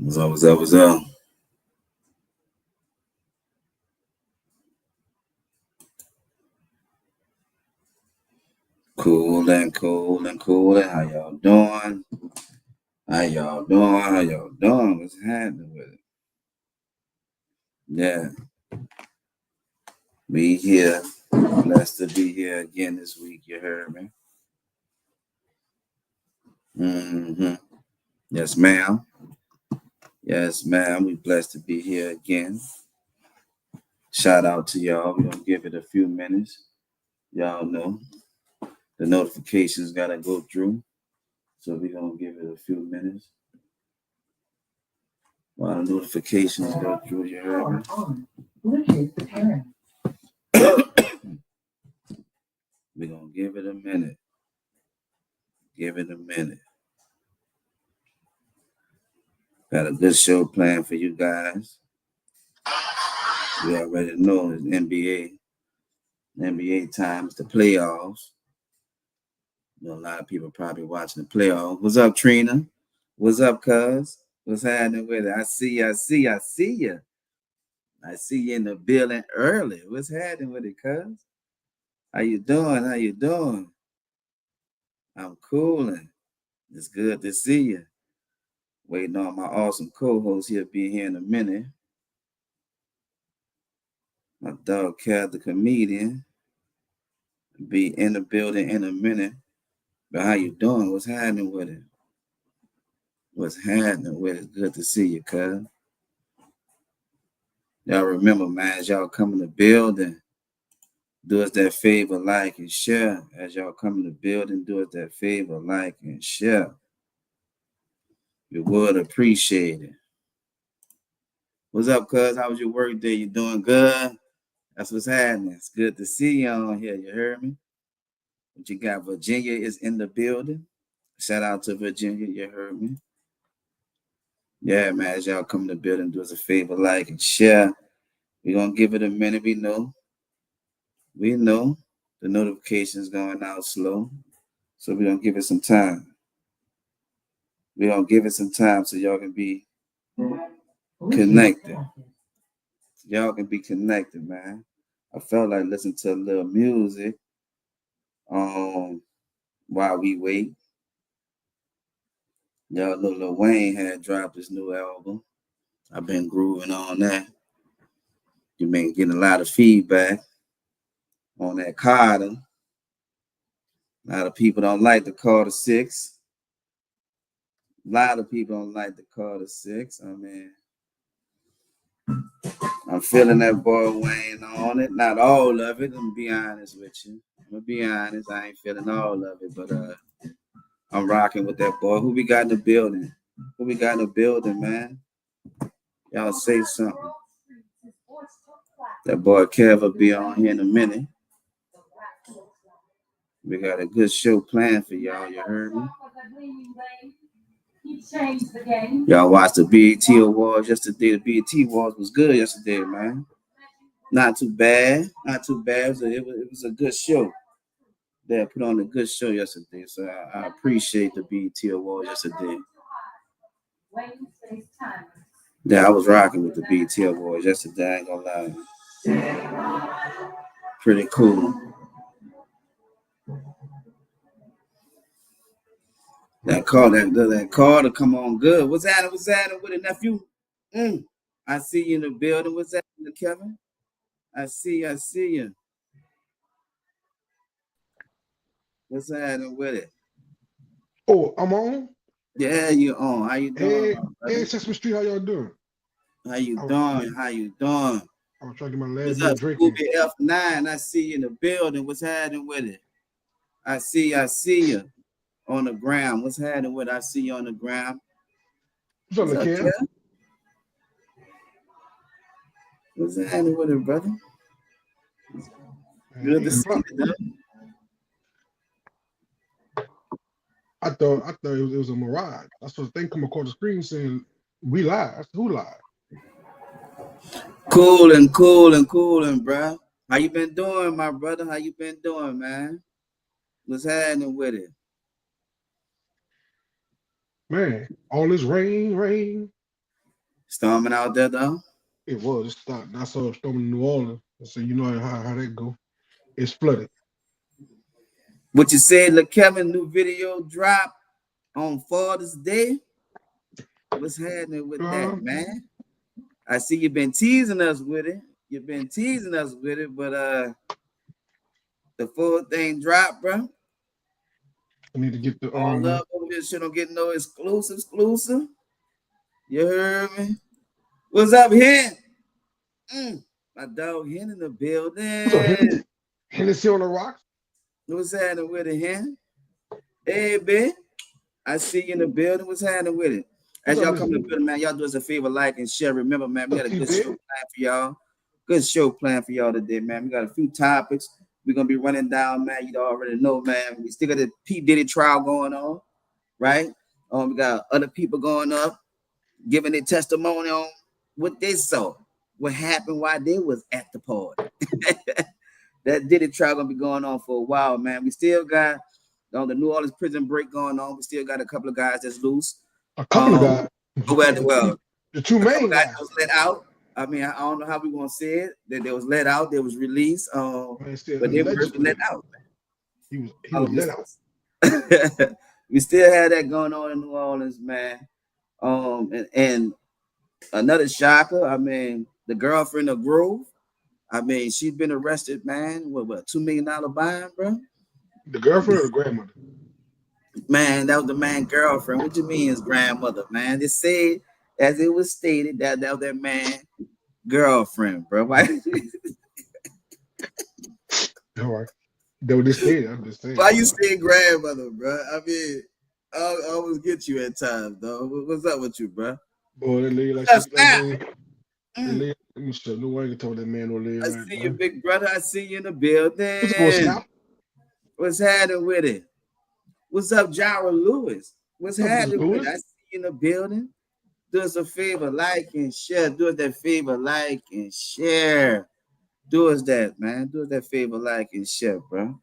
What's up? What's up? Cool. How y'all doing? What's happening with it? Yeah, we here. Blessed to be here again this week. You heard me? Mm-hmm. Yes, ma'am. Yes, ma'am. We blessed to be here again. Shout out to y'all. We're gonna give it a few minutes. Y'all know the notifications gotta go through. So we're gonna give it a few minutes. While the notifications go through, you heard me? Bluetooth preparing. We're gonna give it a minute. Give it a minute. Got a good show planned for you guys. We already know it's NBA times, the playoffs. You know, a lot of people probably watching the playoffs. What's up, Trina? What's up, cuz? What's happening with it? I see you. I see you in the building early. What's happening with it, cuz? How you doing? I'm cooling. It's good to see you. Waiting on my awesome co-host. He'll be here in a minute. My dog, Cat the comedian, be in the building in a minute. But how you doing? What's happening with it? Good to see you, cuz. Y'all remember, man, as y'all come in the building, do us that favor, like and share. As y'all come in the building, do us that favor, like and share. We would appreciate it. What's up, cuz? How was your work day? You doing good? That's what's happening. It's good to see you on here. You heard me? What you got? Virginia is in the building. Shout out to Virginia. You heard me? Yeah, man. As y'all come in the building, do us a favor, like and share. We're going to give it a minute. We know the notifications going out slow. So we're going to give it some time. We're going to give it some time so y'all can be connected. Y'all can be connected, man. I felt like listening to a little music while we wait. Y'all know Lil Wayne had dropped his new album. I've been grooving on that. You've been getting a lot of feedback on that Carter. A lot of people don't like the Carter 6. A lot of people don't like the Carter 6. I mean, I'm feeling that boy Wayne on it. Not all of it. I'm gonna be honest with you. I ain't feeling all of it, but I'm rocking with that boy. Who we got in the building? Man? Y'all say something. That boy Kev will be on here in a minute. We got a good show planned for y'all. You heard me? Y'all watched the BET Awards yesterday. The BET Awards was good yesterday, man. Not too bad. It was a good show. They put on a good show yesterday, so I appreciate the BET Awards yesterday. Yeah, I was rocking with the BET Awards yesterday. I ain't gonna lie. Pretty cool. That car to come on good. What's happening with it, nephew? I see you in the building. What's happening, Kevin? I see you. What's happening with it? Oh, I'm on. Yeah, you on. How you doing? Hey, Sesame Street, how y'all doing? How you doing? I was trying to get my last What's bit up, of drinking. Scooby F9? I see you in the building. What's happening with it? I see you on the ground. What's happening with it? I see you on the ground. What's up, Kev? What's happening with it, brother? Good to see you, though. I thought it was a mirage. I saw the thing come across the screen saying we live. I said, who live? Cooling, bro. How you been doing, my brother? How you been doing, man? What's happening with it? Man, all this rain. Storming out there though. It was. It stopped. I saw it storming in New Orleans. So you know how that go. It's flooded. What you said, look, Kevin, new video drop on Father's Day. What's happening with that, man? I see you've been teasing us with it. But the full thing dropped, bro. I need to get the all up over this shit. Don't get no exclusive. You heard me? What's up, Hen? My dog Hen in the building. Hennessy on the rocks. What's happening with it, Hen? Hey, Ben. I see you in the building. What's happening with it? As y'all come to the building, man, y'all do us a favor, like and share. Remember, man, we got a good show planned for y'all. Good show planned for y'all today, man. We got a few topics we're gonna be running down, man. You already know, man. We still got the P. Diddy trial going on, right? We got other people going up, giving their testimony on what they saw, what happened while they was at the party. That Diddy trial gonna be going on for a while, man. We still got the New Orleans prison break going on. We still got a couple of guys that's loose. A couple of guys. Well, the two main guys was let out. I mean, I don't know how we gonna say it. That they was let out. They was released. But they were let out. He was let out. We still had that going on in New Orleans, man. And another shocker. I mean, the girlfriend of Grove. I mean, she's been arrested, man. What $2 million bond, bro? The girlfriend or the grandmother? Man, that was the man girlfriend. What you mean his grandmother, man? They said, as it was stated, that was that man girlfriend, bro. Why? All right. That what they stated. I'm just saying. Why you saying grandmother, bro? I mean, I always get you at times, though. What's up with you, bro? Boy, that lady like let me show. No one can talk that man over there. I see you, big brother. I see you in the building. What's happening with it? What's up, Jara Lewis? What's happening with it? I see you in the building. Do us a favor, like and share. Do us that favor, like and share. Do us that, man. Do us that favor, like and share, bro.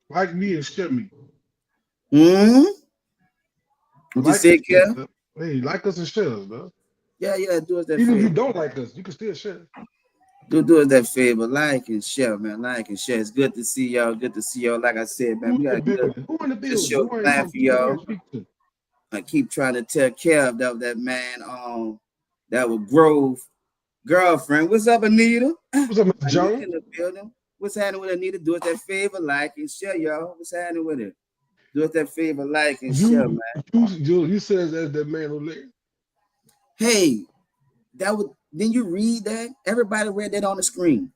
Like me and share me. What you say, Kev? Hey, like us and share us, bro. Yeah. Do us that Even favor. if you don't like us, you can still share. Do us that favor, like and share, man. Like and share. It's good to see y'all. Good to see y'all. Like I said, man, we got a good show planned for y'all. I keep trying to tell Kev that man that was Grove girlfriend. What's up, Anita? What's up, Mr. John? In the building. What's happening with Anita? Do us that favor, like and share, y'all. What's happening with it? Do us that favor, like and share, man. You said that man who live. Hey, didn't you read that? Everybody read that on the screen.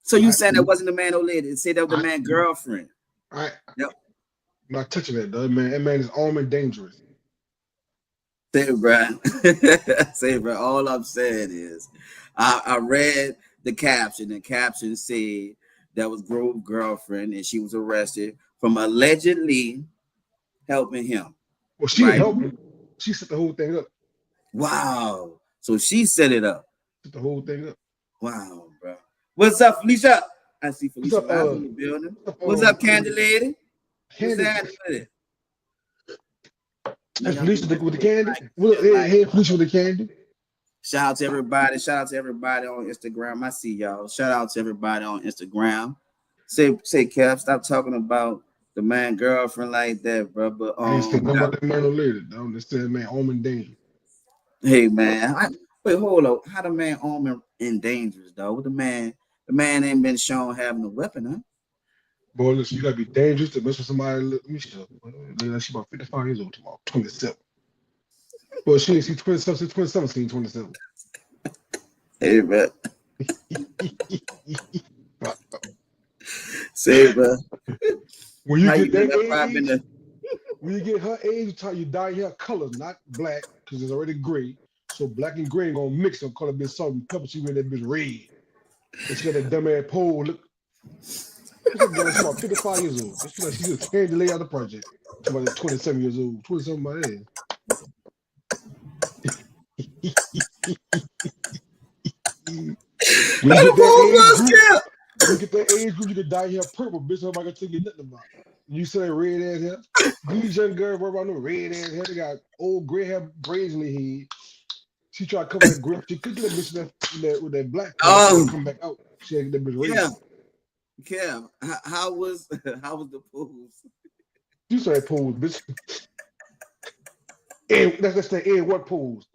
So you said that wasn't the man who lived. It said that was the man girlfriend. Yep. I'm not touching that, though, man. That man is armed and dangerous. Say it, bro. All I'm saying is, I read the caption. The caption said that was Grove's girlfriend, and she was arrested from allegedly helping him. Well, she helped him. She set the whole thing up. Wow. So she set it up. Set the whole thing up. Wow, bro. What's up, Felicia? I see Felicia in the building. What's up, Candy Lady? What's happening with it? Hey, Felicia with the candy. Hey, Felicia with the candy. Shout out to everybody. Shout out to everybody on Instagram. I see y'all. Shout out to everybody on Instagram. Say, Kev, stop talking about the man girlfriend like that, bro. But I ain't saying about that man later. Don't understand, man. Armed and dangerous. Hey, man. Wait, hold up. How the man armed and dangerous, though? What the man ain't been shown having a weapon, huh? Boy, listen, you gotta be dangerous to mess with somebody. Let me show. She's about 55 years old tomorrow, 27. Well, she's 27, 2017, 27. Hey, bro. Say, bro. When you get that age, when you get her age, you dye your color, not black, because it's already gray. So black and gray gonna mix up, color bit salt and pepper. She made that bitch red. And she got that dumb ass pole. Look. She's about 55 years old. She's just candy lay out the project. She's about 27 years old. 27 by age. When you get that age group, you can dye your hair purple, bitch. Nobody gonna tell you nothing about it. You say red ass hair. These young girls worry about no red ass hair. They got old gray hair braids in their head. She tried to cover that grip. She could get that bitch with that black come back out. She had that bitch raised. Kev, how was the pose? You saw that pose, bitch. And that's the in what pose?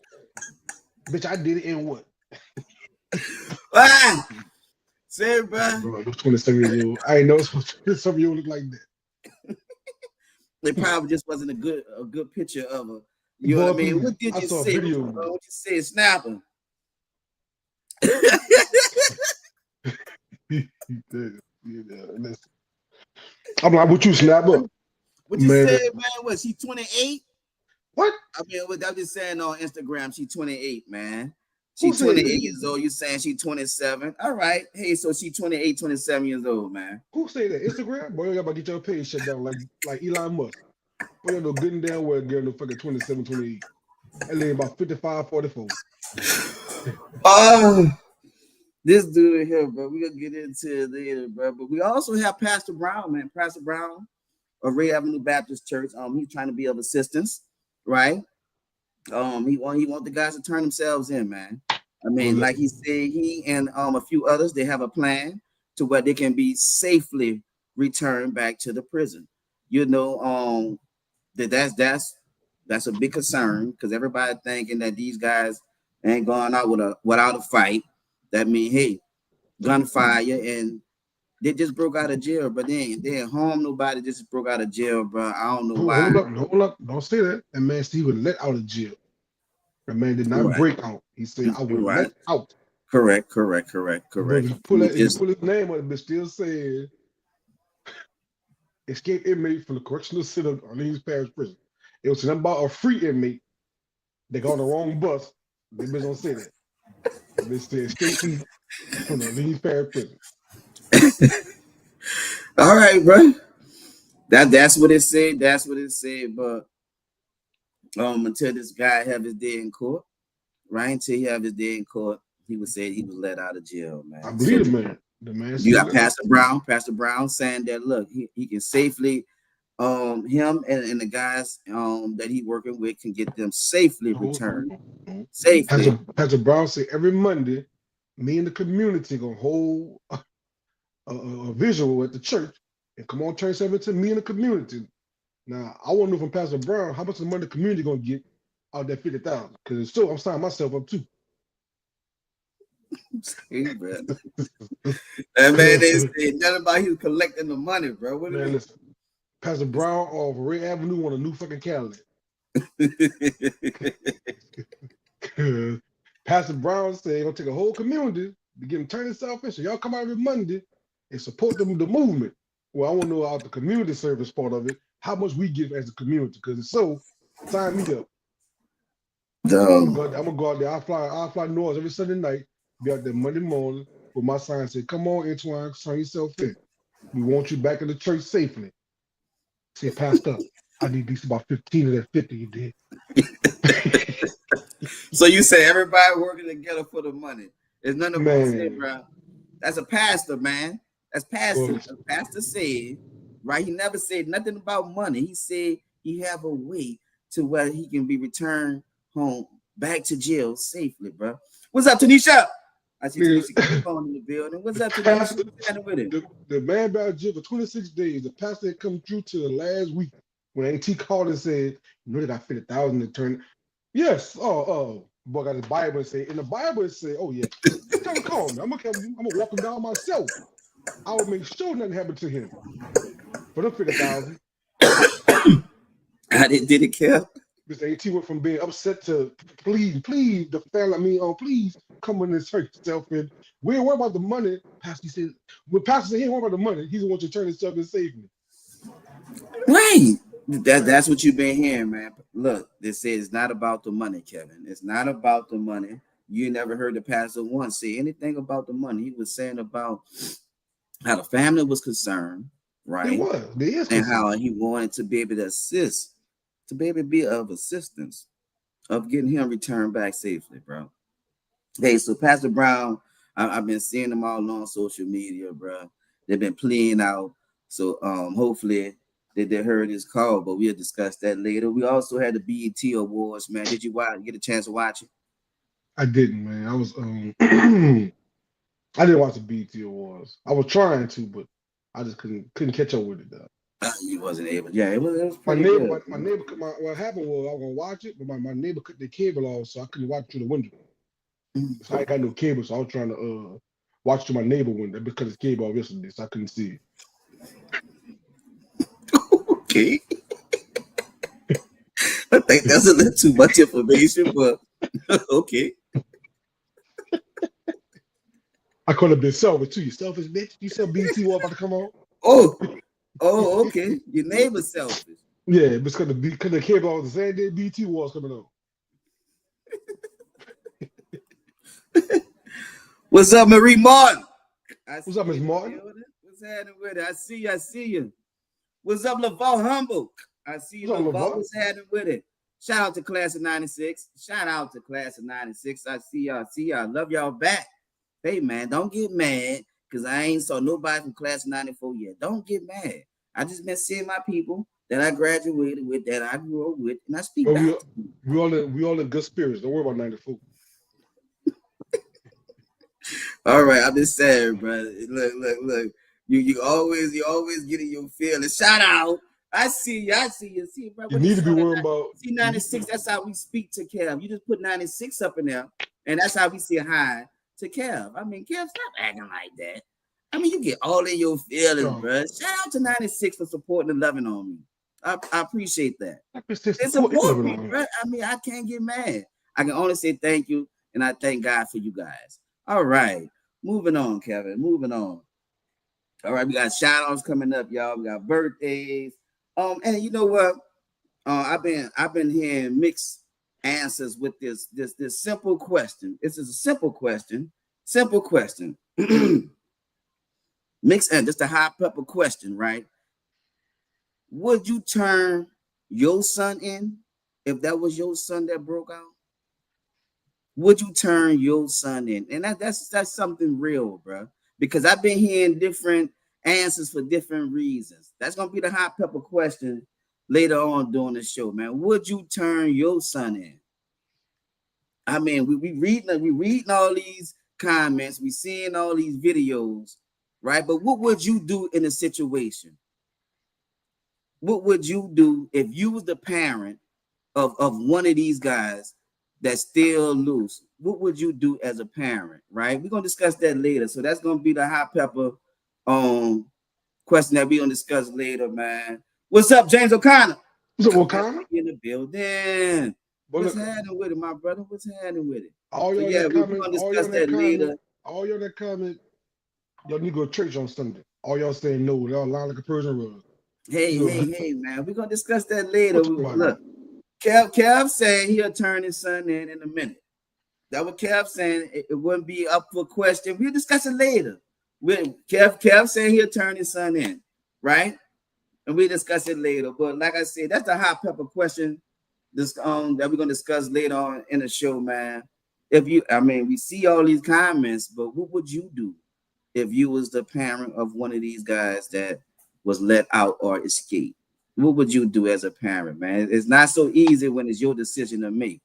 Bitch, I did it in what? Say it, bro. Bro, those 27 years old. I ain't know some of you look like that. It probably just wasn't a good picture of her. You know what I mean? What did you say? What you say? Snapper. I'm like, what you snap up? What you said, man? What, she 28? What? I mean, I'm just saying on Instagram, she 28, man. She 28 years old. You saying she 27? All right. Hey, so she 28, 27 years old, man. Who say that? Instagram? Boy, you about to get your page shut down like Elon Musk. Boy, you know good and damn well girl no fucking 27, 28. That lady about 55, 44. This dude here, bro. We're gonna get into it later, bro. But we also have Pastor Brown, man. Pastor Brown of Ray Avenue Baptist Church. He's trying to be of assistance, right? He want the guys to turn themselves in, man. I mean, like he said, he and a few others, they have a plan to where they can be safely returned back to the prison. You know, that's a big concern because everybody thinking that these guys ain't going out without a fight. That mean, hey, gunfire, and they just broke out of jail, but they ain't harm nobody. Just broke out of jail, bro. I don't know why. Hold up, don't say that. That man Steve was let out of jail. That man did not break out. He said, "I was let out." Correct. But if you pull his name on it, but still said escaped inmate from the correctional center on Orleans Parish Prison. It was something about a free inmate. They got on the wrong bus. They bitch don't say that. They said escaped from the Orleans Parish Prison. All right, bro. That's what it said. That's what it said. But until this guy have his day in court, right? Until he have his day in court, he was said he was let out of jail, man. I believe it, man. You got Pastor Brown saying that look, he can safely him and the guys that he working with can get them safely returned. Safely. Pastor Brown said every Monday, me and the community gonna hold a visual at the church and come on, turn something to me and the community. Now, I want to know from Pastor Brown how much of the money the community gonna get out of that 50,000. Because so I'm signing myself up too. That man didn't say nothing about he was collecting the money, bro. What man, listen, Pastor Brown off Ray Avenue want a new fucking Cadillac. Pastor Brown said he's gonna take a whole community to get them turn itself in. So y'all come out every Monday and support them the movement. Well, I want to know out the community service part of it, how much we give as a community. Because it's so, sign me up. I'm gonna go out there. I'll fly north every Sunday night, be out there Monday morning with my sign say, come on, Antoine, turn yourself in. We want you back in the church safely. Say, Pastor, I need at least about 15 of that 50 you did. So you say everybody working together for the money. There's nothing about it, bro. That's a pastor, man. That's pastor. The pastor said, right? He never said nothing about money. He said he have a way to where he can be returned home back to jail safely, bro. What's up, Tanisha? I see Tanisha phone in the building. What's up, Tanisha? The man been out of jail for 26 days. The pastor had come through to the last week when AT called and said, you know, they got 50,000 to turn. Yes. Oh, boy got his Bible and say, in the Bible it say, oh yeah, tell him call me. I'm gonna walk him down myself. I will make sure nothing happened to him. For the 50,000. Did it kill? Mr. AT went from being upset to please, the family, please come in and turn yourself in. We ain't worried about the money. Pastor said, when Pastor said he ain't worried about the money, he's the one to turn himself and save me. Right. That's what you've been hearing, man. Look, they say it's not about the money, Kevin. It's not about the money. You never heard the pastor once say anything about the money. He was saying about how the family was concerned, right? It was. And how he wanted to be able to assist, to be able to be of assistance of getting him returned back safely, bro. Hey, so Pastor Brown, I've been seeing them all on social media, bro. They've been playing out. So hopefully they heard his call, but we'll discuss that later. We also had the BET Awards, man. Did you get a chance to watch it? I didn't, man. I was I didn't watch the BET Awards. I was trying to, but I just couldn't catch up with it though. You wasn't able. Yeah, it was My pretty neighbor, good. my neighbor, what happened was I was gonna watch it, but my neighbor cut the cable off, so I couldn't watch through the window. So I ain't got no cable, so I was trying to watch through my neighbor window because his cable off yesterday, so I couldn't see it. Okay. I think that's a little too much information, but okay. I could have been selfish too. You selfish bitch. You said BET was about to come on. Oh, okay. Your neighbor's selfish. Yeah, because the cable off the same day BET was coming on. What's up, Marie Martin? What's up, Miss Martin? What's happening with it? I see you. What's up, Laval Humble? I see you, Laval. What's happening with it? Shout out to Class of 96. Shout out to Class of 96. I see y'all. Love y'all back. Hey, man, don't get mad because I ain't saw nobody from Class of 94 yet. Don't get mad. I just been seeing my people that I graduated with, that I grew up with, and I speak back. We all in good spirits. Don't worry about 94. All right, I'm just saying, brother. Look. You always getting your feelings. Shout out. I see you. See, bro. You need to be worried about. See 96. That's how we speak to Kev. You just put 96 up in there, and that's how we say hi to Kev. I mean, Kev, stop acting like that. I mean, you get all in your feelings, bro. Shout out to 96 for supporting and loving on me. I appreciate that. It's support me, bro. I mean, I can't get mad. I can only say thank you, and I thank God for you guys. All right, moving on, Kevin. Moving on. All right, we got shout-outs coming up, y'all. We got birthdays. And you know what? I've been hearing mixed answers with this simple question. This is a simple question. Mixed and just a hot pepper question, right? Would you turn your son in if that was your son that broke out? Would you turn your son in? And that's something real, bro. Because I've been hearing different answers for different reasons. That's gonna be the hot pepper question later on during the show, man. Would you turn your son in? I mean, we reading all these comments, we seeing all these videos, right? But what would you do in a situation? What would you do if you was the parent of one of these guys that's still loose? What would you do as a parent, right? We're gonna discuss that later. So that's gonna be the hot pepper question that we're gonna discuss later, man. What's up, James O'Connor? What's up, O'Connor? In the building. What's happening with it, my brother? What's happening with it? All y'all we're gonna discuss that later. All y'all that comment, y'all need to go to church on Sunday. All y'all saying no, y'all lying like a Persian rug. Hey, man. We're gonna discuss that later. Look, Kev saying he'll turn his son in a minute. That what Kev saying. It wouldn't be up for question. We'll discuss it later. Kev saying he'll turn his son in, right? And we discuss it later. But like I said, that's the hot pepper question. That we're gonna discuss later on in the show, man. We see all these comments, but what would you do if you was the parent of one of these guys that was let out or escaped? What would you do as a parent, man? It's not so easy when it's your decision to make.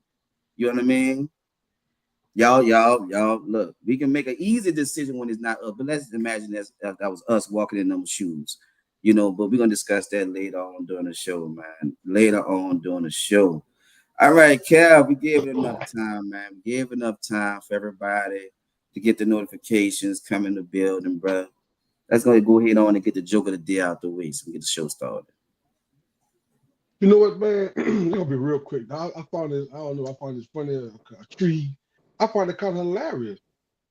You know what I mean? Y'all, look, we can make an easy decision when it's not us, but let's imagine that was us walking in those shoes, you know, but we're going to discuss that later on during the show, man. Later on during the show. All right, Cal, we gave it enough time, man. We gave enough time for everybody to get the notifications, come in the building, bro. Let's go ahead on and get the joke of the day out the way so we get the show started. You know what, man? It's gonna be real quick. I found this. I don't know. I found this funny a tree. I find it kind of hilarious.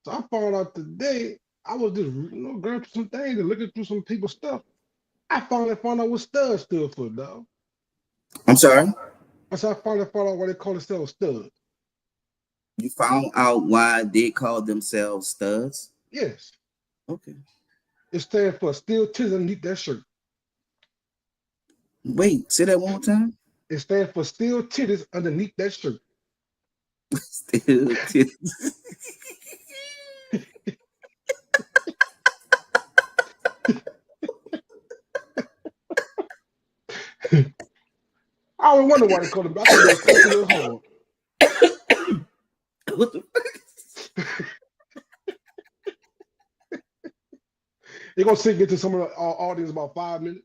So I found out today. I was just going through some things and looking through some people's stuff. I finally found out what stud stood for, dog. I'm sorry. I finally found out why they call themselves studs. You found out why they call themselves studs? Yes. Okay. It stands for steel titties underneath that shirt. Wait, say that one more time. It stands for steel titties underneath that shirt. Steel titties. I always wonder why they call them. I thought they were hard. What the? They're gonna sink into some of the audience about 5 minutes.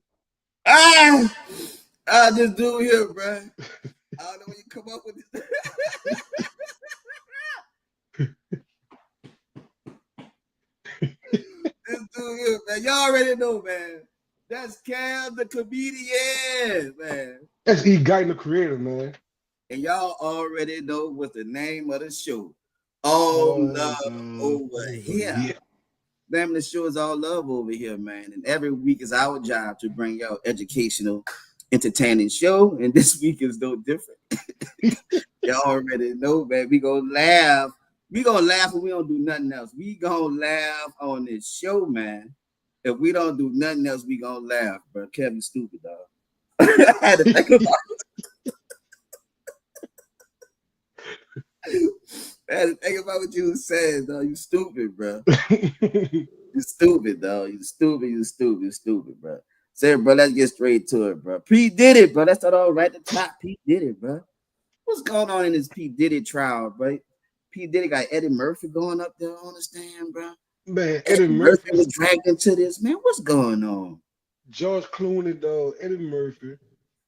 This dude here, bro. I don't know when you come up with this. This dude here, man. Y'all already know, man. That's Cam the comedian, man. That's E. Guyton, the creator, man. And y'all already know what's the name of the show. All love over here. Yeah. Damn, the show is all love over here, man. And every week is our job to bring y'all educational, entertaining show. And this week is no different. Y'all already know, man. We gonna laugh. We gonna laugh and we don't do nothing else. We gonna laugh on this show, man. If we don't do nothing else, we gonna laugh, bro. Kevin stupid, dog. I had to think about it. I had to think about what you was saying, dog. You stupid, bro. You stupid, dog. You stupid, bro. Say, bro, let's get straight to it, bro. P. Diddy, bro. That's all right at the top. P. Diddy, bro. What's going on in this P. Diddy trial, bro? P. Diddy got Eddie Murphy going up there on the stand, bro. Man, Eddie Murphy was dragged into this, man. What's going on? George Clooney, though, Eddie Murphy,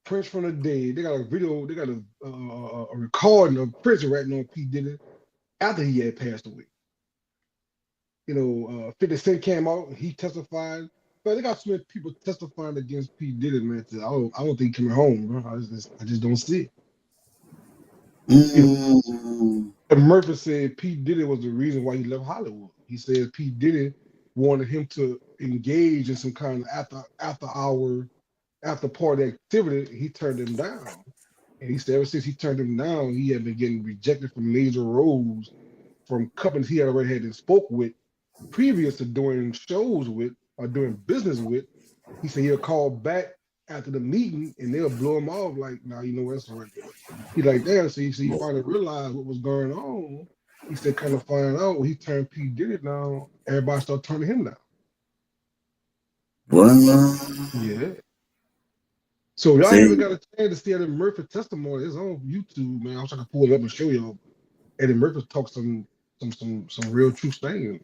Prince from the Dead. They got a video, they got a recording of Prince ratting on P. Diddy after he had passed away. 50 Cent came out, he testified. But they got so many people testifying against P. Diddy, man. I don't think he's coming home, bro. I just don't see it. And Murphy said P. Diddy was the reason why he left Hollywood. He said P. Diddy wanted him to engage in some kind of after party activity. He turned him down. And he said ever since he turned him down, he had been getting rejected from major roles from companies he already had spoke with previous to doing shows with or doing business with. He said he'll call back after the meeting and they'll blow him off like, nah, you know what's right. He like, damn, so he finally realized what was going on. He said, kind of find out when he turned P. Diddy down, everybody started turning him down. What? Yeah. So y'all even got a chance to see Eddie Murphy testimony. It's on YouTube, man. I'm trying to pull it up and show y'all. Eddie Murphy talks some real true things.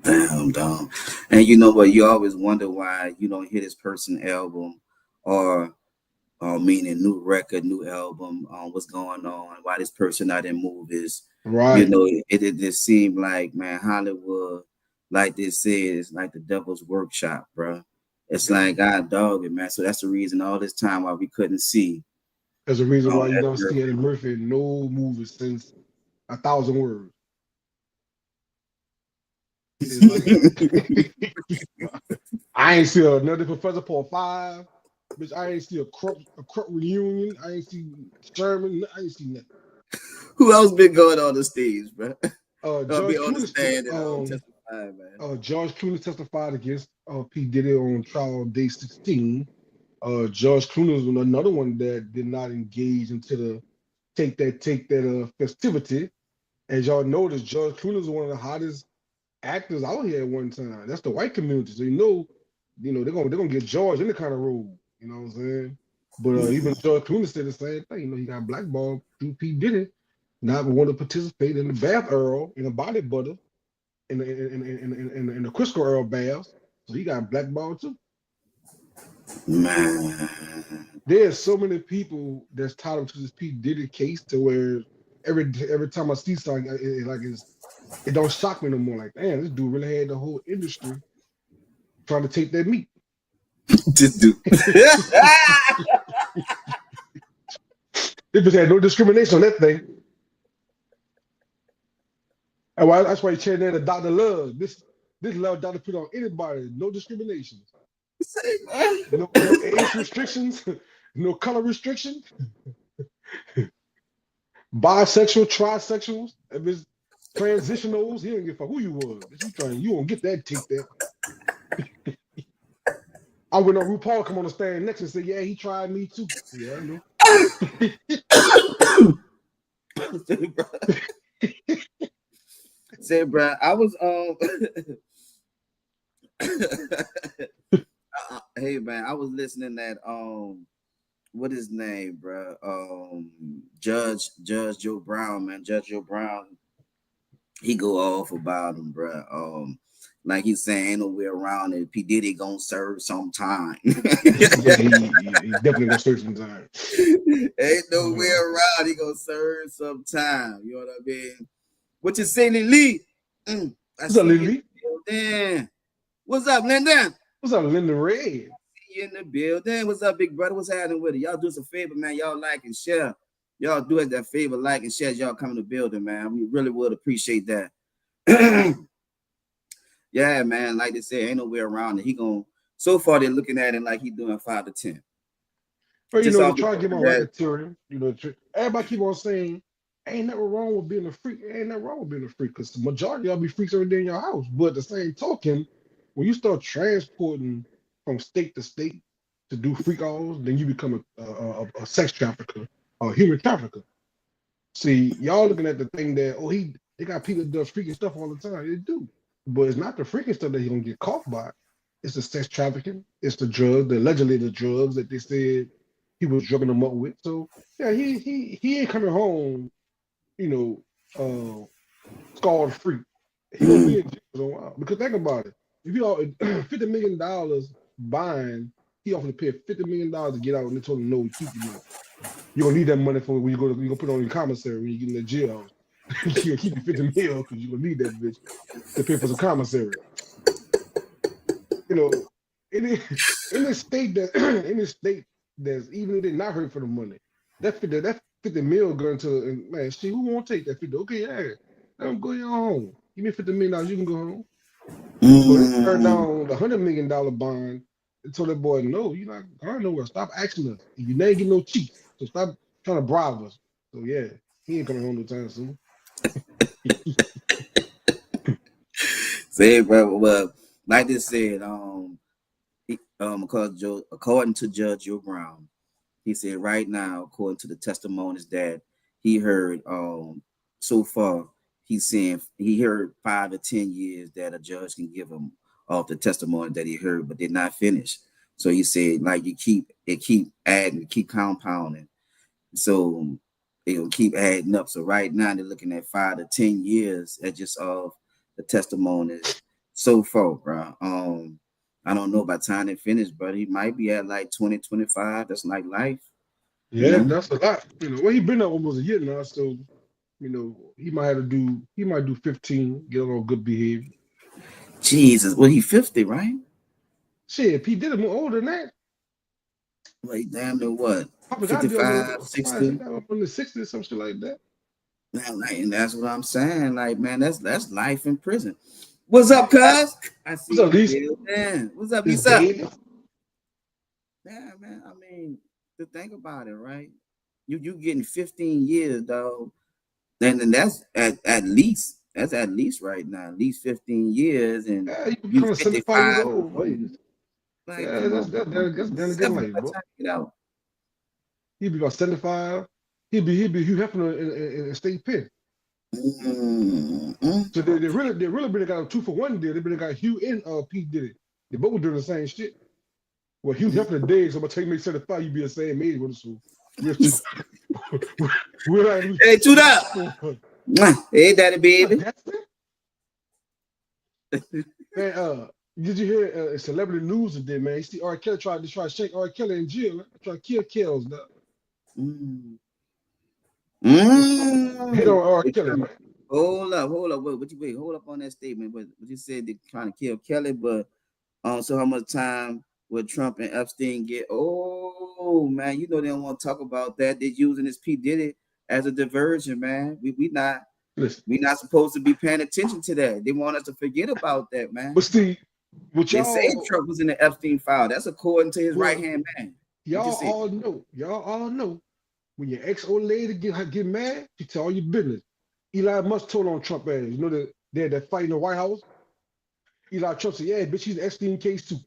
Damn, dog. And you know what? You always wonder why you don't hear this person album or meaning new record, new album, what's going on, why this person not in movies. Right. You know, it just seemed like, man, Hollywood, like they said, is like the devil's workshop, bro. It's like God dog it, man. So that's the reason all this time why we couldn't see. There's a reason why you don't see Eddie Murphy in no movies since 1,000 Words. Like, I ain't see another Professor Paul 5. Bitch, I ain't see a Krupp reunion. I ain't see Sherman. I ain't see nothing. Who else been going on the stage, bro? George Clooney testified against P. Diddy on trial day 16. George Clooney was another one that did not engage into the take that festivity. As y'all notice, George Clooney is one of the hottest actors out here at one time. That's the white community. So they're gonna get George in the kind of role. You know what I'm saying? But even George Clooney said the same thing. He got blackballed through P. Diddy, not want to participate in the bath Earl, in the body butter, in the Crisco Earl baths. So he got blackballed too. Man, there's so many people that's tied up to this P. Diddy case to where every time I see something, it don't shock me no more. Like, damn, this dude really had the whole industry trying to take that meat. This dude. They just had no discrimination on that thing. And that's why he changed that to Dr. Love. This love Dr. put on anybody, no discrimination. No age restrictions, no color restrictions. Bisexual, trisexuals, if it's transitionals, he don't give a fuck who you was. You won't get that, take that. I went on RuPaul come on the stand next and say, yeah, he tried me too. Yeah, I know. Say, bro, I was hey man, I was listening that what his name, bro? Judge Joe Brown, man. Judge Joe Brown, he go off about him, bro. Like he's saying, ain't no way around it. P. Diddy gonna serve sometime. Yeah, he definitely gonna serve sometime. Ain't no way around. He gonna serve sometime. You know what I mean? What you saying, Lee? What's up, Lee? What's up, Linda? What's up, Linda Red? See you in the building. What's up, big brother? What's happening with it? Y'all do us a favor, man. Y'all like and share. Y'all do us that favor, like and share. Y'all come in the building, man. We really would appreciate that. Yeah, man. Like they say, ain't no way around it. He gonna. So far, they're looking at it like he doing 5 to 10. Well, you know, try to get my racketeering. You know, everybody keep on saying, ain't nothing wrong with being a freak. Ain't nothing wrong with being a freak, because the majority of y'all be freaks every day in your house. But the same token, when you start transporting from state to state to do freak calls, then you become a sex trafficker or a human trafficker. See, y'all looking at the thing that, they got people that do freaking stuff all the time. They do. But it's not the freaking stuff that he's gonna get caught by. It's the sex trafficking. It's the drugs, allegedly the drugs that they said he was drugging them up with. So yeah, he ain't coming home, you know, scarred free. He gonna be in jail for a while. Because think about it. If you all $50 million buying, he offered to pay $50 million to get out, and they told him no, keep your money. You're gonna need that money for when you gonna put it on your commissary when you get in the jail. You keep your 50 mil because you're gonna need that bitch to pay for some commissary. You know, in this state that's even if they're not hurt for the money, that 50 mil going to, man, see, who won't take that 50? Okay, yeah, let them go your home. Give me $50 million, you can go home. But they turned down the $100 million bond and told that boy, no, you're not going nowhere. Stop asking us. You ain't getting no cheap. So stop trying to bribe us. So yeah, he ain't coming home no time soon. Say, bro, well, like they said, according to Judge Joe Brown, he said right now, according to the testimonies that he heard, so far, he's saying he heard 5 to 10 years that a judge can give him off the testimony that he heard, but they're not finished. So he said, like, keep adding, keep compounding. So it'll keep adding up. So right now they're looking at 5 to 10 years at just of the testimonies so far, bro. I don't know by the time they finish, but he might be at like 20, 25. That's like life. Yeah, that's a lot. You know, well, he been there almost a year now, so you know, he might do 15, get on good behavior. Jesus, well, he 50, right? Shit, P did it more older than that. Like, damn near what? 55, 60? Up in the 60s, some shit like that. And that's what I'm saying. Like, man, that's life in prison. What's up, cuz? I see you, man. What's up, Lisa? Yeah, man. I mean, to think about it, right? You getting 15 years, dog. And that's at least right now, at least 15 years, and you become 75 years old. Like, yeah, that's good life, bro. He'd be about 75. He'd be Hugh Hefner in a state pen. So they really been got a 2-for-1 deal. They been got Hugh and Pete did it. They both were doing the same shit. Well, Hugh Hefner dead, so by the time you make 75, you be the same age with us. So hey, tune up. Hey, daddy, baby. Man, did you hear celebrity news today, man? You see R. Kelly tried to shake R. Kelly in jail, man. Try to kill Kells now. Hit on R. Kelly, man. Hold up. Hold up on that statement. But you said they're trying to kill Kelly, but so how much time would Trump and Epstein get? Oh man, you know they don't want to talk about that. They're using this P. Diddy as a diversion, man. We not supposed to be paying attention to that. They want us to forget about that, man. But see, they say Trump was in the Epstein file. That's according to his right-hand man. Y'all all know when your ex-old lady get mad, she tell all your business. Elon Musk told on Trump ass. You know that fight in the White House? Elon Trump said, yeah, bitch, she's an Epstein case too.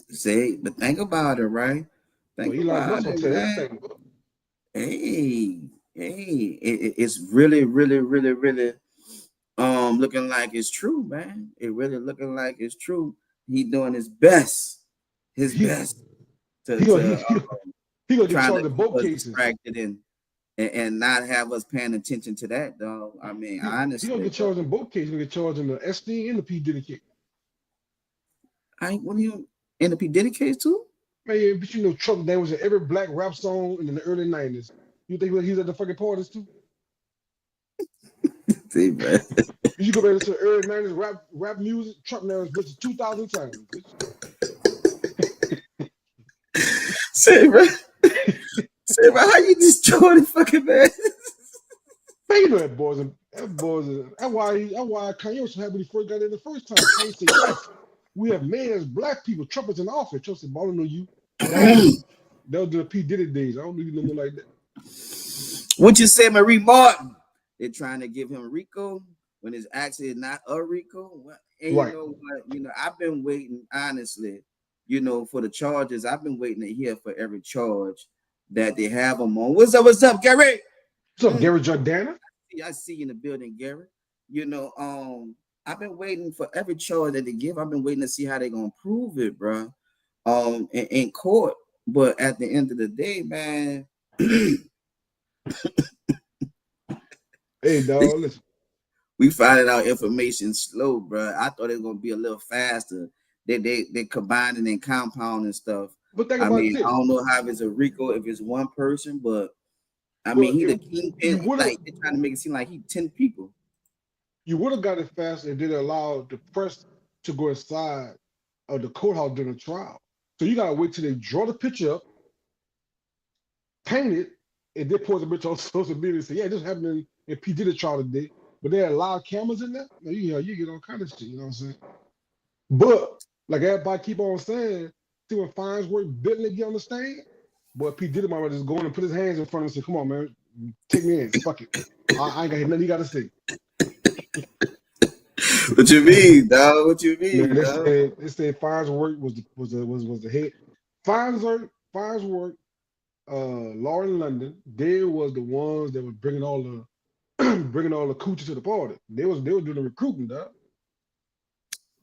Say, but think about it, right? Elon Musk will tell everything. Hey, it's really looking like it's true, man. It really looking like it's true. He doing his best. He gonna get charged in both cases. Distracted in. and not have us paying attention to that, though. I mean, honestly, he don't get charged in both cases. He get charged in the SD and the P Diddy case. What do you in the P Diddy case too? Man, but you know, Trump name was in every black rap song in the early '90s. You think he's at the fucking parties too? See, man. You go back to the early '90s rap music. Trump name was mentioned 2,000 times. Say, bro. Say, bro, how you destroy the fucking man? Man, you know that boys. That's why Kanye was so happy when he first got in the first time. Kanye said, yes, we have made as black people. Trump is in office. Trump said, I don't know you. That was the P. Diddy days. I don't even know more like that. What you say, Marie Martin? They're trying to give him Rico when it's actually not a Rico. And right. You know what? You know, I've been waiting, honestly, you know, for the charges. I've been waiting to hear for every charge that they have him on. What's up, Gary? What's up, Gary Jordana? I see you in the building, Gary. You know, I've been waiting for every charge that they give. I've been waiting to see how they're gonna prove it, bro. In court. But at the end of the day, man. Hey, dog, listen. We finding out information slow, bro. I thought it was gonna be a little faster. They combining and compounding stuff. But think I about mean, this. I don't know how if it's a Rico, if it's one person, but I mean, he the kingpin. Like they're trying to make it seem like he 10 people. You would have got it faster if they allowed the press to go inside of the courthouse during the trial. So you gotta wait till they draw the picture up, paint it, and then post a bitch on social media and say, yeah, this happened in P. Diddy trial today. But they had live cameras in there. Now, you get all kind of shit, you know what I'm saying? But like everybody keep on saying, see when Farnsworth Bentley get on the stand, boy, P. Diddy might just go in and put his hands in front of him and say, come on, man, take me in. Fuck it. I ain't got nothing you gotta say. What you mean, dog? What you mean? Man, they said Farnsworth was the head. Farnsworth, Lauren London, they was the ones that were bringing all the coochie to the party. They was doing the recruiting, dog.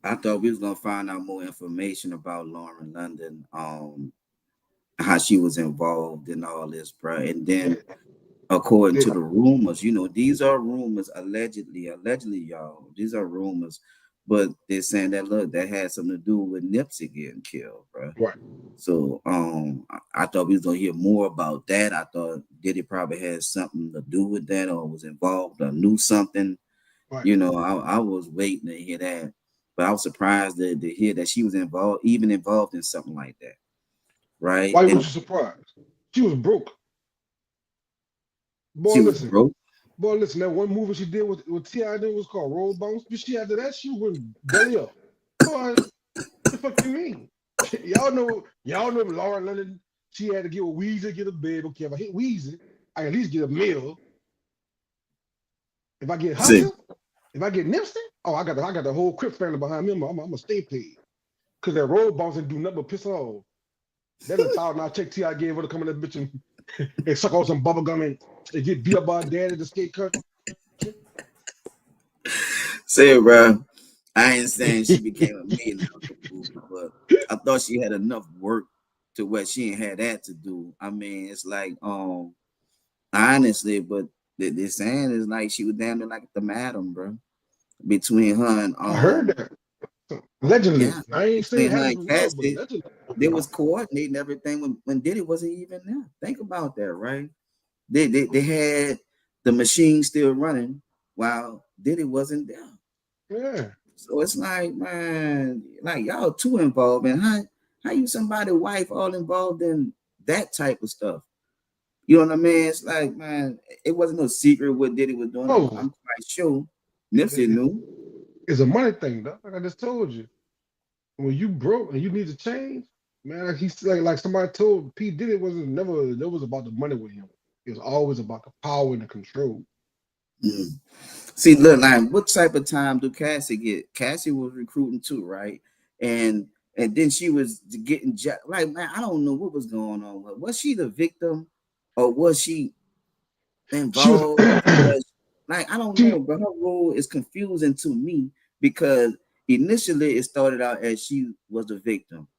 I thought we was gonna find out more information about Lauren London, how she was involved in all this, bro. And then, according to the rumors, you know, these are rumors, allegedly, y'all. These are rumors, but they're saying that look, that had something to do with Nipsey getting killed, bro. Right. So, I thought we was gonna hear more about that. I thought Diddy probably had something to do with that, or was involved, or knew something. Right. You know, I was waiting to hear that. But I was surprised to hear that she was involved in something like that, right? Why was you surprised? She was broke. Boy, listen. Boy, listen. That one movie she did with T.I. was called Roll Bounce. But she after that, she went belly up. Boy, what the fuck you mean? Y'all know Lauren London. She had to get with Weezy, get a bed. Okay, if I hit Weezy, I can at least get a meal. If I get Hunter, if I get Nipsey, oh, I got the whole Crip family behind me. I'm gonna stay paid. Cause that road bounce and do nothing but piss off. That's $1,000 check T.I. gave her to come in that bitch and suck on some bubble gum and get beat up by her dad at the skate country. Say it, bro. I ain't saying she became a millionaire, but I thought she had enough work to where she ain't had that to do. I mean, it's like, honestly, but they're saying is like she was down there like the madam, bro. Between her and I heard that. Allegedly, yeah, I ain't saying Cassie, they was coordinating everything when Diddy wasn't even there. Think about that, right? They had the machine still running while Diddy wasn't there. Yeah. So it's like, man, like y'all too involved, and how you somebody's wife all involved in that type of stuff? You know what I mean? It's like, man, it wasn't no secret what Diddy was doing. Oh. I'm quite sure Nipsey knew. It's a money thing, though. Like I just told you. When you broke and you need to change, man, like somebody told P. Diddy never about the money with him. It was always about the power and the control. Mm. See, look, like what type of time do Cassie get? Cassie was recruiting too, right? And then she was getting like, man, I don't know what was going on. Was she the victim, or was she involved? Like, I don't know, but her role is confusing to me because initially it started out as she was the victim,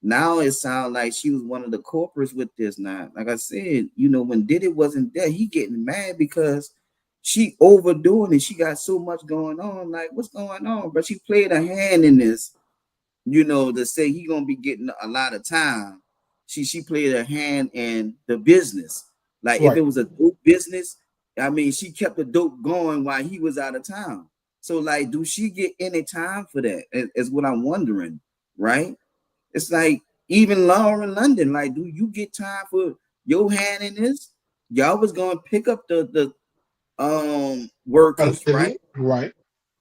Now it sounds like she was one of the corporates with this. Now, like I said, when Diddy wasn't there, he getting mad because she overdoing it. She got so much going on. Like, what's going on? But she played a hand in this, to say he gonna be getting a lot of time. She played a hand in the business. Like, if it was a dope business, I mean, she kept the dope going while he was out of town. So, like, do she get any time for that? Is what I'm wondering, right? It's like even Lauren London, like, do you get time for your hand in this? Y'all was gonna pick up the workers, right? Right.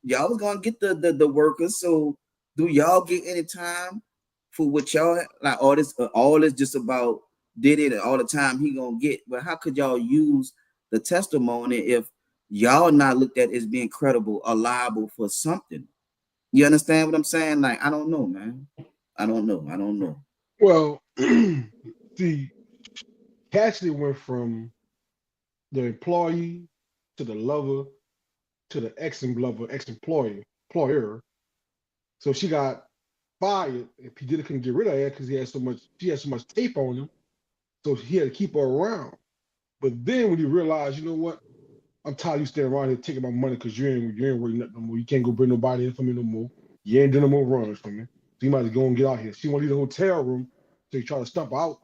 Y'all was gonna get the workers. So do y'all get any time for what y'all like? All this just about did it all the time he gonna get. But how could y'all use the testimony if y'all not looked at as being credible or liable for something? You understand what I'm saying? Like, I don't know, man. I don't know. Well, see, Cassidy went from the employee to the lover to the ex-lover, employer. So she got fired, and P. Diddy couldn't get rid of her because she had so much tape on him. So he had to keep her around. But then when he realized, you know what? I'm tired of you standing around here taking my money because you ain't working nothing no more. You can't go bring nobody in for me no more. You ain't doing no more runs for me. So you might as well go and get out here. She want to leave the hotel room, so he tried to stump out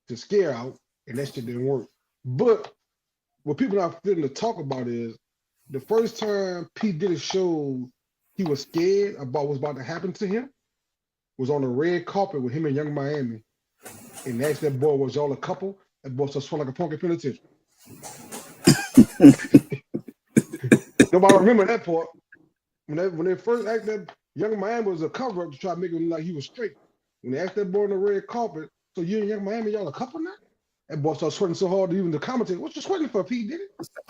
to scare out, and that shit didn't work. But what people not fitting to talk about is the first time P. Diddy showed he was scared about what's about to happen to him was on the red carpet with him and Young Miami. And asked that boy, was y'all a couple? That boy started swelling like a punk in penitentiary. Nobody remember that part. When they first asked that Young Miami was a cover up to try to make it look like he was straight. When they asked that boy on the red carpet, so you and Young Miami, y'all a couple now? That boy started sweating so hard, even the commentator, what you sweating for, P. Diddy?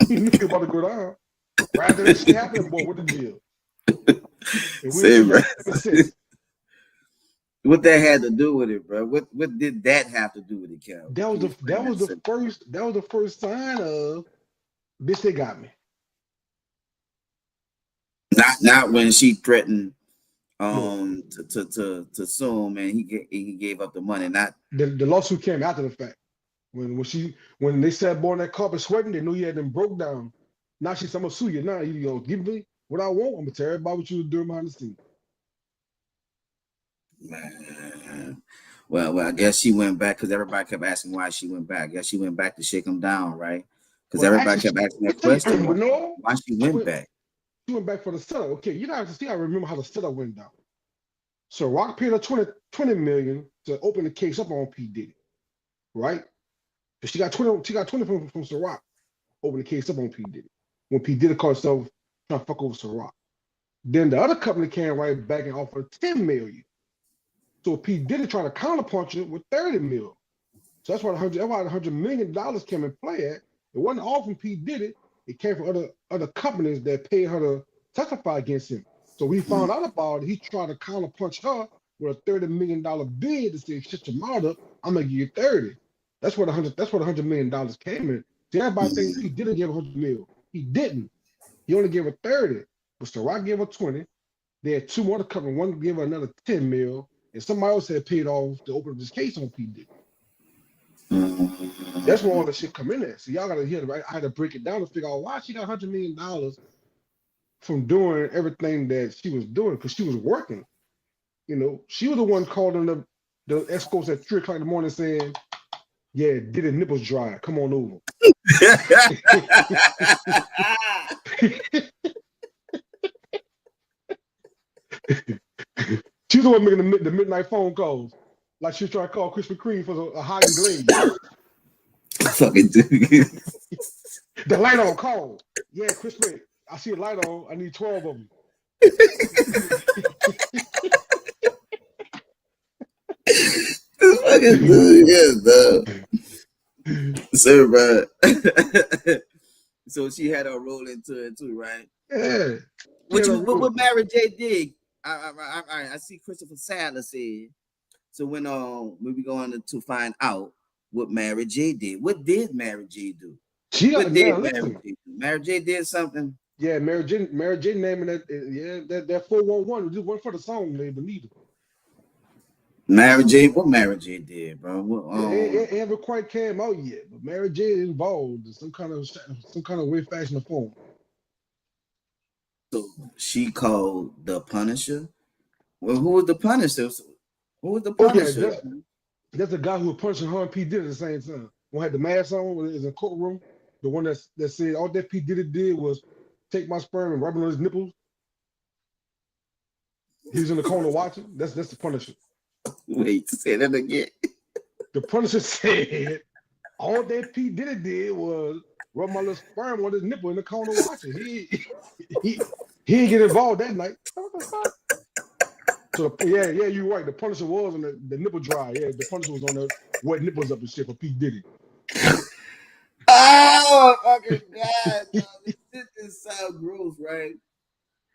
He knew he was about to go down. Right after that shit happened, boy, what the deal? What that had to do with it, bro? What did that have to do with it, Cal? That was the first sign of bitch, they got me. Not when she threatened to sue him and he gave up the money. Not the lawsuit came after the fact. When they sat boy on that carpet sweating, they knew he had them broke down. Now she's I'm gonna sue you. Now you go give me what I want. I'm gonna tell everybody what you was doing behind the scenes. Man. Well, I guess she went back because everybody kept asking why she went back. I guess she went back to shake him down, right? Because everybody kept asking that question. Why she went back? She went back for the setup. Okay, you don't have to see. I remember how the setup went down. So Rock paid her 20 million to open the case up on P. Diddy, right? So she got 20 from Ciroc, open the case up on P. Diddy. When P. Diddy called himself trying to fuck over Ciroc. Then the other company came right back and offered 10 million. So P. Diddy trying to counterpunch it with 30 million. So that's why the $100 million came in play at. It wasn't all from P. Diddy. It came from other companies that paid her to testify against him. So we found out about it. He tried to counterpunch her with a $30 million bid to say, shut your mouth up, I'm gonna give you 30. That's where the $100 million came in. See, everybody thinks he didn't give 100 million. He didn't. He only gave her 30. But Ciroc gave her 20. They had two more to cover. One gave her another 10 mil, and somebody else had paid off to open up this case on P. Diddy. That's where all the shit come in at. So y'all gotta hear it, right? I had to break it down to figure out why she got $100 million from doing everything that she was doing, because she was working. You know, she was the one calling the escorts at 3 o'clock in the morning saying, yeah, Diddy nipples dry. Come on over. She's the one making the midnight phone calls. Like she was trying to call Krispy Kreme for a hot and glaze. Fucking dude. The light on, call. Yeah, Krispy, I see a light on. I need 12 of them. This fucking dude, yes, so, bro. So she had a role into it too, right? Yeah. What Mary J did, I see Christopher Sadler said. So when we going to find out what Mary J did, what did Mary J do? Mary J did something. Yeah, Mary J naming that. Yeah, that 411 was just one for the song. They believe it. Mary J. What Mary J. did, bro? It haven't quite came out yet, but Mary J is involved in some kind of way, fashion, or form. So she called the Punisher. Well, who was the Punisher? Who was the Oh yeah, Punisher? that's the guy who was punching her and P Diddy at the same time. One had the mask on when it was in the courtroom. The one that said all that P Diddy did was take my sperm and rub it on his nipples. He was in the corner watching. That's the Punisher. Wait, say that again. The Punisher said all that P Diddy did was rub my little sperm on his nipple in the corner watching. He didn't get involved that night. What the fuck? So yeah, you're right. The Punisher was on the nipple dry. Yeah, the Punisher was on the wet nipples up and shit for P Diddy. Oh fucking god! No, this shit just sound gross, right?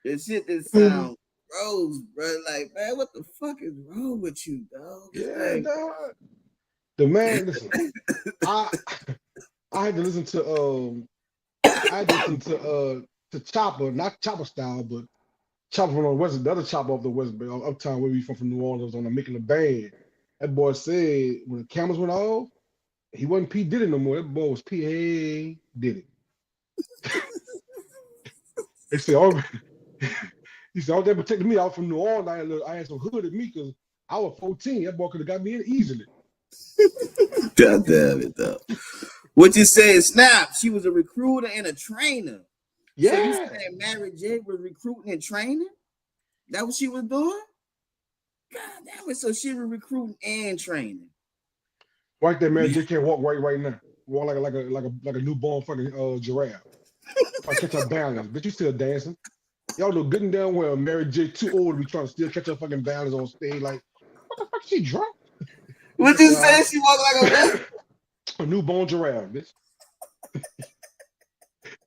This shit just sound gross, bro. Like, man, what the fuck is wrong with you, dog? Yeah, dog. The man, listen. I had to listen to Chopper, not Chopper style, but Chopper from the West, the other Chopper of the West Bay, uptown where we from New Orleans on the Making the Band. That boy said when the cameras went off, he wasn't P Diddy no more. That boy was P Diddy. They said, oh, he said, all that protected me out from New Orleans. I had some hood at me because I was 14. That boy could have got me in easily. God damn it, though. What you say is Snap. She was a recruiter and a trainer. Yeah. So you saying Mary J was recruiting and training? That what she was doing? God damn it. So she was recruiting and training. Right there, Mary J can't walk right now. Walk like a newborn fucking giraffe. I catch her balance, but you still dancing. Y'all know good and damn well Mary J too old to be trying to still catch her fucking balance on stage. Like, what the fuck? She drunk? What you say? She walk like a newborn giraffe, bitch.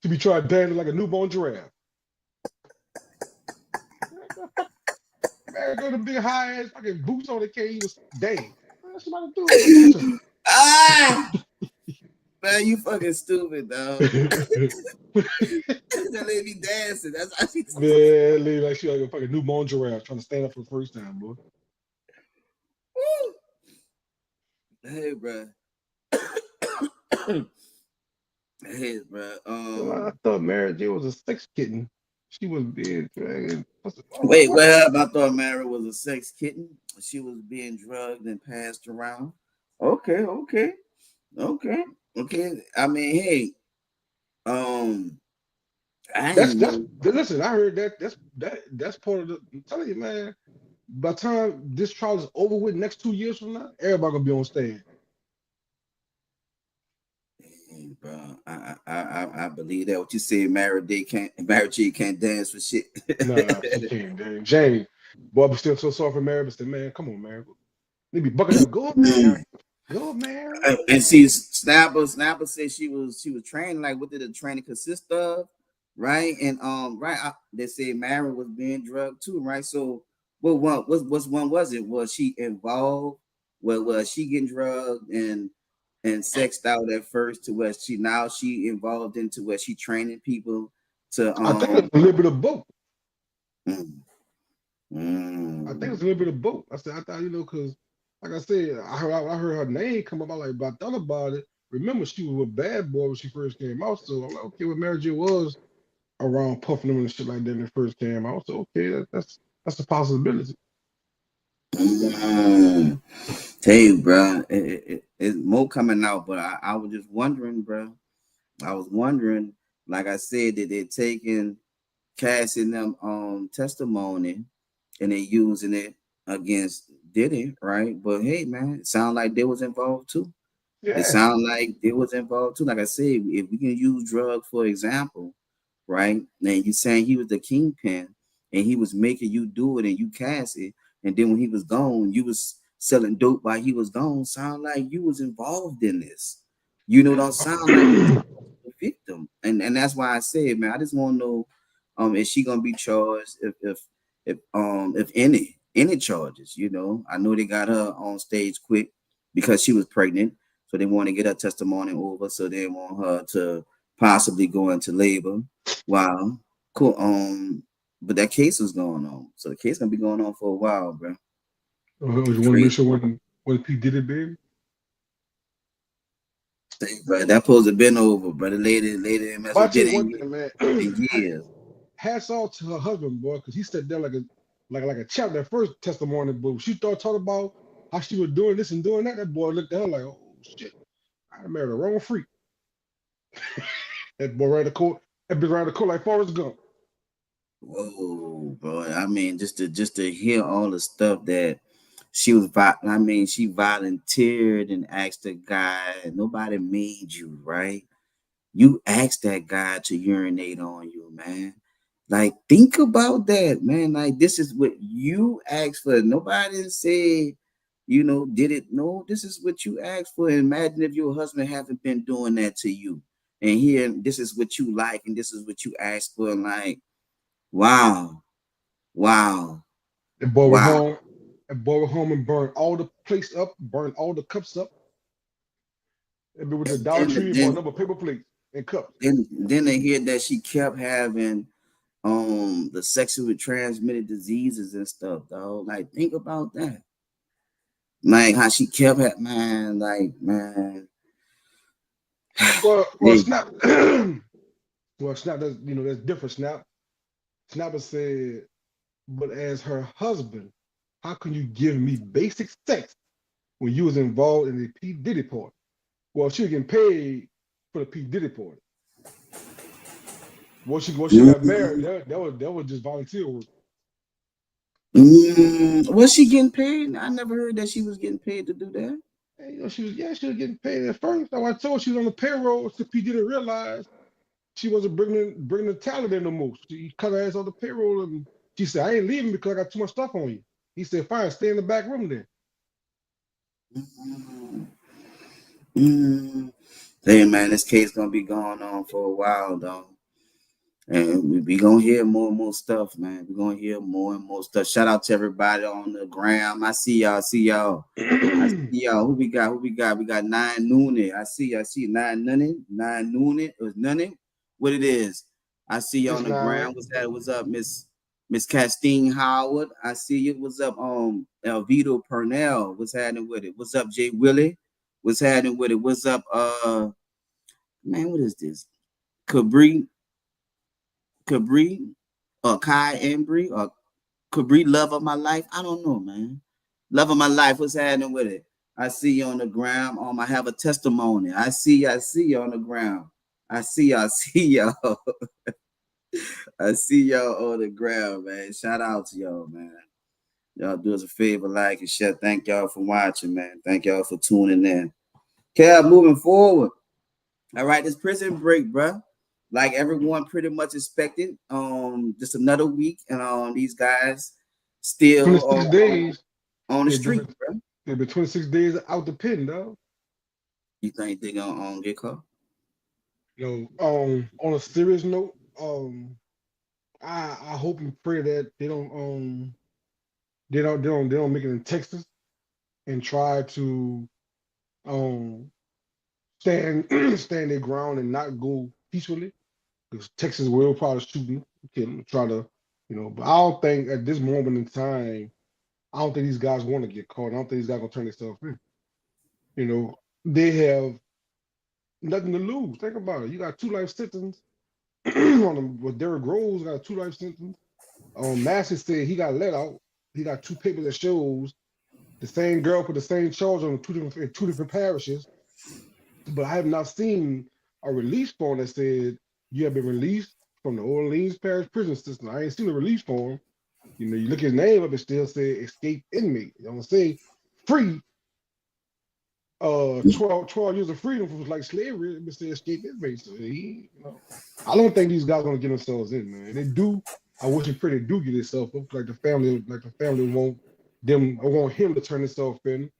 To be trying to dance like a newborn giraffe. Man, go to big high ass fucking boots on the can't even dance. What's somebody doing? Man, you fucking stupid, dog. That lady dancing. That's how she's. Man, lady like she like a fucking newborn giraffe trying to stand up for the first time, boy. Hey, bro. Hey, bro. I thought Mary J was a sex kitten. She was being dragged. Wait, well, I thought Mary was a sex kitten. She was being drugged and passed around. Okay. I mean, hey, listen. I heard that's part of the. I'm telling you, man. By the time this trial is over with, next 2 years from now, everybody gonna be on stage. Hey, bro, I believe that. What you say, Mary J can't dance for shit. Nah, she can't dance. Jamie, boy, I'm still so sorry for Mary, but man, come on, Mary. They be bucking up. Go, Mary. Go, Mary. And see, Snapper said she was training. Like, what did the training consist of? Right, and they said Mary was being drugged too, right? So, what one was it? Was she involved? Was she getting drugged and sexed out at first to where she involved into where she training people to? I think it's a little bit of both. I think it's a little bit of both. I thought because like I said, I heard her name come up. I thought about it. Remember, she was with Bad Boy when she first came out. So I'm like, okay, what Mary J was around puffing them and shit like that when it first came out. So okay, that's a possibility. Hey, bro, it's more coming out, but I was just wondering, bro. I was wondering, like I said, that they're taking casting them testimony and they're using it against Diddy, right? But hey, man, it sound like they was involved too. Yeah. It sound like they was involved too. Like I said, if we can use drugs for example, right? And you saying he was the kingpin and he was making you do it and you cast it, and then when he was gone, you was selling dope while he was gone. Sound like you was involved in this. You know, don't sound like a victim, and that's why I said, man, I just want to know, is she gonna be charged if any charges? You know, I know they got her on stage quick because she was pregnant, so they want to get her testimony over, so they want her to possibly go into labor. Wow, cool. But that case is going on, so the case gonna be going on for a while, bro. You want to make Crazy. sure when P did it, baby. But that supposed to have been over, but the lady mess But I with tell been you one thing, man. in years. Hats off to her husband, boy, because he sat there like a chap that first testimony, but when she started talking about how she was doing this and doing that, that boy looked at her like, oh shit, I married the wrong freak. That boy ran the court, that bitch ran the court like Forrest Gump. Whoa, bro. I mean, just to hear all the stuff that she was, I mean, she volunteered and asked the guy. Nobody made you, right? You asked that guy to urinate on you, man. Like, think about that, man. Like, this is what you asked for. Nobody said, did it? No, this is what you asked for. And imagine if your husband haven't been doing that to you. And here, this is what you like, and this is what you asked for. And like, wow, wow, The boy went wow. home, and boy went home and burned all the plates up, burned all the cups up. And with the Dollar And Tree and bought a number of paper plates and cups. then they hear that she kept having the sexually transmitted diseases and stuff, though. Like, think about that. Like how she kept it, man. Like, man. Well, Hey. Snap, well, Snap, that's different. Snapper said, but as her husband, how can you give me basic sex when you was involved in the P. Diddy party? Well, she was getting paid for the P. Diddy party. Once she got married, that was just volunteer work. Was she getting paid? I never heard that she was getting paid to do that. And, she was getting paid at first. So I told her she was on the payroll. So P. Diddy realized she wasn't bringing the talent in no more. She cut her ass on the payroll, and she said, "I ain't leaving because I got too much stuff on you." He said, "Fine, stay in the back room then." Mm, mm. Hey, man, this case gonna be going on for a while, though. And we gonna hear more and more stuff, man. We're gonna hear more and more stuff. Shout out to everybody on the gram. I see y'all. I see y'all. Who we got? Who we got? We got 9 Noonie. I see 9 Noonie. 9 Noonie. It was Noonie. What it is. I see you It's on the nine. ground. What's that? What's up, Miss Castine Howard? I see you. What's up, Elvito Purnell? What's happening with it? What's up, Jay Willie? What's happening with it? What's up, man, what is this? Cabri, or Kai Embry, or Cabri, love of my life. I don't know, man. Love of my life. What's happening with it? I see you on the ground. I have a testimony. I see you on the ground. I see y'all. I see y'all on the ground, man. Shout out to y'all, man. Y'all do us a favor, like and share. Thank y'all for watching, man. Thank y'all for tuning in. Kev, moving forward. All right, this prison break, bro. Like everyone pretty much expected. Just another week, and these guys still 26 days. on the They've street, been, bro. they've been 26 days out the pen, dog. You think they gonna get caught? On a serious note, I hope and pray that they don't make it in Texas and try to um stand stand their ground and not go peacefully, because Texas will probably shoot them, kill them, try to, but I don't think at this moment in time, I don't think these guys want to get caught. I don't think these guys gonna turn themselves in. They have nothing to lose. Think about it. You got 2 life sentences on them. With Derrick Rose got a 2 life sentence. Massey said he got let out. He got 2 papers that shows the same girl put the same charge on two different parishes. But I have not seen a release form that said you have been released from the Orleans Parish prison system. I ain't seen a release form. You look at his name up, it still say escape inmate. It don't say free. 12 years of freedom was like slavery. It said escape inmate. So I don't think these guys are gonna get themselves in, man. They do. I wish and pray they do get themselves up. Like the family want him to turn himself in,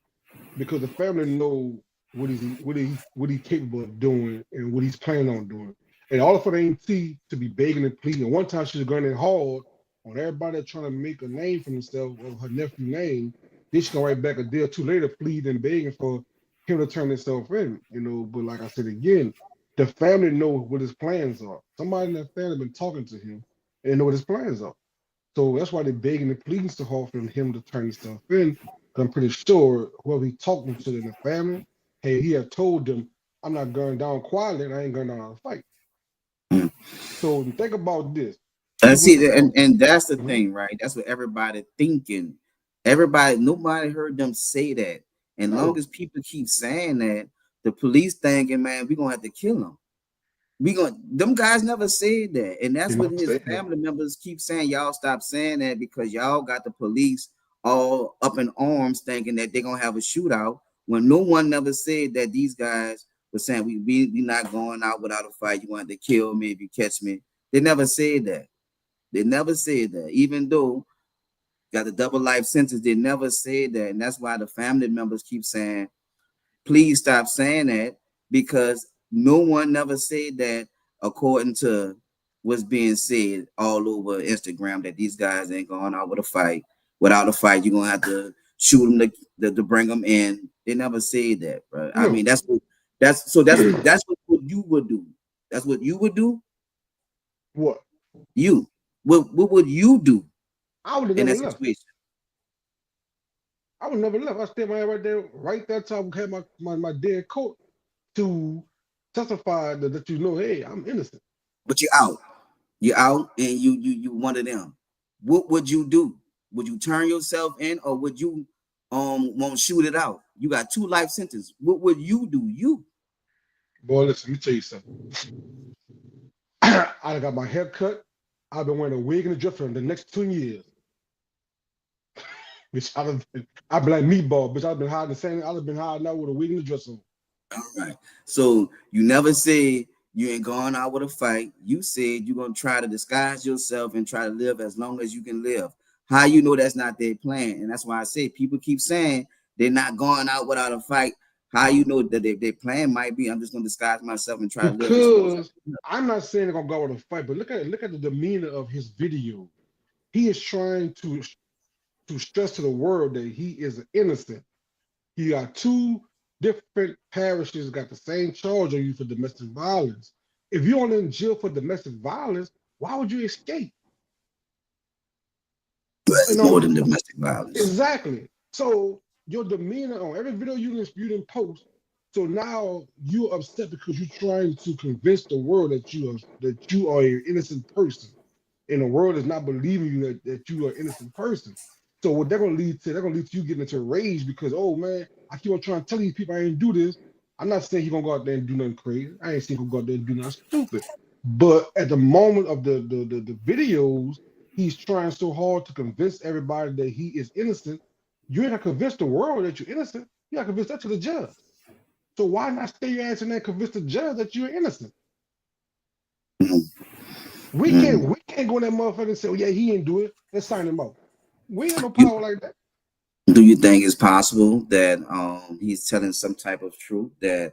because the family know what he's capable of doing and what he's planning on doing. And all for the ANC to be begging and pleading. One time she was going in hard on everybody that's trying to make a name for themselves of her nephew name. Then she gonna write back a day or two later pleading and begging for him to turn himself in. But like I said again, the family know what his plans are. Somebody in that family been talking to him and know what his plans are. So that's why they're begging and pleading so hard for him to turn himself in. I'm pretty sure whoever he talking to in the family, hey, he had told them, I'm not going down quietly and I ain't going down to fight. Mm. So think about this. And He went see, from and that's the mhm. thing, right? That's what everybody thinking. Everybody, nobody heard them say that. And long No, as people keep saying that, the police thinking, man, we're gonna have to kill him. Them guys never said that. And they that's what never his said that. family members keep saying. Y'all stop saying that because y'all got the police all up in arms thinking that they're gonna have a shootout when no one never said that these guys were saying we not going out without a fight. You want to kill me if you catch me. They never said that. They never said that. Even though got the double life sentence, they never said that. And that's why the family members keep saying, please stop saying that because no one never said that according to what's being said all over Instagram that these guys ain't going out with a fight. Without a fight, you're gonna have to shoot them to bring them in. They never said that, bro. I No. mean, that's what you would do. That's what you would do. What? You what would you do I would have in never that left. situation? I would never left. I stayed my right there, right that time had my day in court to testify that you know, hey, I'm innocent. But you're out. You're out and you one of them. What would you do? Would you turn yourself in or would you won't shoot it out? You got 2 life sentences. What would you do? You Boy, listen, let me tell you something. I got my hair cut. I've been wearing a wig and a dress for the next 2 years. Bitch, I've been like meatball, bitch. I've been hiding the same. I've been hiding out with a wig and a dress on. all right. So you never said you ain't going out with a fight. You said you're gonna try to disguise yourself and try to live as long as you can live. How you know that's not their plan? And that's why I say people keep saying they're not going out without a fight. How you know that their plan might be I'm just gonna disguise myself and try to live as long as I Because can live. I'm not saying they're gonna go with a fight, but look at the demeanor of his video. He is trying to stress to the world that he is innocent. You got 2 different parishes got the same charge on you for domestic violence. If you're only in jail for domestic violence, why would you escape? But You it's more know, than domestic violence. exactly. So your demeanor on every video you didn't post. So now you're upset because you're trying to convince the world that you are an innocent person, and the world is not believing you that you are an innocent person. So what they're gonna lead to you getting into rage because oh man, I keep on trying to tell these people I ain't do this. I'm not saying he's gonna go out there and do nothing crazy. I ain't saying he'll go out there and do nothing stupid. But at the moment of the videos, he's trying so hard to convince everybody that he is innocent. You ain't gonna convince the world that you're innocent. You gotta convince that to the judge. So why not stay your ass in there and convince the judge that you're innocent? Mm. We can't go in that motherfucker and say, oh yeah, he didn't do it. Let's sign him out. We ain't got no power like that. Do you think it's possible that he's telling some type of truth that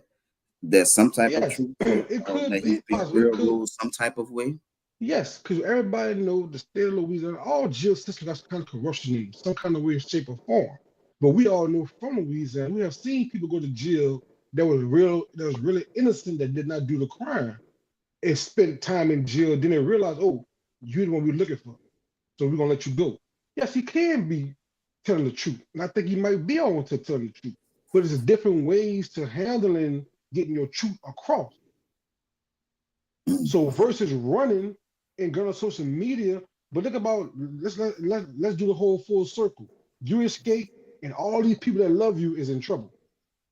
there's some type of Yes, truth it could that he's be being possible. It could, railroaded some type of way? yes, because everybody know the state of Louisiana, all jail systems got some kind of corruption in it, some kind of way, shape, or form. But we all know from Louisiana, we have seen people go to jail that was really innocent that did not do the crime and spent time in jail. Then they realize, oh, you're the one we're looking for, so we're gonna let you go. Yes, he can be telling the truth, and I think he might be on to telling the truth. But there's different ways to handling getting your truth across. Mm. So versus running and going on social media, but look about let's do the whole full circle. You escape, and all these people that love you is in trouble.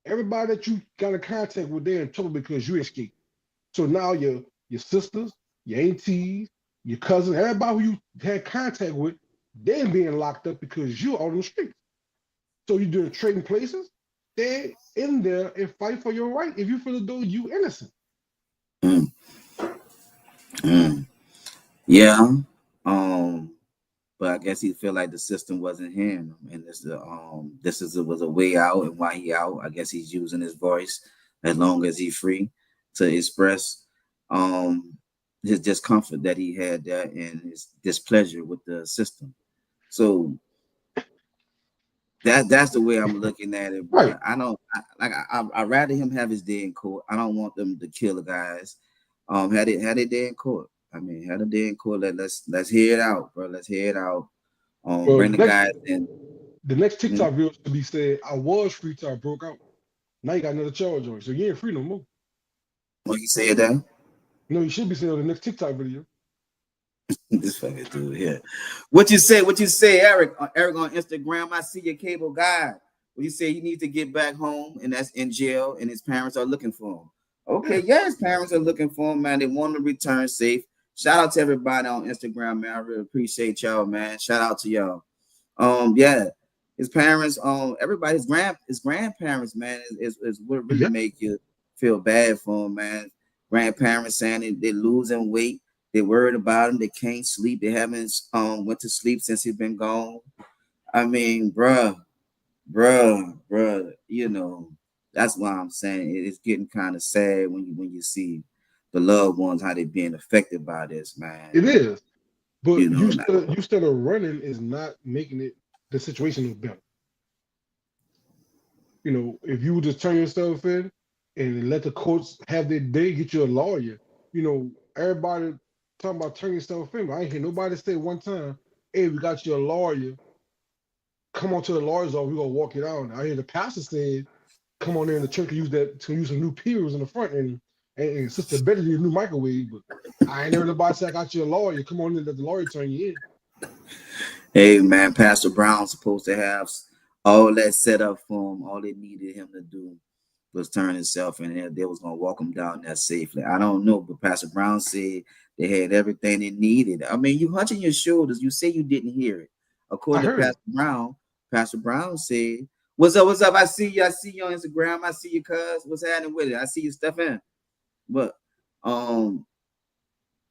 Everybody that you got in contact with, they're in trouble because you escaped. So now your sisters, your aunties, your cousins, everybody who you had contact with, they're being locked up because you're on the streets. So you're doing trading places. They're in there and fight for your right. If you feel as though you innocent. Mm. Mm. Yeah. Um, but I guess he feel like the system wasn't hearing him, and was a way out, and why he out. I guess he's using his voice as long as he's free to express um his discomfort that he had there and his displeasure with the system. So that's the way I'm looking at it, Right. bro. I don't I rather him have his day in court. I don't want them to kill the guys. Had it day in court. I mean, had a day in court. Let's hear it out, bro. Let's hear it out. Well, Bring the guys in. The next TikTok video should be said, I was free till I broke out. Now you got another charge on you. So you ain't free no more. What you said that? No, you should be saying on the next TikTok video. This fucking dude here. What you say? What you say, Eric? Eric on Instagram. I see your cable guy. What you say? He needs to get back home, and that's in jail, and his parents are looking for him. Okay, yeah, his parents are looking for him, man. They want him to return safe. Shout out to everybody on Instagram, man. I really appreciate y'all, man. Shout out to y'all. Yeah, his parents, everybody, his grandparents, man, is what really make you feel bad for him, man. Grandparents saying they're losing weight. They're worried about him. They can't sleep. They haven't went to sleep since he's been gone. I mean, bruh, you know, that's why I'm saying it's getting kind of sad when you see the loved ones, how they're being affected by this, man. It is. But you instead of running is not making it the situation look better. You know, if you would just turn yourself in and let the courts have their day, get you a lawyer. You know, everybody talking about turning yourself in, but I ain't hear nobody say one time, hey, we got you a lawyer. Come on to the lawyer's office, we're gonna walk it out. I hear the pastor said, come on there in the church to use some new pillows in the front and Sister Betty need a new microwave, but I ain't never nobody say I got you a lawyer. Come on in, let the lawyer turn you in. Hey man, Pastor Brown's supposed to have all that set up for him. All they needed him to do was turn himself in, and they was gonna walk him down there safely. I don't know, but Pastor Brown said they had everything they needed. I mean, you hunching your shoulders. You say you didn't hear it. According to Pastor Brown said, "What's up? What's up? I see you on Instagram. I see you, cuz. What's happening with it? I see you stuff in." But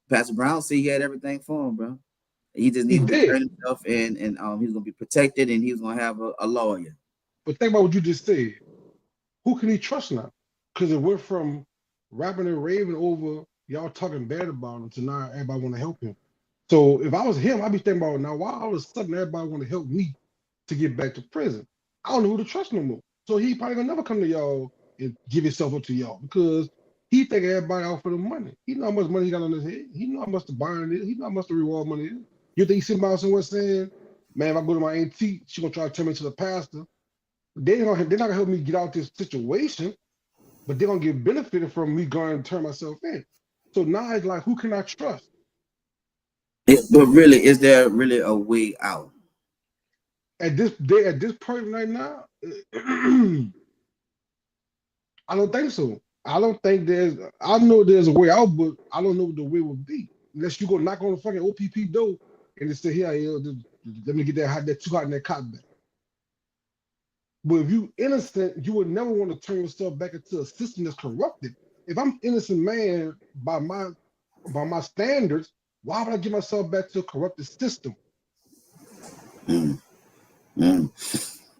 Pastor Brown said he had everything for him, bro. He just needed to turn himself in, and he's gonna be protected, and he's gonna have a lawyer. But think about what you just said. Who can he trust now? Because it went from rapping and raving over y'all talking bad about him to now everybody want to help him. So if I was him, I'd be thinking about now why all of a sudden everybody want to help me to get back to prison. I don't know who to trust no more. So he probably gonna never come to y'all and give himself up to y'all because he think everybody out for the money. He know how much money he got on his head. He know how much the buying is. He know how much the reward money is. You think he's sitting by somewhere saying, man, if I go to my auntie, she gonna try to turn me into the pastor. They're not gonna help me get out this situation, but they're gonna get benefited from me going and turn myself in. So now it's like, who can I trust? But really, is there really a way out? At this point right now, I don't think so. I don't think I know there's a way out, but I don't know what the way would be. Unless you go knock on the fucking OPP door and they say, here, let me get that too hot in that cotton back. But if you innocent, you would never want to turn yourself back into a system that's corrupted. If I'm innocent man by my standards, why would I get myself back to a corrupted system?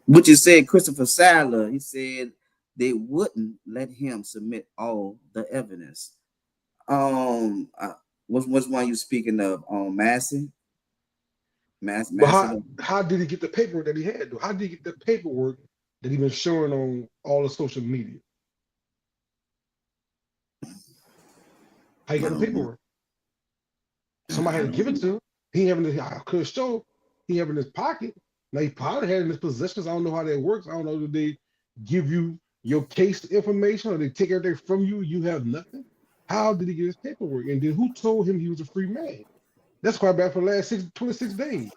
What you said, Christopher Sadler, he said they wouldn't let him submit all the evidence. What's one you speaking of? Massey? But how did he get the paperwork that he had? How did he get the paperwork that he been showing on all the social media? How you got the paperwork? Somebody had to give it to him. He having I could show he have in his pocket. Now he probably had in his possessions. I don't know how that works. I don't know if they give you your case information or they take everything from you. You have nothing. How did he get his paperwork? And then who told him he was a free man? That's quite bad for the last 26 days.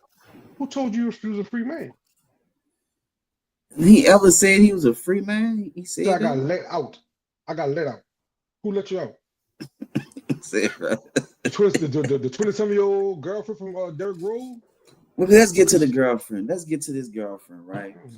Who told you he was a free man? He ever said he was a free man? He said I got let out. I got let out. Who let you out? The 27-year-old girlfriend from Derrick Rose? Well, let's get to the girlfriend. Let's get to this girlfriend, right? Let's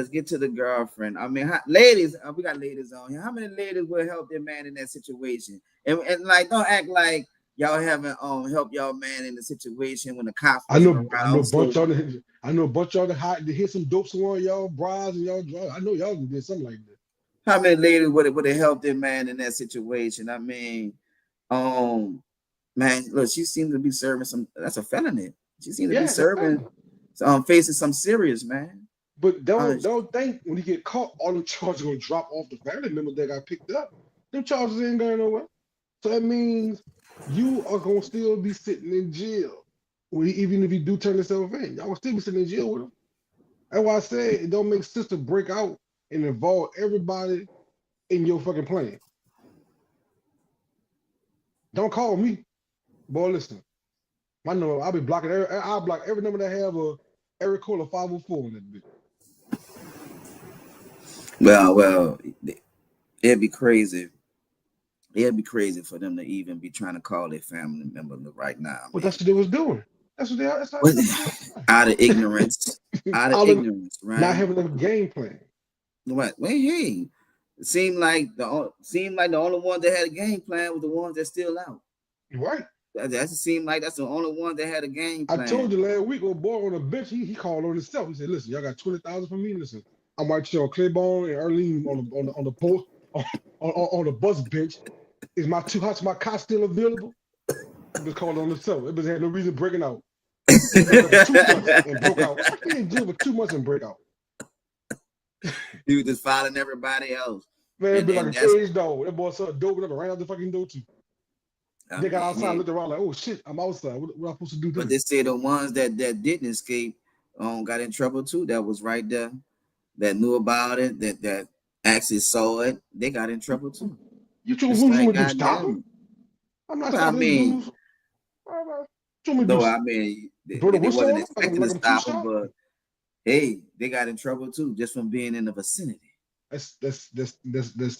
get to the girlfriend. I mean, ladies, we got ladies on here. How many ladies will help their man in that situation? And like, don't act like y'all haven't helped y'all man in the situation when the cops. I know a bunch of y'all that hit some dope somewhere, y'all bras and y'all drugs. I know y'all did something like that. How many ladies would have helped their man in that situation? I mean, man, look, she seems to be serving some. That's a felony. She seems to be serving, facing some serious, man. But don't think when you get caught, all the charges are gonna drop off the family members that got picked up. Them charges ain't going nowhere. So that means you are gonna still be sitting in jail. Even if you do turn yourself in, y'all will still be sitting in jail with them. That's why I said it don't make sense to break out and involve everybody in your fucking plan. Don't call me, boy. Listen, my number. I'll be blocking. I'll block every number that have a Eric Cole 504 in that bitch. Well, it'd be crazy. It'd be crazy for them to even be trying to call their family member right now, But man. that's what they was doing. That's what they. That's What? how Out of ignorance, out of all of ignorance, not right? having a game plan. What? Well, hey, it seemed like the only ones that had a game plan was the ones that still out. Right. That seemed like that's the only one that had a game I told plan. you last week, old boy on the bench, he called on himself. He said, "Listen, y'all got 20,000 from me. Listen, I'm right here on Claiborne and Arlene on the post on the bus bench. Is my two hots, my cot still available?" He was calling on himself. It was had no reason breaking out. He was in for 2 months and broke out. He in jail for 2 months and break out. He was just filing everybody else, Man, it'd and be like and a that's cage dog. That boy saw a dope and ran out the fucking door too. I They got mean, outside, hey, looked around like, "Oh shit, I'm outside. What am I supposed to do but then?" they say the ones that didn't escape got in trouble too. That was right there, that knew about it, that actually saw it. They got in trouble too. You told It's me what you like, want to do? Stop him? goddamn. I'm not Well, I stopping this mean, dude. What you want me to no, do? I mean Blow the they whistle wasn't on him expecting to like I'm two stop them, shot? but hey, they got in trouble too just from being in the vicinity. That's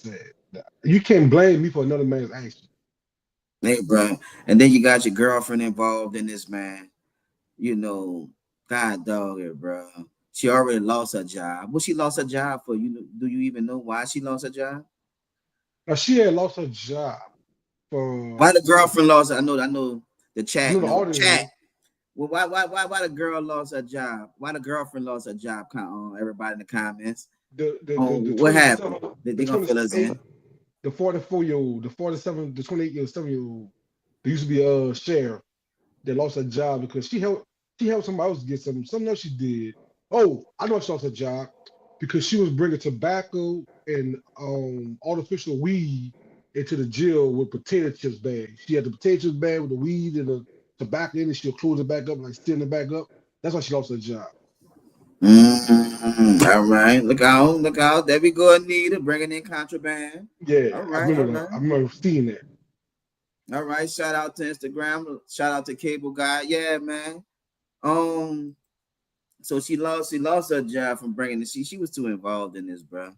sad. You can't blame me for another man's action. Hey, bro, and then you got your girlfriend involved in this, man. You know, God dog it, bro. She already lost her job. What she lost her job for? Do you even know why she lost her job? Now she had lost her job for Why the girlfriend lost? I know the I know chat. the No audience chat. know. Well, why the girl lost her job? Why the girlfriend lost her job? Everybody in the comments. The What happened? 27, They the gonna fill us 28, in. the 44-year-old, the 47, the 28-year-old, 7-year-old. They used to be a sheriff that lost her job because she helped somebody else get something else she did. Oh, I know she lost her job because she was bringing tobacco and artificial weed into the jail with potato chips bag. She had the potato chips bag with the weed and the tobacco in it. She'll close it back up, like stand it back up. That's why she lost her job. All right, look out, look out. There we go, Anita, bringing in contraband. Yeah, All I right, all remember that. right, I remember seeing that. all right. Shout out to Instagram. Shout out to Cable Guy. Yeah, man. Um, so she lost her job from bringing the she was too involved in this, bro.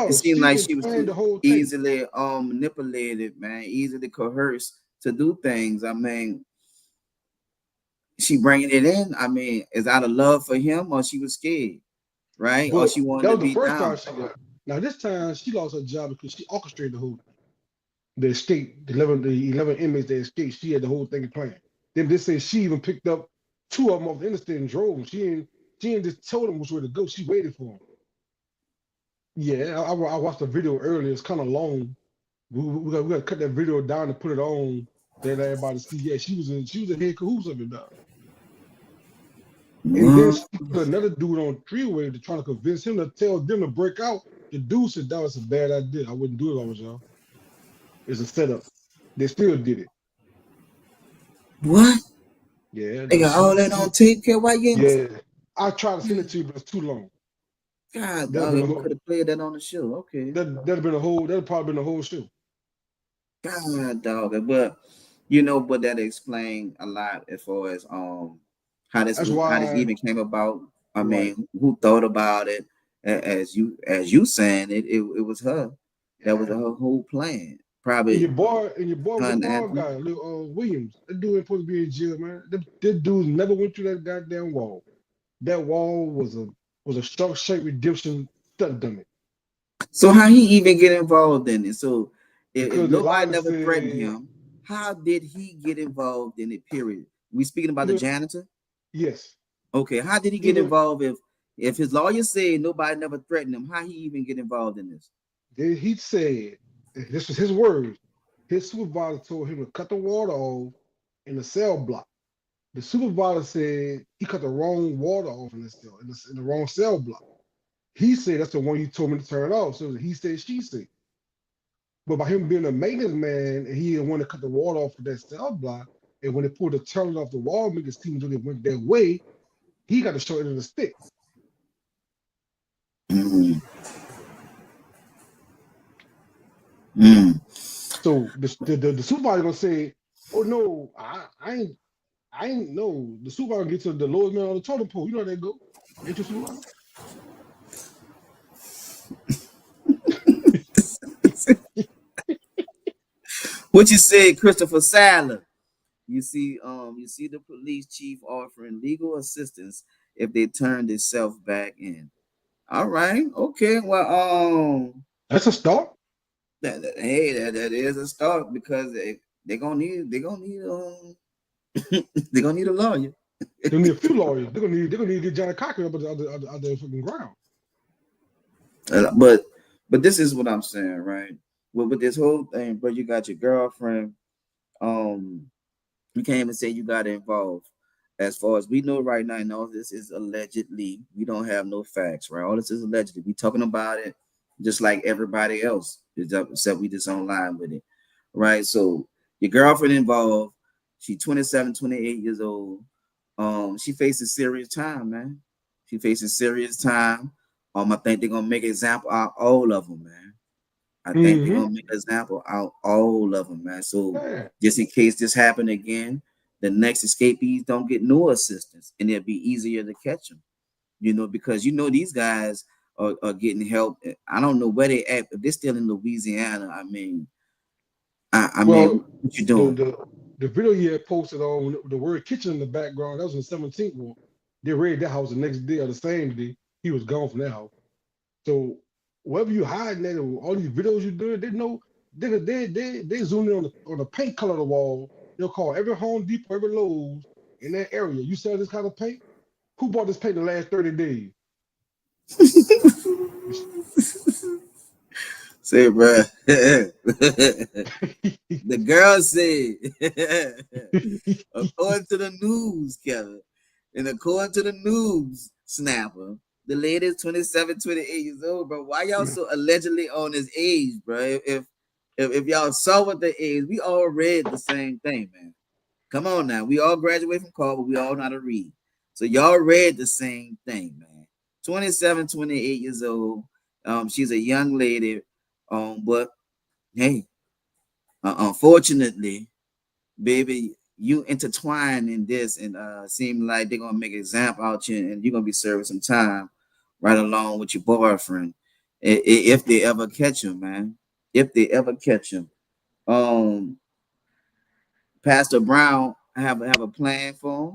It seemed She like been she was planned too the whole thing. easily manipulated, man, easily coerced to do things. I mean, she bringing it in. I mean, is out of love for him, or she was scared, right? Or But she wanted that to was the be first time down. she got. Now this time she lost her job because she orchestrated the whole the escape, the 11 inmates that escaped. She had the whole thing planned. Then they say she even picked up two of them off the interstate and drove them. She ain't just told them which way to go. She waited for them. Yeah, I watched the video earlier. It's kind of long. We got to cut that video down and put it on. Let everybody see. Yeah, she was a head cahoots of it now. And then Mm. she put another dude on three-way to try to convince him to tell them to break out. The dude said that was a bad idea. I wouldn't do it if I was y'all. It's a setup. They still did it. What? Yeah, They got all that on tape. Care why you? yeah. I tried to send it to you, but it's too long. God, That'd been a we whole. could have played that on the show. Okay. That'd been a whole. That'd probably been a whole show. God, dog. But but that explained a lot as far as That's how this why. even came about. I Right. mean, who thought about it? As you saying it was her. That was Yeah. her whole plan. And Probably your boy her was a and fall Anthony. guy, Lil Williams. That dude ain't supposed to be in jail, man. That dude never went through that goddamn wall. That wall was a shark shaped redemption stunt dummy. So how he even get involved in it? So if Because they nobody lied and never threatened said, him, how did he get involved in it? Period. We speaking about the look, janitor? yes. Okay, how did he get Even involved if his lawyer said nobody never threatened him? How he even get involved in this? he said, this was his words. His supervisor told him to cut the water off in the cell block. The supervisor said he cut the wrong water off in the cell, in the wrong cell block. He said that's the one he told me to turn off. So he said, she said. But by him being a maintenance man, and he didn't want to cut the water off of that cell block, and when they pulled the turn off the wall, make it seem that it went that way, he got the short end of the stick. Mm. Mm. So the supervisor gonna say, "Oh no, I ain't no." The supervisor gets to the lowest man on the totem pole. You know how they go. Ain't you supervisor? What you said, Christopher Sadler? You see the police chief offering legal assistance if they turn themselves back in. All right, okay. Well, That's a start. that is a start because they're gonna need they're gonna need a lawyer. They need a few lawyers. They're gonna need to get Johnny Cochran up out the fucking ground. But this is what I'm saying, right? Well, with this whole thing, bro, you got your girlfriend. Um, you can't even say you got involved. As far as we know right now, and all this is allegedly. We don't have no facts, right? All this is allegedly. We talking about it just like everybody else, except we just online with it, right? So your girlfriend involved. She 27, 28 years old. She faces serious time, man. She facing serious time. I think they're gonna make an example out of all of them, man. I think they're Mm-hmm. gonna make an example out all of them, man. So Yeah. just in case this happen again, the next escapees don't get no assistance, and it'll be easier to catch them. Because these guys are getting help. I don't know where they at. If they're still in Louisiana, I mean, Well, what you the doing? the the video he had posted on the word kitchen in the background, that was in the 17th one. They raided that house the next day or the same day. He was gone from that house. So wherever you hiding at, all these videos you doing, they know they zoom in on the paint color of the wall. They'll call every Home Depot, every Lowe's in that area. You sell this kind of paint? Who bought this paint in the last 30 days? Say, bro. The girl said, according to the news, Kevin, and according to the news, Snapper, the lady is 27, 28 years old, bro. Why y'all so allegedly on his age, bro? If y'all saw what the age, we all read the same thing, man. Come on now. We all graduated from college, but we all know how to read. So y'all read the same thing, man. 27, 28 years old. She's a young lady. But hey, unfortunately, baby, you intertwine in this and seem like they're gonna make an example out you and you're gonna be serving some time right along with your boyfriend. If they ever catch him, man. If they ever catch him. Um Pastor Brown have a plan for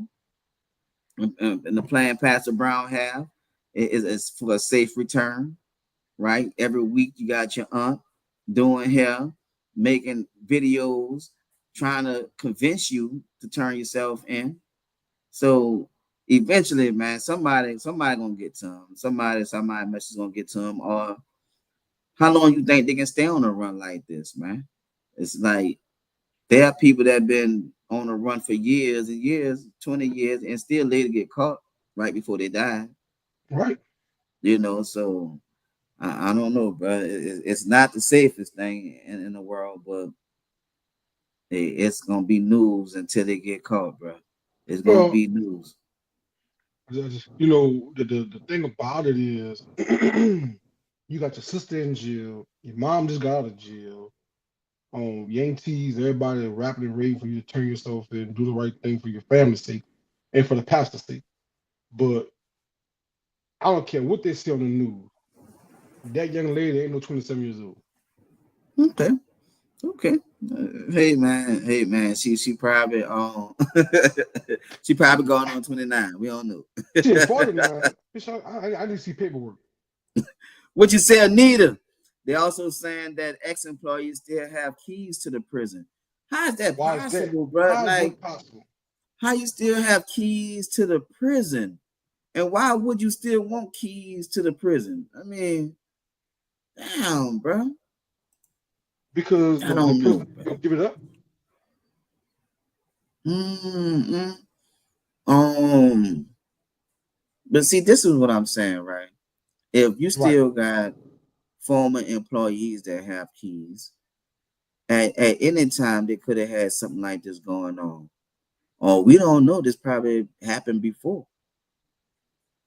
him. And the plan Pastor Brown have is for a safe return, right? Every week you got your aunt doing hair, making videos, trying to convince you to turn yourself in. So eventually, man, somebody gonna get to him. Somebody message gonna get to him. Or how long you think they can stay on a run like this, man? It's like there are people that have been on a run for years and years, 20 years, and still later get caught right before they die. Right. So I don't know, bro. It's not the safest thing in the world, but it's gonna be news until they get caught, bro. It's gonna Well, be news. the thing about it is you got your sister in jail, your mom just got out of jail. Yankees, everybody rapping and raving for you to turn yourself in, do the right thing for your family's sake and for the pastor's sake. But I don't care what they say on the news. That young lady ain't no 27 years old. Okay, okay. Hey man. She probably she probably going on 29. We don't know. She at 49. Bitch, I need to see paperwork. What you say, Anita? They also saying that ex-employees still have keys to the prison. How is that Why is that? possible, bro? How is Like, that possible? how you still have keys to the prison? And why would you still want keys to the prison? I mean, damn, bro. Because I the don't know, prison bro. don't give it up. Mm-mm. Um, but see, this is what I'm saying, right? If you Right. still got former employees that have keys, at any time they could have had something like this going on. Or we don't know. This probably happened before.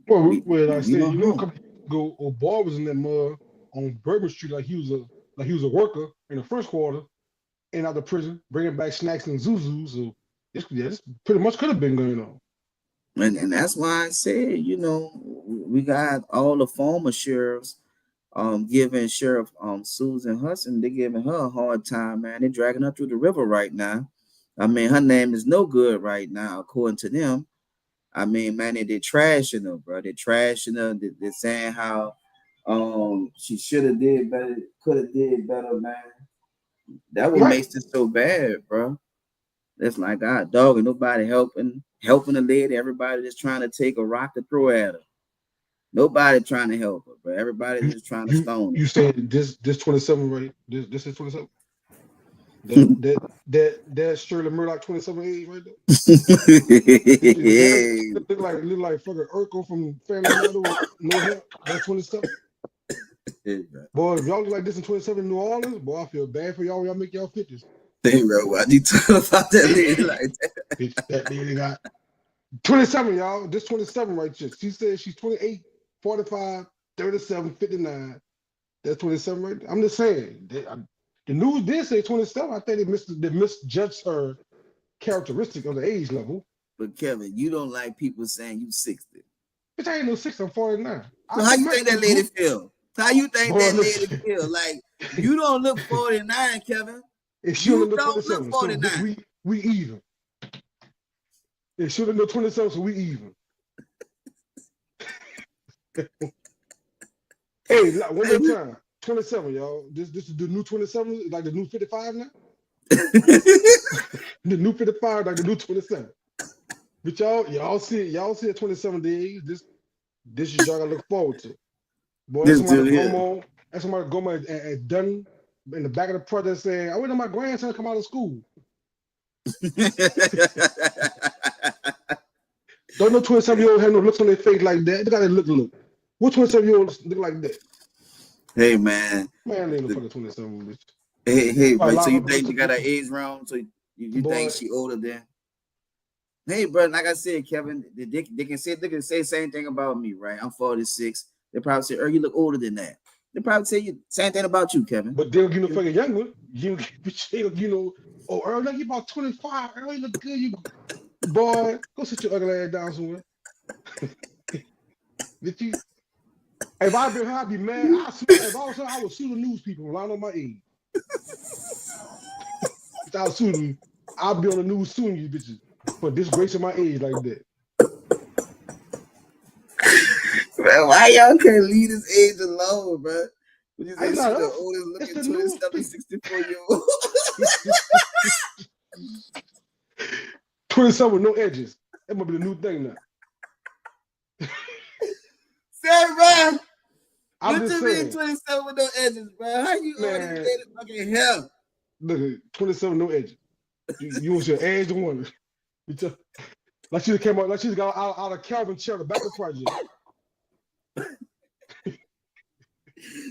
Well, We well, like I we said, don't know. go. Old boy was in that mud on Bourbon Street like he was a worker in the first quarter and out of prison, bringing back snacks and Zuzu. So this pretty much could have been going on. And that's why I said, we got all the former sheriffs giving Sheriff Susan Hudson, they're giving her a hard time, man. They're dragging her through the river right now. I mean, her name is no good right now, according to them. I mean, man, they're trashing her, bro. They're trashing her. They're saying how she should have did better, could have did better, man. That what makes it so bad, bro. It's like, God, dog, and nobody helping the lady. Everybody just trying to take a rock to throw at her. Nobody trying to help her, but everybody just trying to stone her. You saying this 27, right? This is 27. That Shirley Murdoch 27 age right there. Look like fucking Urkel from Family Matters with no hair. That's 27. Boy, if y'all look like this in 27 in New Orleans, boy, I feel bad for y'all. Y'all make y'all 50s. Hey, bro, why you talking about that lady like that? That lady got 27, y'all. This 27 right here. She said she's 28, 45, 37, 59. That's 27 right there. I'm just saying. The news did say 27. I think they misjudged her characteristic of the age level. But Kevin, you don't like people saying you 60. Bitch, I ain't no 60, I'm 49. So how you think that lady feel? How you think that lady feel? Like, you don't look 49, Kevin. If she don't look 47, so we even. If she don't look 27, so we even. Hey, one more time. 27, y'all. This is the new 27, like the new 55 now. The new 55, like the new 27. But y'all see it 27 days. This is y'all gotta look forward to. Boy, that's somebody go and done in the back of the project saying, I wait on my grandson to come out of school. Don't no 27-year-old have no looks on their face like that. They gotta look. What 27-year-olds look like that? Hey, man. Man, they ain't no fucking 27, bitch. Hey, right, so you think you got her age wrong? So you think she older than? Hey, bro, like I said, Kevin, they can say the same thing about me, right? I'm 46. They probably say, you look older than that. They probably say the same thing about you, Kevin. But they'll give you fucking young one. You know, Earl, look, you about 25. Earl, you look good. You boy, go sit your ugly ass down somewhere. Did you? If I'd been her, I'd be mad. If I was her, I would sue the news people when I know my age. If I was suing, I'd be on the news suing you bitches for disgracing my age like that. Man, why y'all can't leave this age alone, bro? When you say the oldest looking 27, 64-year-old. 27 with no edges. That might be the new thing now. Say, bro. I'm just saying. 27 with no edges, bro. How you already made fucking hell? Look, 27 no edges. You was your edge one. Like she came out, like she got out of Calvin chair, the back of the project.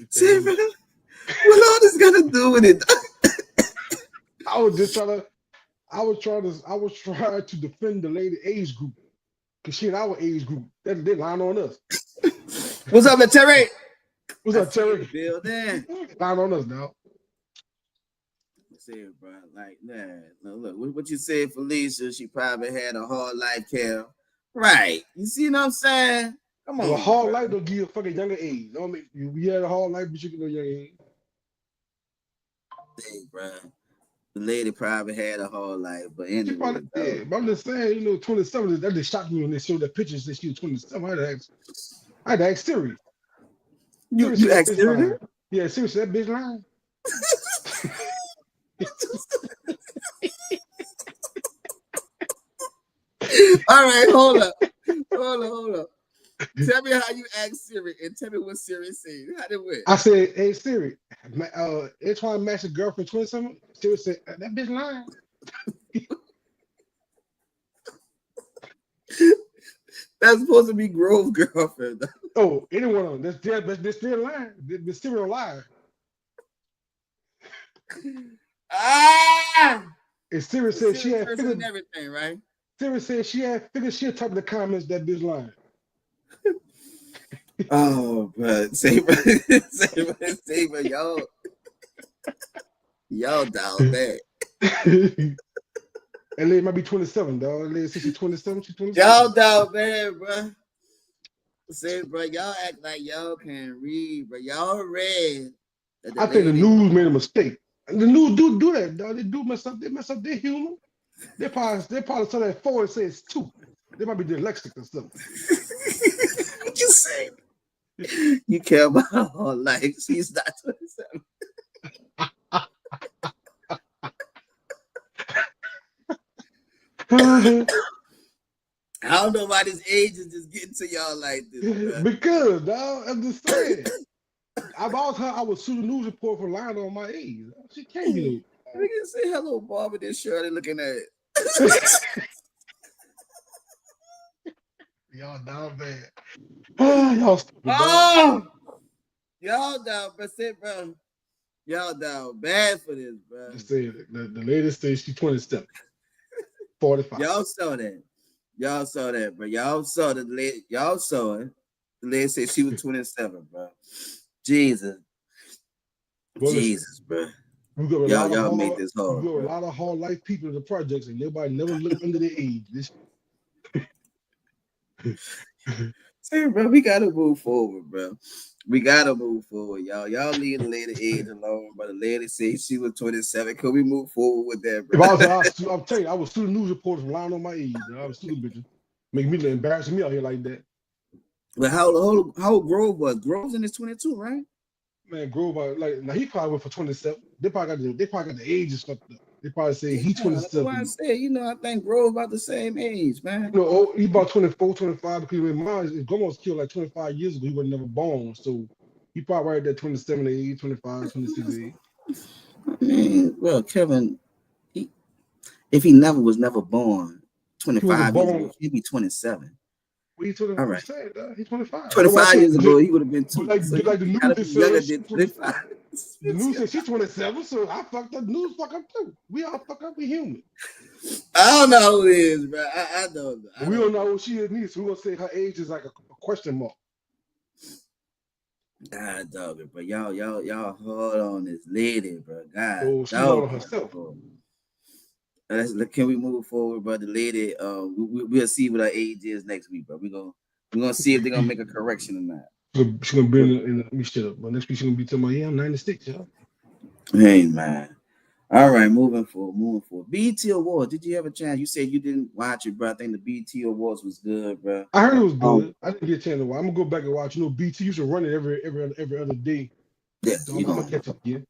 See, bro, what all this got to do with it? I was trying to defend the lady age group. Cause she in our age group. They lying on us. What's up, Terry? What's up, Terry? Building. Lying on us now. Say, bro, like, man, look, what you said, Felicia, she probably had a hard life, Cal. Right. You see what I'm saying? Come on. Well, a hard life don't give you a fucking younger age. I mean, you had a hard life, but you get no younger age. Hey, bro. The lady probably had a hard life, but anyway. She probably did. But I'm just saying, 27, that just shocked me when they showed the pictures that she was 27. I had to ask Siri. You asked Siri? Yeah, seriously, that bitch lying. All right, hold up. Tell me how you asked Siri and tell me what Siri said. How did it went? I said, hey Siri, Antoine matched a girl for 27. Siri said, that bitch lying. That's supposed to be Grove girlfriend. Oh, any one of them. They're still lying. They're still lying. And Siri said she had figured everything, right? Siri said she had figured she'll type in the comments that bitch lying. Oh, but Saber, y'all down bad. And it might be 27, dog. LA says she's 27, she's 27. Y'all down bad, bro. Say, bro, y'all act like y'all can't read, but y'all read that the I think the lady. news made a mistake. And the news do that, dog. They do mess up. They mess up their humor. They probably saw that 4 and say it's 2. They might be dyslexic or something. What you say? You care about her whole life. She's not 27. I don't know why this age is just getting to y'all like this, bro. Because, dog, I'm just saying. I've always heard I would sue the news report for lying on my age. She can't be. We can say hello, Bob, with this Shirley looking at it. Y'all down bad. Y'all stupid, y'all down, bro. Y'all down bad for this, bro. Just say it. The lady says she's 27. 45. Y'all saw that. Y'all saw that, bro. Y'all saw the lady. Y'all saw it. The lady said she was 27, bro. Jesus. Well, Jesus, bro. Y'all made this hard. We got a lot of hard life people in the projects, and nobody never looked under their age. Say, bro, we gotta move forward, bro. We gotta move forward, y'all. Y'all leave the lady age alone, but the lady said she was 27. Could we move forward with that, bro? I'm telling you, I was suing news reporters for lying on my age. I was suing bitches. Making me embarrassing me out here like that. But how old Grove was? Grove's in his 22, right? Man, Grove, now he probably went for 27. They probably got the age and stuff. They probably say he's 27. That's why I said, I think Grove about the same age, man. He about 24, 25 because in mine, his grandma was killed like 25 years ago. He was never born, so he probably right at that 27 age, 25, 26 age. I mean, well, Kevin, if he was never born, 25 years ago, he'd be 27. Well, all right. He's 25. 25 years ago, he would have been 2. Like the news said, 25. The news said she's 27, so I fucked up. The news fuck up too. We all fuck up. We human. I don't know who it is, bro. I don't know. We don't know who she is neither. So we're gonna say her age is like a question mark. God dog it, but y'all hold on this lady, bro. God, she hold on herself. Can we move forward, bro? The lady, we'll see what her age is next week, bro. We're gonna see if they're gonna make a correction or not. She's gonna be in the shut up. But next week she's gonna be talking about, I'm 96, y'all. Hey man. All right, moving forward. BET Awards. Did you have a chance? You said you didn't watch it, bro. I think the BET Awards was good, bro. I heard it was good. I didn't get a chance to watch. I'm gonna go back and watch. BET used to run it every other day. Yeah, so I'm gonna catch up again.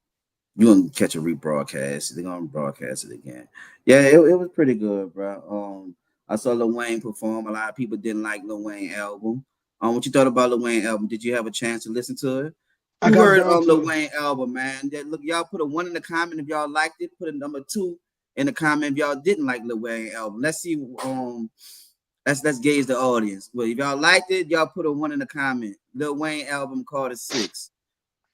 You're gonna catch a rebroadcast. They're gonna broadcast it again. Yeah, it was pretty good, bro. I saw Lil Wayne perform. A lot of people didn't like Lil Wayne album. What you thought about Lil Wayne album? Did you have a chance to listen to it? I heard Lil Wayne album, man. Look, y'all put a 1 in the comment if y'all liked it. Put a number 2 in the comment if y'all didn't like Lil Wayne album. Let's see. Let's gauge the audience. Well, if y'all liked it, y'all put a 1 in the comment. Lil Wayne album called a 6.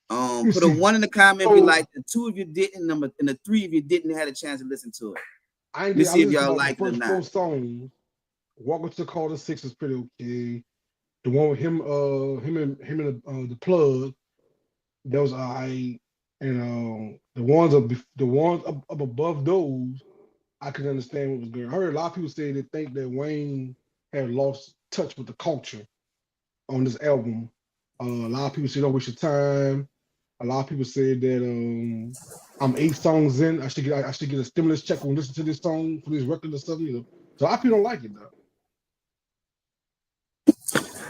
Put a 1 in the comment if you liked it. 2 if you didn't. And a 3 if you didn't had a chance to listen to it. Let's see if y'all like it or not. First 4 songs. Welcome to Call the 6 is pretty okay. The one with him and the plug, that was alright. And the ones up above those, I could understand what was going on. I heard a lot of people say they think that Wayne had lost touch with the culture on this album. A lot of people say don't waste your time. A lot of people say that I'm 8 songs in. I should get a stimulus check when listen to this song for this record or something. So a lot of people don't like it though.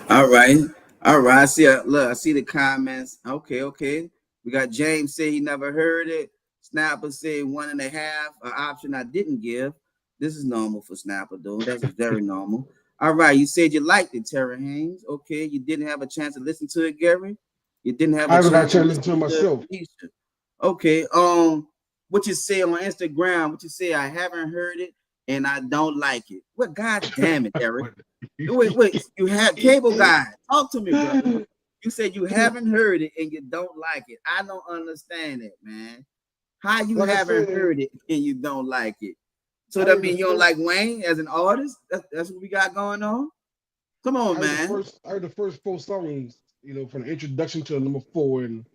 All right. I see the comments. Okay. We got James say he never heard it. Snapper said 1.5, an option I didn't give. This is normal for Snapper, though. That's very normal. All right, you said you liked it, Terry Haynes. Okay, you didn't have a chance to listen to it, Gary. You didn't have a chance to listen to it myself. Okay. What you say on Instagram? What you say? I haven't heard it and I don't like it. Well, God damn it, Eric. Wait. You have cable guy. Talk to me, brother. You said you haven't heard it and you don't like it. I don't understand it, man. How you haven't heard it and you don't like it? So that means you don't like Wayne as an artist? That's what we got going on? Come on, man. I heard the first 4 songs. from the introduction to number 4, and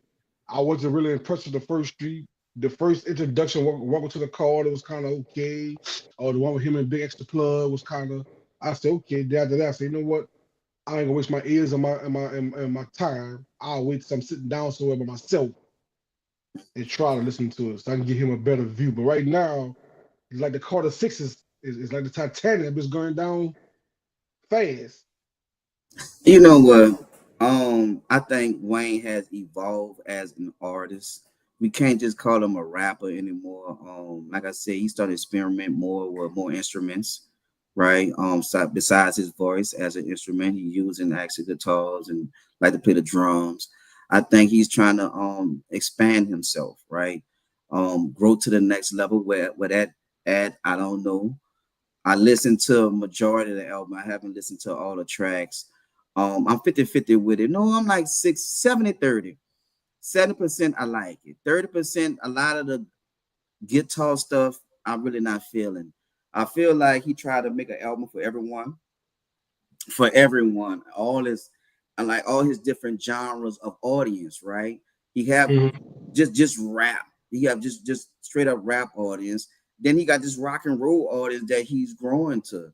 I wasn't really impressed with the first three. The first introduction, Welcome to the Call, it was kind of okay. Or the one with him and Big Extra Plug was kind of, I said, okay. Then after that, I said, you know what? I ain't gonna waste my ears and my time. I'll wait till I'm sitting down somewhere by myself and try to listen to it so I can give him a better view. But right now, it's like the Carter Six is like the Titanic. It's going down fast. You know what? I think Wayne has evolved as an artist. We can't just call him a rapper anymore. Like I said, he started experimenting more with more instruments, right? So besides his voice as an instrument, he using actually guitars and like to play the drums. I think he's trying to expand himself, right? Grow to the next level. Where that at, I don't know. I listened to a majority of the album. I haven't listened to all the tracks. I'm 50-50 with it. No, I'm like 70-30. 70% I like it. 30%, a lot of the guitar stuff I'm really not feeling. I feel like he tried to make an album for everyone. For everyone. All his and like all his different genres of audience, right? He have just rap. He have just straight up rap audience. Then he got this rock and roll audience that he's growing to.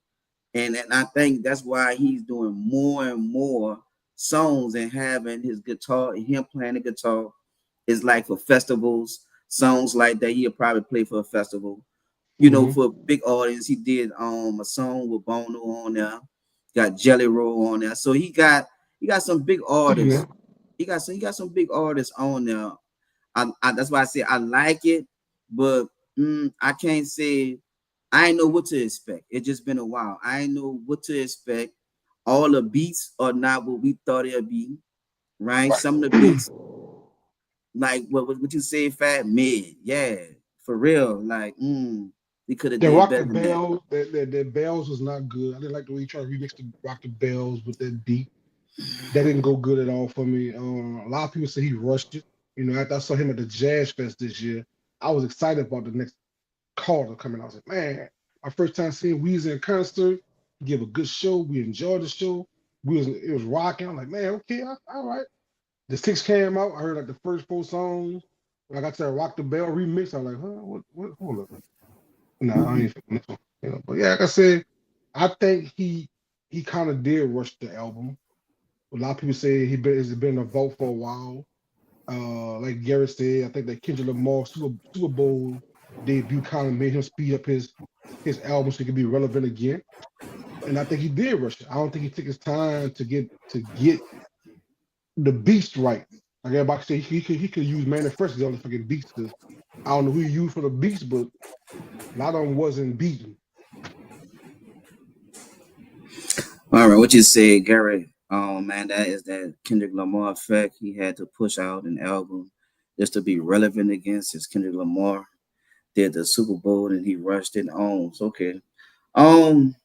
And I think that's why he's doing more and more songs and having his guitar, him playing the guitar is like for festivals, songs like that. He'll probably play for a festival. You know, for a big audience, he did a song with Bono on there, got Jelly Roll on there. So he got some big artists. He got some big artists on there. That's why I say I like it, but I can't say I ain't know what to expect. It just been a while. I ain't know what to expect. All the beats are not what we thought it'd be, right? Some of the beats, like what you say, fat mid, yeah, for real. Like, we could have The did Rock the better than that. Bells, the Bells was not good. I didn't like the way he tried to remix the Rock the Bells with that beat. That didn't go good at all for me. A lot of people say he rushed it. After I saw him at the Jazz Fest this year, I was excited about the next Carter coming out. I was like, man, my first time seeing Weezy in concert, he gave a good show. We enjoyed the show. It was rocking. I'm like, man, okay, all right. The six came out. I heard like the first 4 songs. When I got to that Rock the Bell remix, I was like, huh, what, hold up. No, I ain't feeling this one. But yeah, like I said, I think he kind of did rush the album. A lot of people say it's been a vote for a while. Like Garrett said, I think that Kendrick Lamar Super Bowl debut kind of made him speed up his album so he could be relevant again. And I think he did rush it. I don't think he took his time to get the beats right. Like everybody say, he could use Manifest on the fucking beats because I don't know who he used for the beats, but a lot of them wasn't beating. All right, what you say, Gary? Man, that is that Kendrick Lamar effect. He had to push out an album just to be relevant against his Kendrick Lamar. Did the Super Bowl and he rushed it on. So, okay. Um,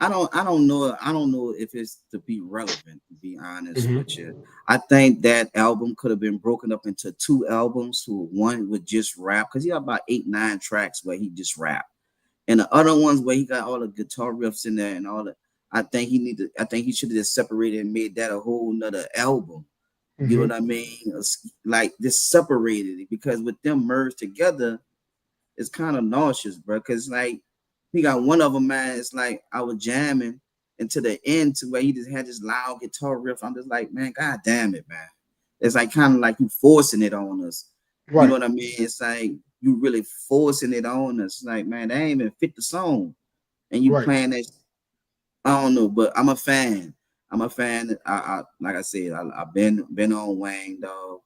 I don't know. I don't know if it's to be relevant, to be honest with you. I think that album could have been broken up into 2 albums. One with just rap, because he got about 8-9 tracks where he just rap. And the other ones where he got all the guitar riffs in there and all that. I think he should have just separated and made that a whole nother album. You know what I mean? Like just separated it, because with them merged together, it's kind of nauseous, bro. Because like he got one of them, man. It's like I was jamming into the end to where he just had this loud guitar riff. I'm just like, man, god damn it, man. It's like kind of like you forcing it on us. You know Right. what I mean? It's like you really forcing it on us. Like, man, that ain't even fit the song. And you Right. playing that, I don't know, but I'm a fan. I'm a fan. I like I said, I've been on Wayne, dog.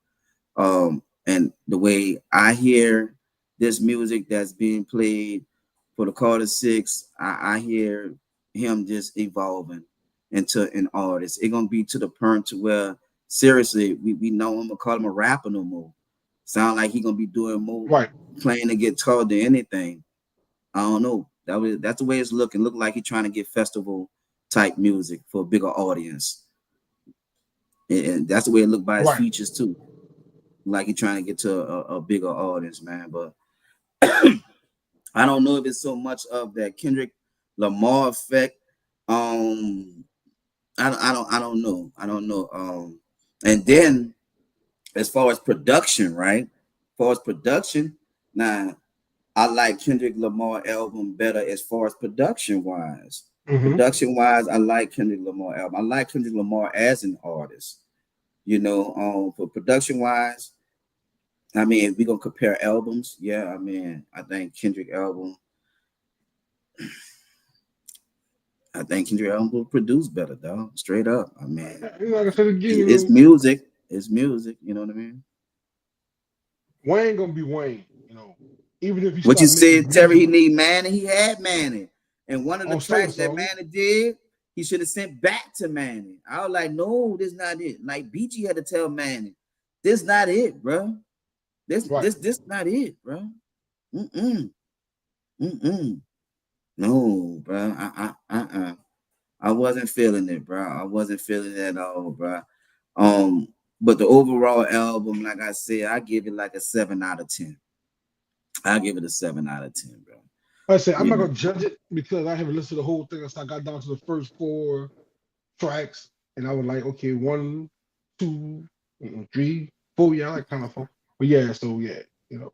And the way I hear this music that's being played for the Carter Six, I hear him just evolving into an artist. It's gonna be to the point to where seriously, we know I'm gonna call him a rapper no more. Sound like he gonna be doing more Right. playing the guitar than anything. I don't know. That's the way it's looking. Look like he's trying to get festival type music for a bigger audience. And that's the way it looked by his Right. features too. Like he's trying to get to a bigger audience, man. But I don't know if it's so much of that Kendrick Lamar effect. I don't know. I don't know. And then as far as production, right? As far as production, now I like Kendrick Lamar album better as far as production wise. Mm-hmm. Production wise, I like Kendrick Lamar album. I like Kendrick Lamar as an artist. For production wise, I mean, if we gonna compare albums, yeah, I mean, I think Kendrick album will produce better, dog. Straight up. I mean, Like I said again, it's music. It's music. You know what I mean? Wayne gonna be Wayne. Even if he What you start making said, Terry, he music need Manny. He had Manny. And one of the on certain tracks that songs, Manny did, he should have sent back to Manny. I was like, no, this not it. Like BG had to tell Manny, this not it, bro. right? This not it, bro. Mm-mm. Mm-mm. No, bro. I wasn't feeling it, bro. I wasn't feeling it at all, bro. But the overall album, like I said, I give it like a 7 out of 10. I give it a 7 out of 10, bro. Like I said I'm You not know. gonna judge it because I haven't listened to the whole thing. So I got down to the first 4 tracks, and I was like, okay, 1, 2, 3, 4. Yeah, I like kind of fun. But yeah, so yeah, you know.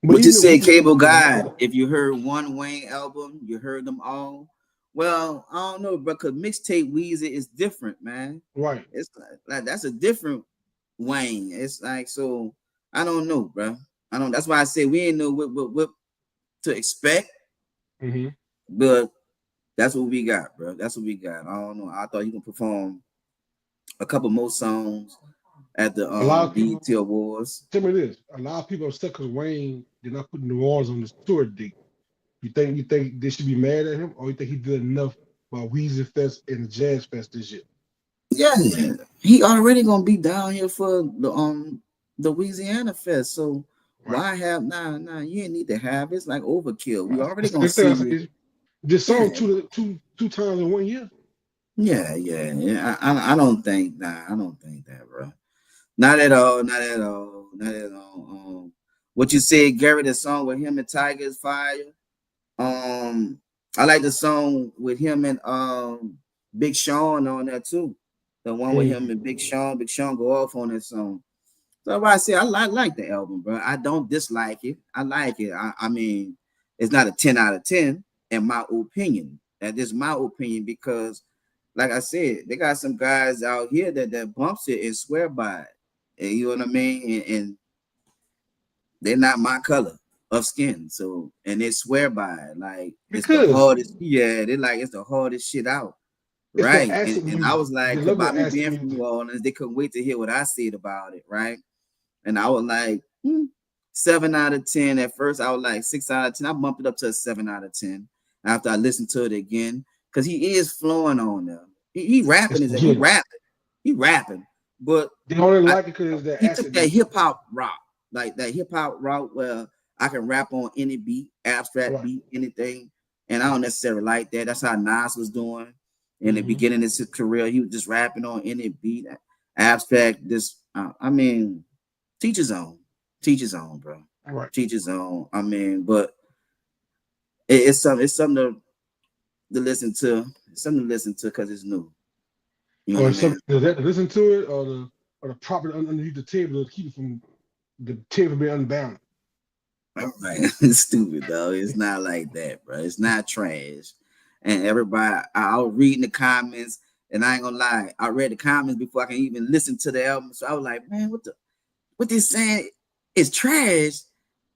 But What you even if we say, can listen Cable to them Guide? all, If you heard one Wayne album, you heard them all. Well, I don't know, bro, because mixtape Weezy is different, man. right? It's like that's a different Wayne. It's like so. I don't know, bro. I don't. That's why I say we ain't know what to expect, Mm-hmm. but that's what we got, bro. That's what we got. I don't know. I thought he could perform a couple more songs at the A lot of people BET Awards. tell me this: a lot of people are upset because Wayne did not put New Orleans on this tour date. You think they should be mad at him, or you think he did enough by Weezy Fest and the Jazz Fest this year? Yeah, he already gonna be down here for the Louisiana Fest. So Right. why have nah, you ain't need to have it's like overkill. We already That's gonna the thing see I you. say. This Yeah, song two times in 1 year. yeah. I don't think that, bro. Not at all, not at all, not at all. What you said, Gary, the song with him and Tiger's Fire. I like the song with him and Big Sean on that too. The one with him Mm. and Big Sean. Big Sean go off on that song. So I say I like the album, bro. I don't dislike it. I like it. I mean, it's not a 10 out of 10 in my opinion. That is my opinion because, like I said, they got some guys out here that bumps it and swear by it. And you know what I mean? And they're not my color of skin. So and they swear by it. Like it's the Because hardest, yeah, they like it's the hardest shit out. it's that Right. acid And I music. was They like, love about that me acid being from music. New Orleans, they couldn't wait to hear what I said about it, right? And I was like, 7 out of 10. At first, I was like 6 out of 10. I bumped it up to a 7 out of 10 after I listened to it again. Because he is flowing on there. He rapping It's is that he good. rapping. He rapping. But They only I, like it because it's that he took acid that music. hip hop route, like that hip hop route where I can rap on any beat, abstract Right. beat, anything. And I don't necessarily like that. That's how Nas was doing in the Mm-hmm. beginning of his career. He was just rapping on any beat, abstract. I mean, teach his own, teach his own, bro. Right. Teach his own. I mean, but it's something to listen to. It's something to listen to because it's new. You know Or what I some mean? does that listen to it, or the property underneath the table to keep it from the table being unbound. All right, it's stupid though. It's not like that, bro. It's not trash. And everybody, I was reading the comments, and I ain't gonna lie, I read the comments before I can even listen to the album. So I was like, man, what this saying is trash,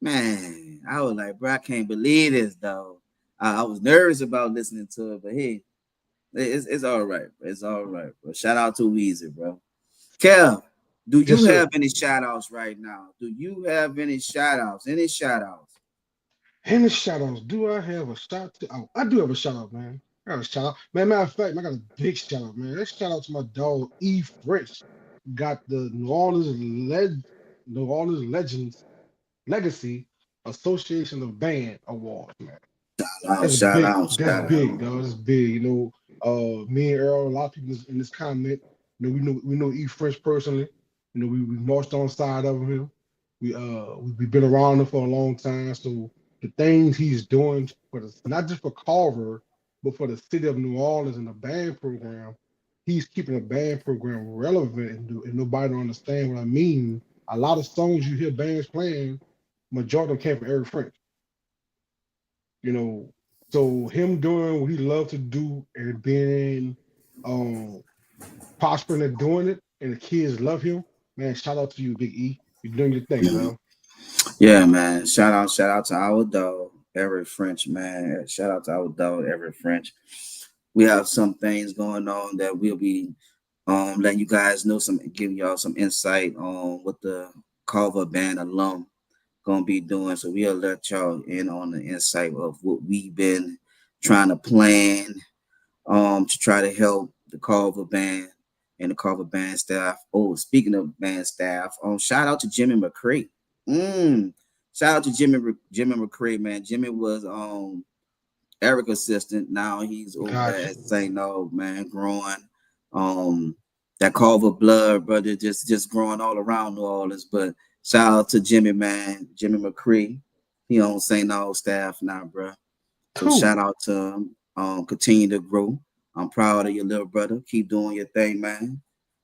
man. I was like, bro, I can't believe this, though. I was nervous about listening to it, but hey, it's all right. Bro. It's all right, bro. Shout out to Weezer, bro. Kev, do Yes, you sir. have any shout outs right now? Do you have any shout outs? Any shout outs? And the shout outs. Do I have a shout to? Oh, I do have a shout out, man. I got a shout out. Man, matter of fact, man, I got a big shout out, man. Let's shout out to my dog E Fresh. Got the New Orleans Legends Legacy Association of Band Award, man. That's Shout big. out, That's shout big, out. dog. That's big. Me and Earl, a lot of people in this comment, we know E Fresh personally. We marched on the side of him. We've been around him for a long time. So the things he's doing for the not just for Carver, but for the city of New Orleans and the band program, he's keeping a band program relevant, and nobody don't understand what I mean. A lot of songs you hear bands playing, majority of them came from Eric French. You know, so him doing what he loved to do and being um prospering at doing it, and the kids love him. Man, shout out to you, Big E. You're doing your thing, Mhm. bro. Yeah, man. Shout out to our dog, Everett French, man. Shout out to our dog, Everett French. We have some things going on that we'll be letting you guys know, some giving y'all some insight on what the Carver Band alum gonna be doing. So we'll let y'all in on the insight of what we've been trying to plan to try to help the Carver Band and the Carver Band staff. Oh, speaking of band staff, shout out to Jimmy McCray. Shout out to Jimmy McCray, man. Jimmy was Eric assistant. Now he's over there Gotcha. at St. No, man, growing. Um, that Carver blood, brother, just growing all around New Orleans. But shout out to Jimmy, man, Jimmy McCree. He on St. No staff now, bro. So Cool. shout out to him. Continue to grow. I'm proud of your little brother. Keep doing your thing, man.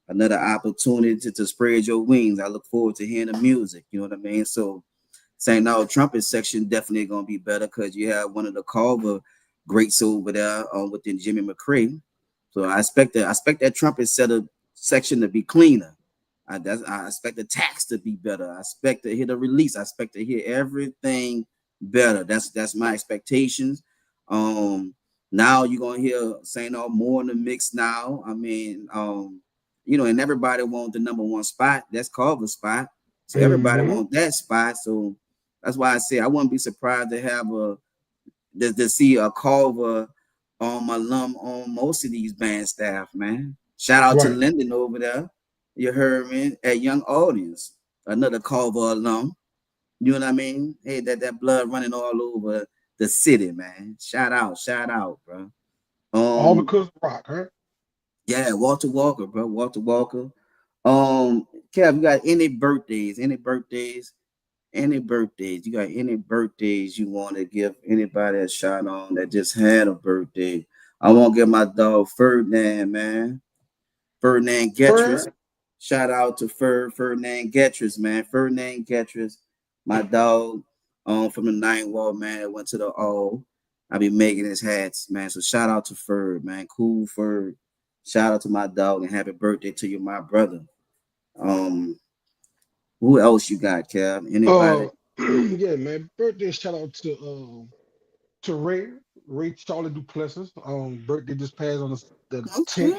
Another opportunity to spread your wings. I look forward to hearing the music. You know what I mean? So St. Now trumpet section definitely gonna be better because you have one of the Carver greats over there within Jimmy McCray. So I expect that trumpet section to be cleaner. I expect the tax to be better. I expect to hear the release. I expect to hear everything better. That's my expectations. Um, Now you're gonna hear St. All more in the mix now. I mean, and everybody wants the number one spot. That's Carver's spot. So everybody Mm-hmm. wants that spot. So that's why I say I wouldn't be surprised to have to see a Carver alum on most of these band staff, man. Shout out to Right. Lyndon over there. You heard me at Young Audience, another Carver alum. You know what I mean? Hey, that blood running all over the city, man. Shout out, bro. All Um, because of Rock, huh? yeah, Walter Walker, bro. Walter Walker. Kev, you got any birthdays? Any birthdays? You got any birthdays you want to give anybody a shout on that just had a birthday? I want to give my dog Ferdinand, man. Ferdinand Getris. Fern. Shout out to Ferdinand Getris, man. Ferdinand Getris, my dog from the Ninth Wall, man, that went to the O. I be making his hats, man. So shout out to Ferd, man. Cool Ferd. Shout out to my dog and happy birthday to you, my brother. Um, who else you got, Kev? Uh, Anybody? yeah, man. Birthday shout out to Ray Charlie Duplessis. Birthday just passed on the Okay.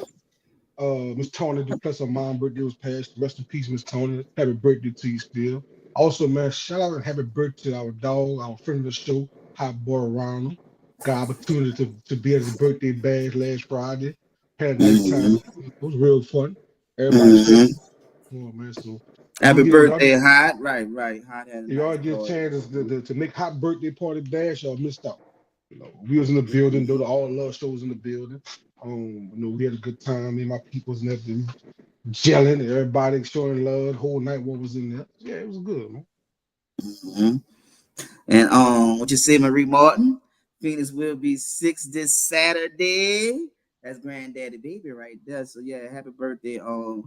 10th. Miss Tony Duplessis, mom birthday was passed. Rest in peace, Miss Tony. Happy birthday to you still. Also, man, shout out and happy birthday to our dog, our friend of the show, Hot Boy Ronald. Got opportunity to be at his birthday bash last Friday. Had a nice time. Mm-hmm. It was real fun. Everybody said, Mm-hmm. "Oh man!" So if we Happy get y'all, birthday, Hot. Right. Hot had a if y'all nice get a party. chance to make hot birthday party bash, y'all missed out. We was in the building, though the All Love show was in the building. We had a good time. Me and my peoples and everything, gelling, and everybody showing love. The whole night one was in there. Yeah, it was good, man. Mm-hmm. And what you say, Marie Martin? Phoenix will be 6 this Saturday. That's granddaddy baby right there. So yeah, happy birthday to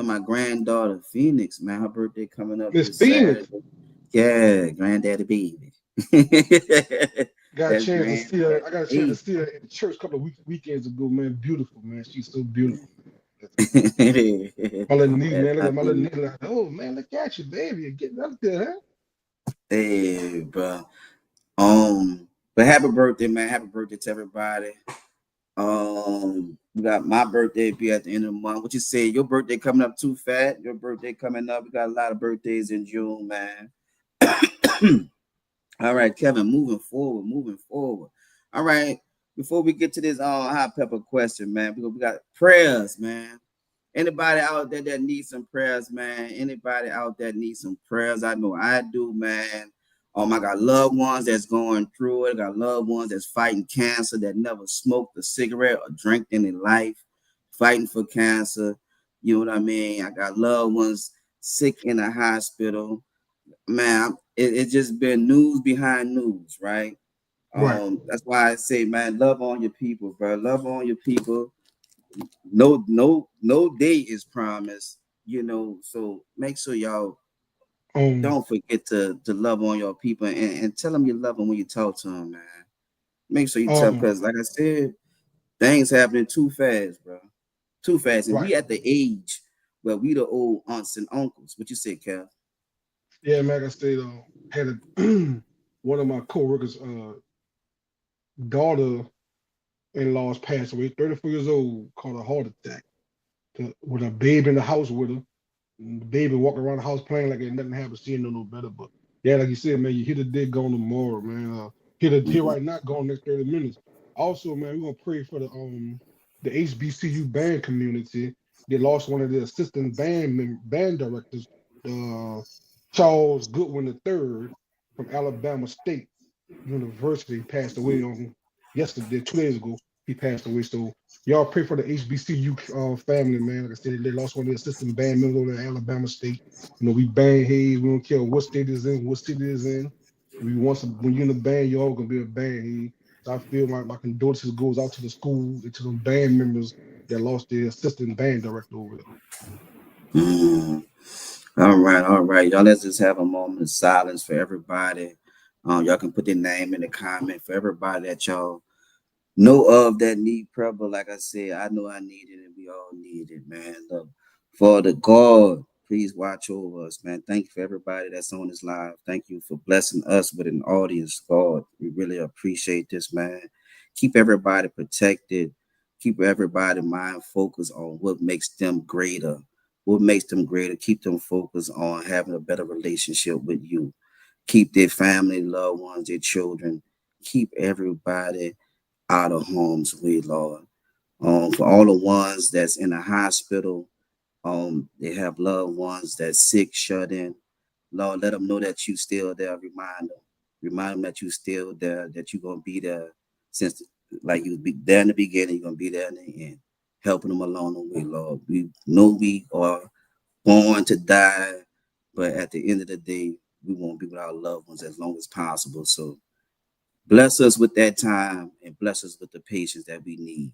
my granddaughter Phoenix, man. Her birthday coming up Miss this Phoenix Saturday. Yeah, granddaddy baby. got a That's chance to see her. granddaddy I got a chance to baby. see her in church a couple of weekends ago, man. Beautiful, man. She's so beautiful. My little niece, That's man. Look my at my little baby. niece. Like, oh man, look at you, baby. You're getting up there, huh? Hey, bro. But happy birthday, man. Happy birthday to everybody. We got my birthday be at the end of the month. What you say? Your birthday coming up too fat? Your birthday coming up. We got a lot of birthdays in June, man. All right, Kevin, moving forward. All right. Before we get to this hot pepper question, man, we got prayers, man. Anybody out there that needs some prayers, man? Anybody out there needs some prayers? I know I do, man. I got loved ones that's going through it. I got loved ones that's fighting cancer that never smoked a cigarette or drank in their life, fighting for cancer. You know what I mean? I got loved ones sick in the hospital. Man, it's just been news behind news, right? Right. That's why I say, man, love on your people, bro. Love on your people. no date is promised, so make sure y'all don't forget to love on your people and tell them you love them when you talk to them, man. Make sure you tell them, because like I said, things happening too fast, bro. Too fast. And right. we at the age where we the old aunts and uncles. What you say, Kev? Yeah, man, like I said, had a one of my coworkers' daughter-in-laws passed away, 34 years old, caught a heart attack with a baby in the house with her. And the baby walking around the house playing like ain't nothing happened. She didn't know no better. But yeah, like you said, man, you hit a day gone tomorrow, man. Hit Mhm. right now, gone next 30 minutes. Also, man, we're gonna pray for the HBCU band community. They lost one of their assistant band directors, uh, Charles Goodwin III from Alabama State University, passed away on yesterday, 2 days ago. He passed away. So y'all pray for the HBCU family, man. Like I said, they lost one of the assistant band members over at Alabama State. We band Hayes. We don't care what state is in, what city is in. We want some. When you're in a band, you're all gonna be a band Hayes. So I feel my condolences goes out to the school and to the band members that lost their assistant band director over there. Mm. All right. Y'all, let's just have a moment of silence for everybody. Y'all can put their name in the comment for everybody that y'all know of that need prayer. But like I said, I know I need it, and we all need it, man. Look, for the God, please watch over us, man. Thank you for everybody that's on this live. Thank you for blessing us with an audience, God. We really appreciate this, man. Keep everybody protected. Keep everybody mind focused on what makes them greater. What makes them greater. Keep them focused on having a better relationship with you. Keep their family, loved ones, their children. Keep everybody out of harm's way, Lord. For all the ones that's in the hospital, they have loved ones that's sick, shut in. Lord, let them know that you still there. Remind them that you still there, that you're gonna be there since, like you be there in the beginning, you're gonna be there in the end, helping them along the way, Lord. We know we are born to die, but at the end of the day, we want to be with our loved ones as long as possible. So bless us with that time and bless us with the patience that we need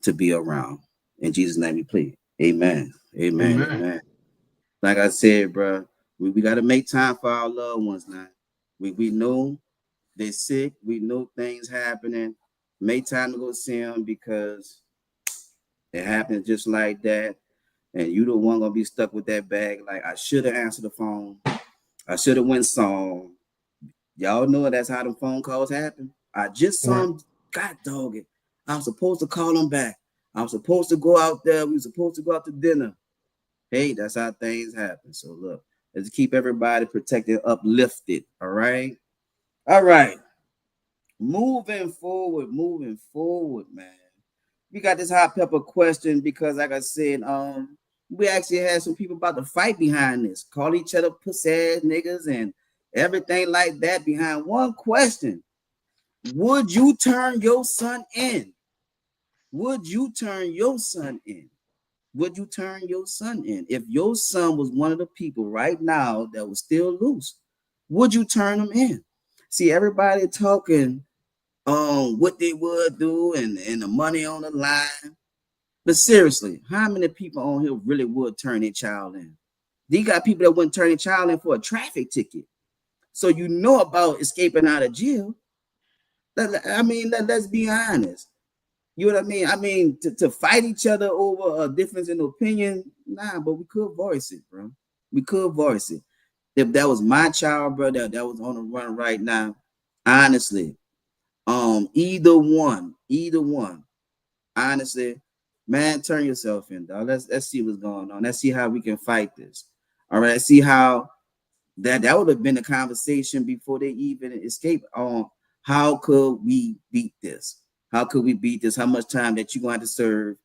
to be around. In Jesus' name we pray. Amen. Amen. Amen. Amen. Like I said, bro, we got to make time for our loved ones now. We know they're sick. We know things happening. Make time to go see them because it happens just like that. And you the one gonna be stuck with that bag. Like, I should have answered the phone. I should have went saw him. Y'all know that's how the phone calls happen. I just saw Right. him. God dog it. I was supposed to call him back. I was supposed to go out there. We were supposed to go out to dinner. Hey, that's how things happen. So look, let's keep everybody protected, uplifted. All right. All right. Moving forward, man. We got this hot pepper question because, like I said, we actually had some people about to fight behind this, call each other pussy ass niggas and everything like that behind one question. Would you turn your son in? Would you turn your son in? Would you turn your son in? If your son was one of the people right now that was still loose, would you turn him in? See, everybody talking what they would do and the money on the line. But seriously, how many people on here really would turn their child in? You got people that wouldn't turn their child in for a traffic ticket. So you know about escaping out of jail. Let's be honest. You know what I mean? To fight each other over a difference in opinion, nah, but we could voice it, bro. We could voice it. If that was my child, bro, that was on the run right now, honestly, either one, honestly, man, turn yourself in, dog. Let's see what's going on. Let's see how we can fight this. All right, let's see how that would have been a conversation before they even escape on how could we beat this? How could we beat this? How much time that you going to serve,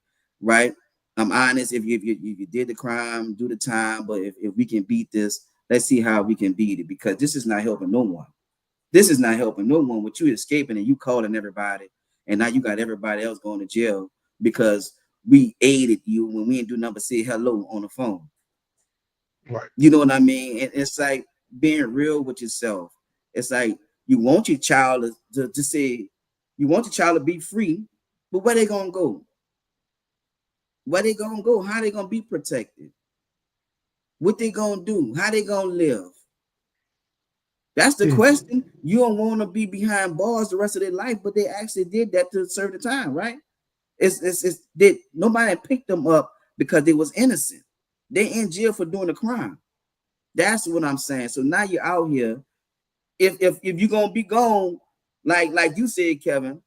right? I'm honest. If you did the crime, do the time. But if we can beat this, let's see how we can beat it, because this is not helping no one. This is not helping no one with you escaping and you calling everybody, and now you got everybody else going to jail because we aided you when we didn't do nothing but say hello on the phone. Right. You know what I mean? And it's like being real with yourself. It's like you want your child to say, you want your child to be free, but where they gonna go? Where they gonna go? How they gonna be protected? What they gonna do? How they gonna live? That's the question. You don't want to be behind bars the rest of their life, but they actually did that to serve the time, right? It's did nobody picked them up because they was innocent. They in jail for doing a crime. That's what I'm saying. So now you're out here. If you're gonna be gone, like you said, Kevin,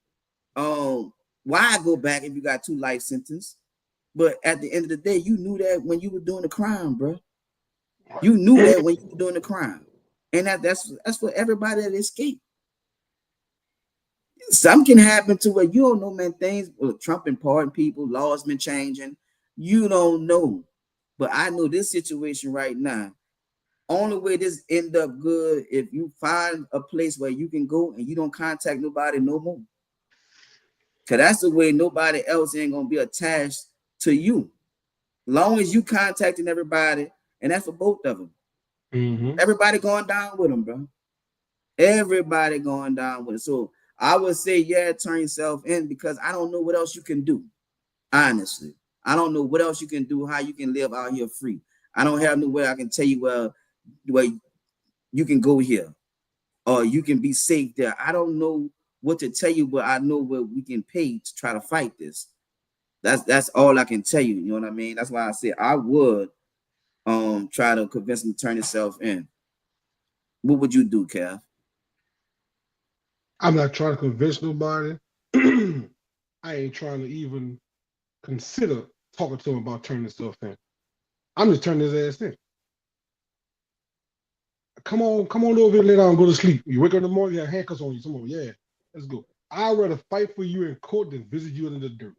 why go back if you got 2 life sentences? But at the end of the day, you knew that when you were doing the crime, bro. You knew that when you were doing the crime. And that's for everybody that escaped. Something can happen to where you don't know, man. Things with Trump and pardon people, laws been changing. You don't know. But I know this situation right now. Only way this end up good if you find a place where you can go and you don't contact nobody no more. Cause that's the way nobody else ain't gonna be attached to you. Long as you contacting everybody, and that's for both of them. Everybody going down with them, bro. Everybody going down with it. So I would say, yeah, turn yourself in because I don't know what else you can do. Honestly, I don't know what else you can do, how you can live out here free. I don't have no way I can tell you, well, you can go here or you can be safe there. I don't know what to tell you, but I know what we can pay to try to fight this. That's all I can tell you. You know what I mean? That's why I said I would try to convince him to turn himself in. What would you do, Kev? I'm not trying to convince nobody. I ain't trying to even consider talking to him about turning himself in. I'm just turning his ass in. Come on over here, lay down and go to sleep. You wake up in the morning, you have handcuffs on you. Come on, yeah, let's go. I'd rather fight for you in court than visit you in the dirt.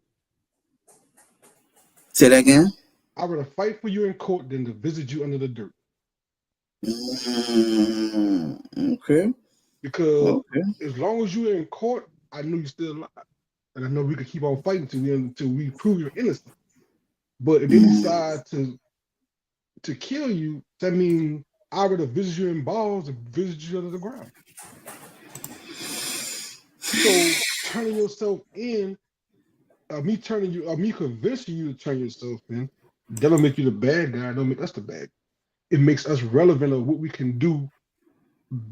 Say that again. I'd rather fight for you in court than to visit you under the dirt. Okay. Because as long as you're in court, I know you're still alive. And I know we can keep on fighting until we prove you're innocent. But if they decide to kill you, that means I'd rather visit you in balls and visit you under the ground. So turning yourself in, me convincing you to turn yourself in, that don't make you the bad guy. Don't make us the bad guy. It makes us relevant of what we can do.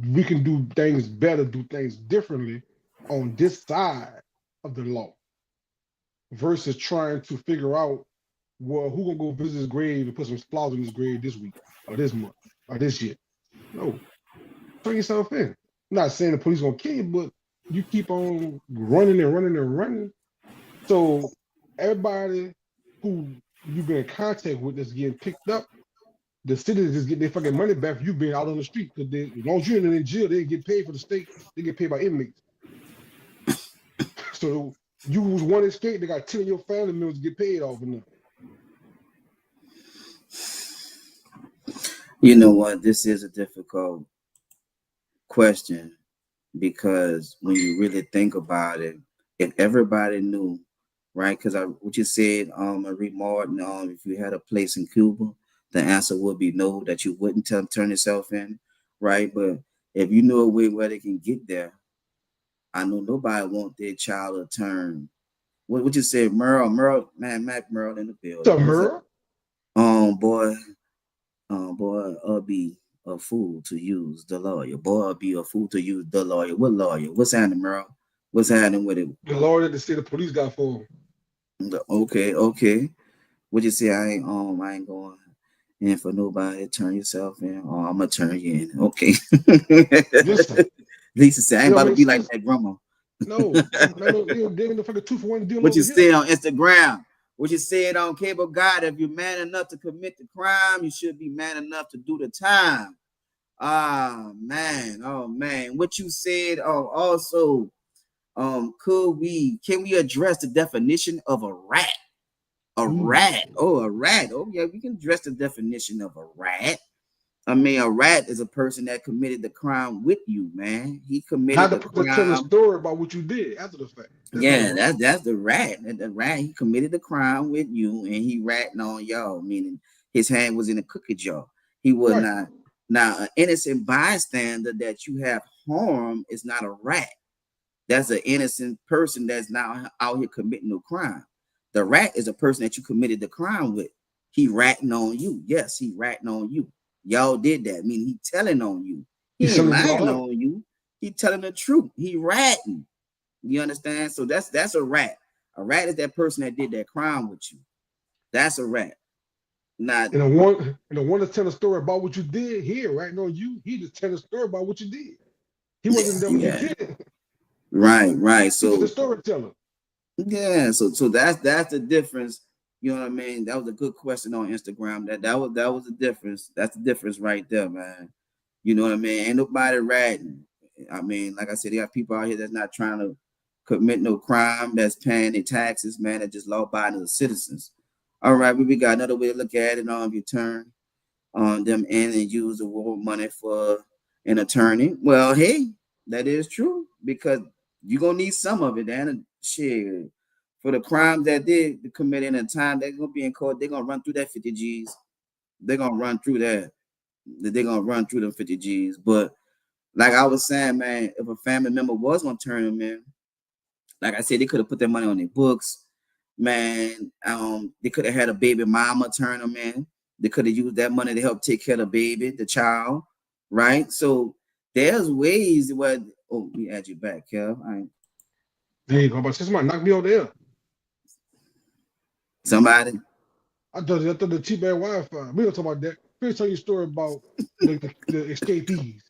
We can do things better, do things differently on this side of the law versus trying to figure out, well, who gonna go visit his grave and put some flowers in his grave this week or this month or this year. No, turn yourself in. I'm not saying the police gonna kill you, but you keep on running and running and running. So everybody who you've been in contact with that's getting picked up, the city just get their fucking money back for you being out on the street. Because as long as you're in jail, they get paid for the state. They get paid by inmates. So you was one escape, they got 10 of your family members to get paid off of them. You know what? This is a difficult question because when you really think about it, if everybody knew, right? Because what you said, Marie Martin, if you had a place in Cuba, the answer would be no, that you wouldn't turn yourself in, right? But if you know a way where they can get there, I know nobody want their child to turn. What you said, Merle, man, Mac Merle in the building. What's up, Merle? Boy, I'll be a fool to use the lawyer. Boy, I'll be a fool to use the lawyer. What lawyer? What's happening, Merle? What's happening with it? The lawyer that the state police got for him. Okay. What you say? I ain't going in for nobody. Turn yourself in. Oh, I'm gonna turn you in. Okay. Lisa said, I ain't about to be like that grandma. No, they're the fucking 2-for-1 deal. What you say on Instagram? What you said on Cable God? If you're man enough to commit the crime, you should be man enough to do the time. Oh man. What you said also, can we address the definition of a rat? A rat. Oh, a rat. Oh, yeah, we can address the definition of a rat. I mean, a rat is a person that committed the crime with you, man. He committed the crime. Tell a story about what you did after the fact. That's the rat. The rat, he committed the crime with you, and he ratting on y'all, meaning his hand was in a cookie jar. He was not. Now, an innocent bystander that you have harmed is not a rat. That's an innocent person that's now out here committing no crime. The rat is a person that you committed the crime with. He ratting on you. Yes, he ratting on you. Y'all did that. Meaning he telling on you. He ain't lying on you. He telling the truth. He ratting. You understand? So that's a rat. A rat is that person that did that crime with you. That's a rat. Not and the one to tell a story about what you did here, right? No, he just tell a story about what you did. He wasn't there when you did it. Right. So the storyteller. Yeah, so that's the difference. You know what I mean? That was a good question on Instagram. That was the difference. That's the difference right there, man. You know what I mean? Ain't nobody ratting. I mean, like I said, they got people out here that's not trying to commit no crime, that's paying their taxes, man, that just law-abiding citizens. All right, we got another way to look at it. If you turn on them in and use the world money for an attorney, well, hey, that is true because you're gonna need some of it, and shit. For the crimes that they commit in a time, they're gonna be in court. They're gonna run through that 50 G's. They're gonna run through that. They're gonna run through them 50 G's. But like I was saying, man, if a family member was gonna turn them in, like I said, they could have put their money on their books, man. They could have had a baby mama turn them in. They could have used that money to help take care of the baby, the child, right? So there's ways where. Oh, we add you back, Kev. There you go. But somebody knocked me over there. Somebody. I thought the cheap ass Wi-Fi. We don't talk about that. Let me tell you a story about the escapees.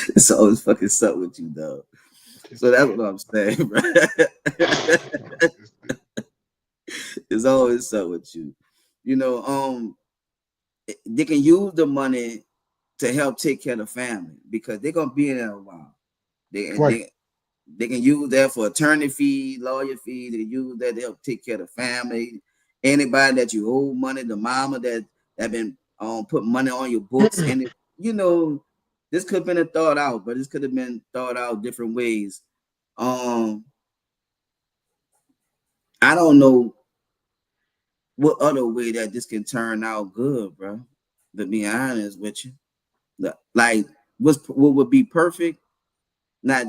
It's always fucking suck with you, though. So that's what I'm saying, bro. It's always suck with you. You know, they can use the money to help take care of the family because they're gonna be in there a while. They can use that for attorney fees, lawyer fees. They can use that to help take care of the family. Anybody that you owe money, the mama that been put money on your books, and you know, this could have been thought out, but this could have been thought out different ways. I don't know what other way that this can turn out good, bro. To be honest with you, like what would be perfect? Not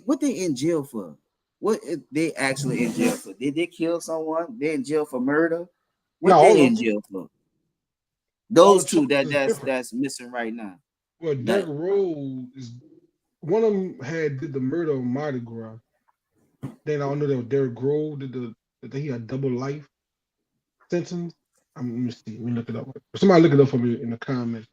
what they in jail for? What they actually in jail for? Did they kill someone? They in jail for murder? What they in jail for? Those two that's missing right now. Well, Derrick Rose is one of them did the murder of Mardi Gras. Then I don't know that Derrick Rose did he had double life sentence. Let me see. Let me look it up. Somebody look it up for me in the comments.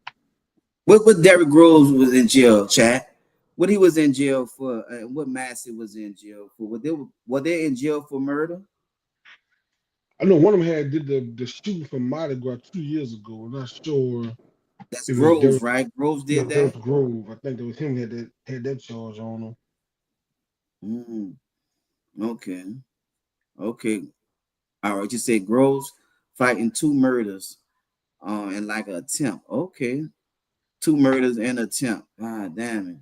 What Derrick Rose was in jail, chat? What he was in jail for? What Massey was in jail for? Were they in jail for murder? I know one of them did the shooting from Mardi Gras 2 years ago. I'm not sure. That's Groves, right? Groves did that. That was Grove. I think it was him had that charge on him. Okay. All right. You say Groves fighting 2 murders, and like an attempt. Okay. 2 murders and attempt. God damn it.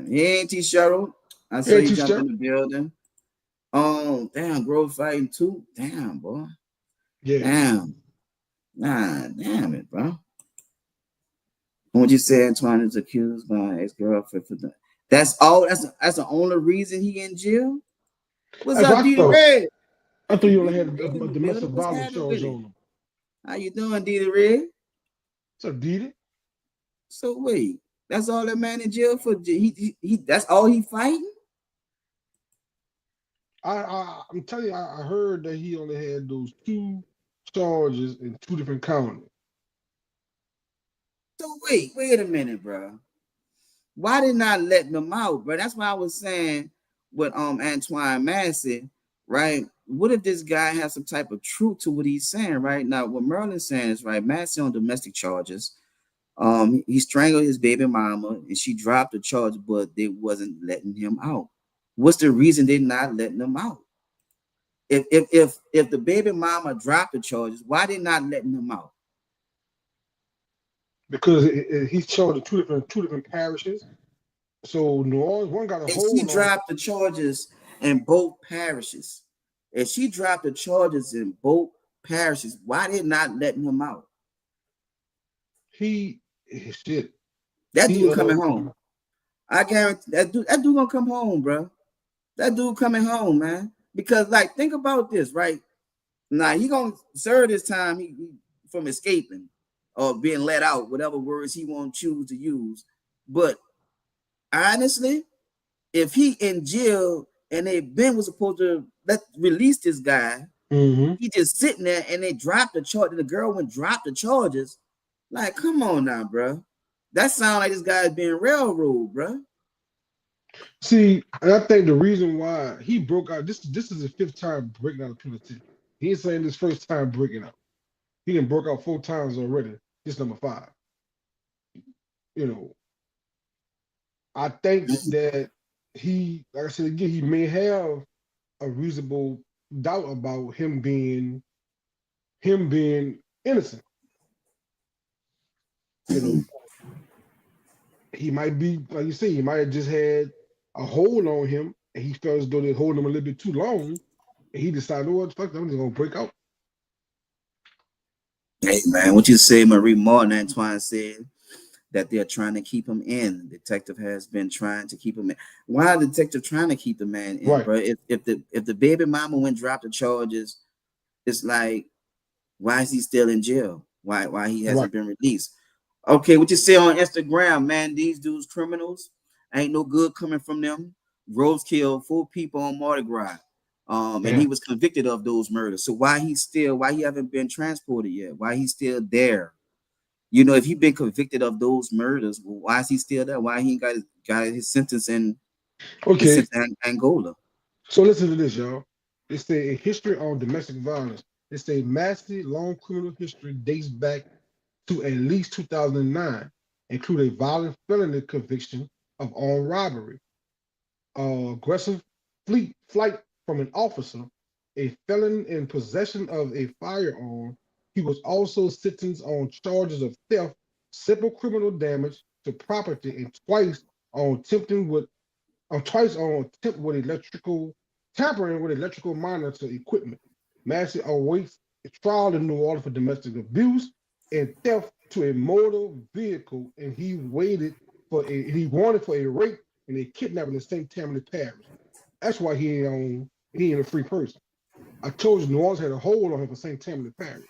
Hey, T. Cheryl. I saw you jump in the building. Damn, Grove fighting 2. Damn, boy. Yeah. Damn. Nah, damn it, bro. What you say Antoine is accused by ex-girlfriend for that? That's all. That's the only reason he in jail. What's up, D Red? I thought you only had a domestic violence charge on him. How you doing, D Red? What's up, D? So wait, that's all that man in jail for? He that's all he fighting? I'm telling you, I heard that he only had those 2 charges in 2 different counties. So wait a minute, bro. Why did not let them out, bro? That's why I was saying with Antoine Massey, right? What if this guy has some type of truth to what he's saying, right? Now, what Merlin's saying is right. Massey on domestic charges. He strangled his baby mama, and she dropped the charge, but they wasn't letting him out. What's the reason they're not letting him out? If the baby mama dropped the charges, why they not letting him out? Because he's charged in two different parishes. So New Orleans, one got a hold on. She dropped the charges in both parishes. If she dropped the charges in both parishes, why they not letting him out? That dude coming home. I guarantee that dude gonna come home, bro. That dude coming home, man. Because like, think about this, right? Now he gonna serve this time he from escaping or being let out, whatever words he won't choose to use. But honestly, if he in jail and they been was supposed to release this guy, he just sitting there and they dropped the charge. The girl went drop the charges. Like, come on now, bro. That sound like this guy's being railroaded, bro. See, and I think the reason why he broke out, this is his fifth time breaking out of penalty. He ain't saying this first time breaking out. He done broke out 4 times already. This number 5. You know, I think that he, like I said again, he may have a reasonable doubt about him being innocent. You know, he might be, like you say, he might have just had a hold on him, and he felt as though they're holding him a little bit too long, and he decided, oh, what the fuck, I'm just gonna break out. Hey man, what you say? Marie Martin Antoine said that they're trying to keep him in. The detective has been trying to keep him in. Why the detective trying to keep the man in, Right. bro? If the baby mama went drop the charges, it's like, why is he still in jail? Why he hasn't been released? Okay, what you say on Instagram, man? These dudes criminals. Ain't no good coming from them. Rose killed 4 people on Mardi Gras. And he was convicted of those murders. So why he haven't been transported yet? Why he's still there? You know, if he been convicted of those murders, well, why is he still there? Why he ain't got his sentence in Angola? So listen to this, y'all. It's a history on domestic violence. It's a massive long criminal history dates back to at least 2009, include a violent felony conviction of armed robbery, aggressive flight from an officer, a felon in possession of a firearm. He was also sentenced on charges of theft, simple criminal damage to property, and twice on attempt with electrical tampering with electrical monitor equipment. Massey awaits a trial in New Orleans for domestic abuse and theft to a motor vehicle, and he wanted for a rape and a kidnapping in St. Tammany Parish. That's why he ain't a free person. I told you New Orleans had a hold on him for St. Tammany Parish.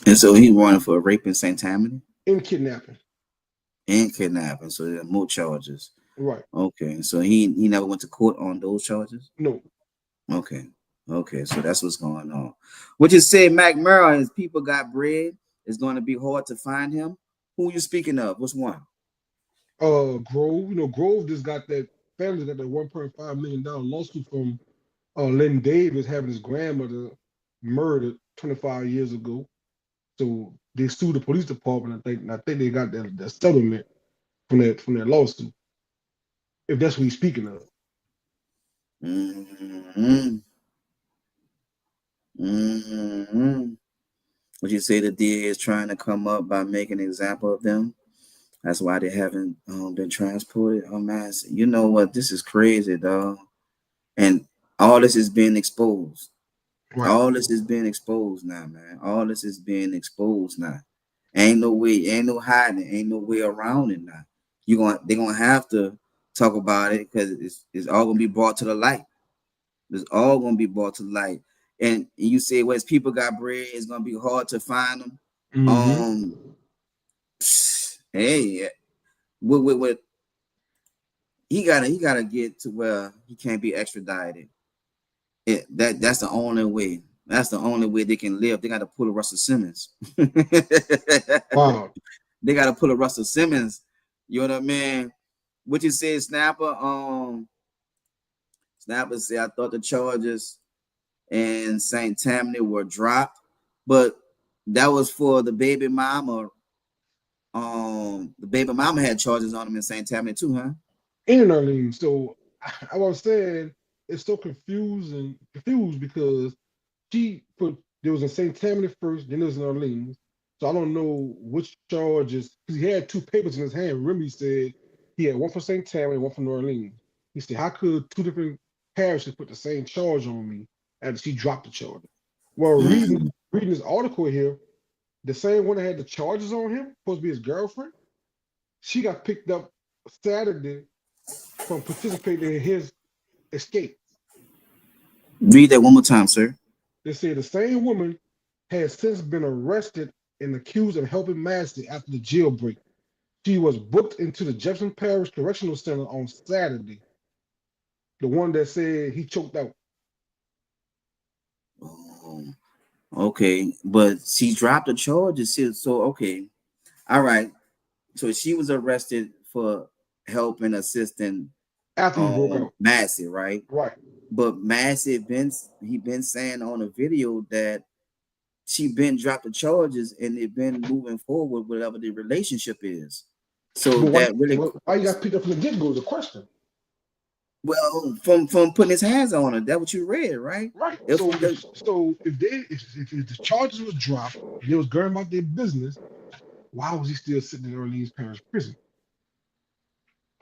And so he wanted for rape in St. Tammany? And kidnapping. And kidnapping. So there are more charges. Right. Okay. So he never went to court on those charges? No. Okay. Okay. So that's what's going on. What you say, Mac Merrill, his people got bread. It's going to be hard to find him. Who are you speaking of? What's one? Grove. You know, Grove just got that family got that $1.5 million lawsuit from Len Davis having his grandmother murdered 25 years ago. So they sued the police department. I think they got that settlement from that lawsuit. If that's what he's speaking of. Mm-hmm. Mm-hmm. Would you say the DA is trying to come up by making an example of them? That's why they haven't been transported. Oh man, you know what? This is crazy, dog. And all this is being exposed. Right. All this is being exposed now, man. All this is being exposed now. Ain't no way, ain't no hiding, ain't no way around it now. They're gonna have to talk about it because it's all gonna be brought to the light. It's all gonna be brought to the light. And you say, well, people got bread, it's gonna be hard to find them. Mm-hmm. Hey, what he gotta get to where he can't be extradited. That's the only way. That's the only way they can live. They got to pull a Russell Simmons. Wow. They got to pull a Russell Simmons. You know what I mean? What you say, Snapper? Snapper said, I thought the charges in St. Tammany were dropped, but that was for the baby mama. The baby mama had charges on him in St. Tammany too, huh? In Orleans. So I was saying it's so confused because there was in St. Tammany first, then there was in Orleans. So I don't know which charges, because he had 2 papers in his hand. Remember, he said he had one from St. Tammany and one from New Orleans. He said, how could 2 different parishes put the same charge on me after she dropped the charge? Well, reading this article here, the same one that had the charges on him, supposed to be his girlfriend, she got picked up Saturday from participating in his escaped. Read that one more time, sir. They say the same woman has since been arrested and accused of helping Massey after the jailbreak. She was booked into the Jefferson Parish Correctional Center on Saturday. The one that said he choked out. Oh, okay, but she dropped the charges. So okay, all right. So she was arrested for helping assisting After he broke out. Massey, right? Right. But Massey been saying on a video that she been dropped the charges and they've been moving forward whatever the relationship is. So But that really why you got picked up from the get-go is a question. well from putting his hands on her. That's what you read, right? Right. If So the, if the charges was dropped, they was going about their business, why was he still sitting in Orleans Parish prison?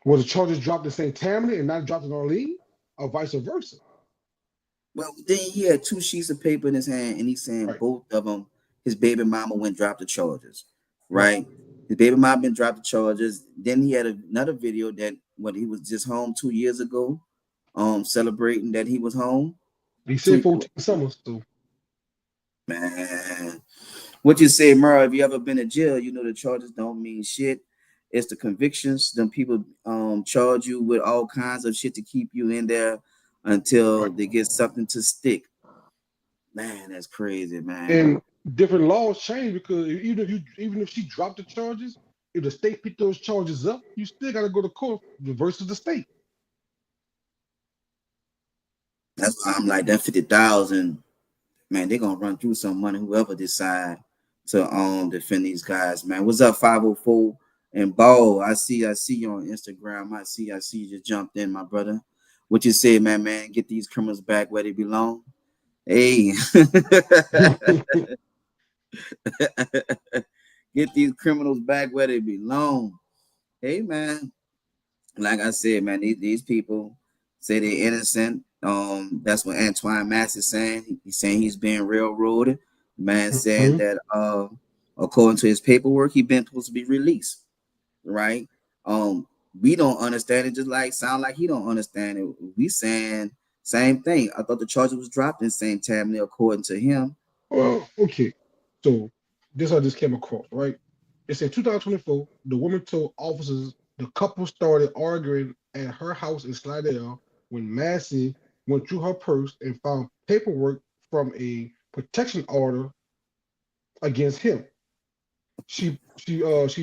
Was the charges dropped in St. Tammany and not dropped in Orleans, or vice versa? well, then he had two sheets of paper in his hand, and he's saying Right. both of them, his baby mama went drop the charges, Right. right? His baby mama been dropped the charges. Then he had another video that when he was just home 2 years ago, celebrating that he was home. He said 14 summers, so Man, what you say, Merle? If you ever been to jail, you know the charges don't mean shit. It's the convictions. Them people charge you with all kinds of shit to keep you in there until right. they get something to stick. Man, that's crazy, man. And different laws change because even if she dropped the charges, if the state picked those charges up, you still got to go to court versus the state. That's why I'm like that 50,000. Man, they're gonna run through some money. Whoever decide to defend these guys, man. What's up, 504 and Ball? I see you on Instagram. I see you just jumped in, my brother. What you say, man? Get these criminals back where they belong. Hey, get these criminals back where they belong. Hey, man. Like I said, man, these people say they're innocent. That's what Antoine Massey is saying. He's saying he's being railroaded. The man said that according to his paperwork, he's been supposed to be released. Right? We don't understand it, just like sound like he don't understand it. We saying same thing. I thought the charges was dropped in St. Tammany, according to him. Well, okay. So this I just came across, right? It said 2024, the woman told officers the couple started arguing at her house in Slidell when Massey went through her purse and found paperwork from a protection order against him. She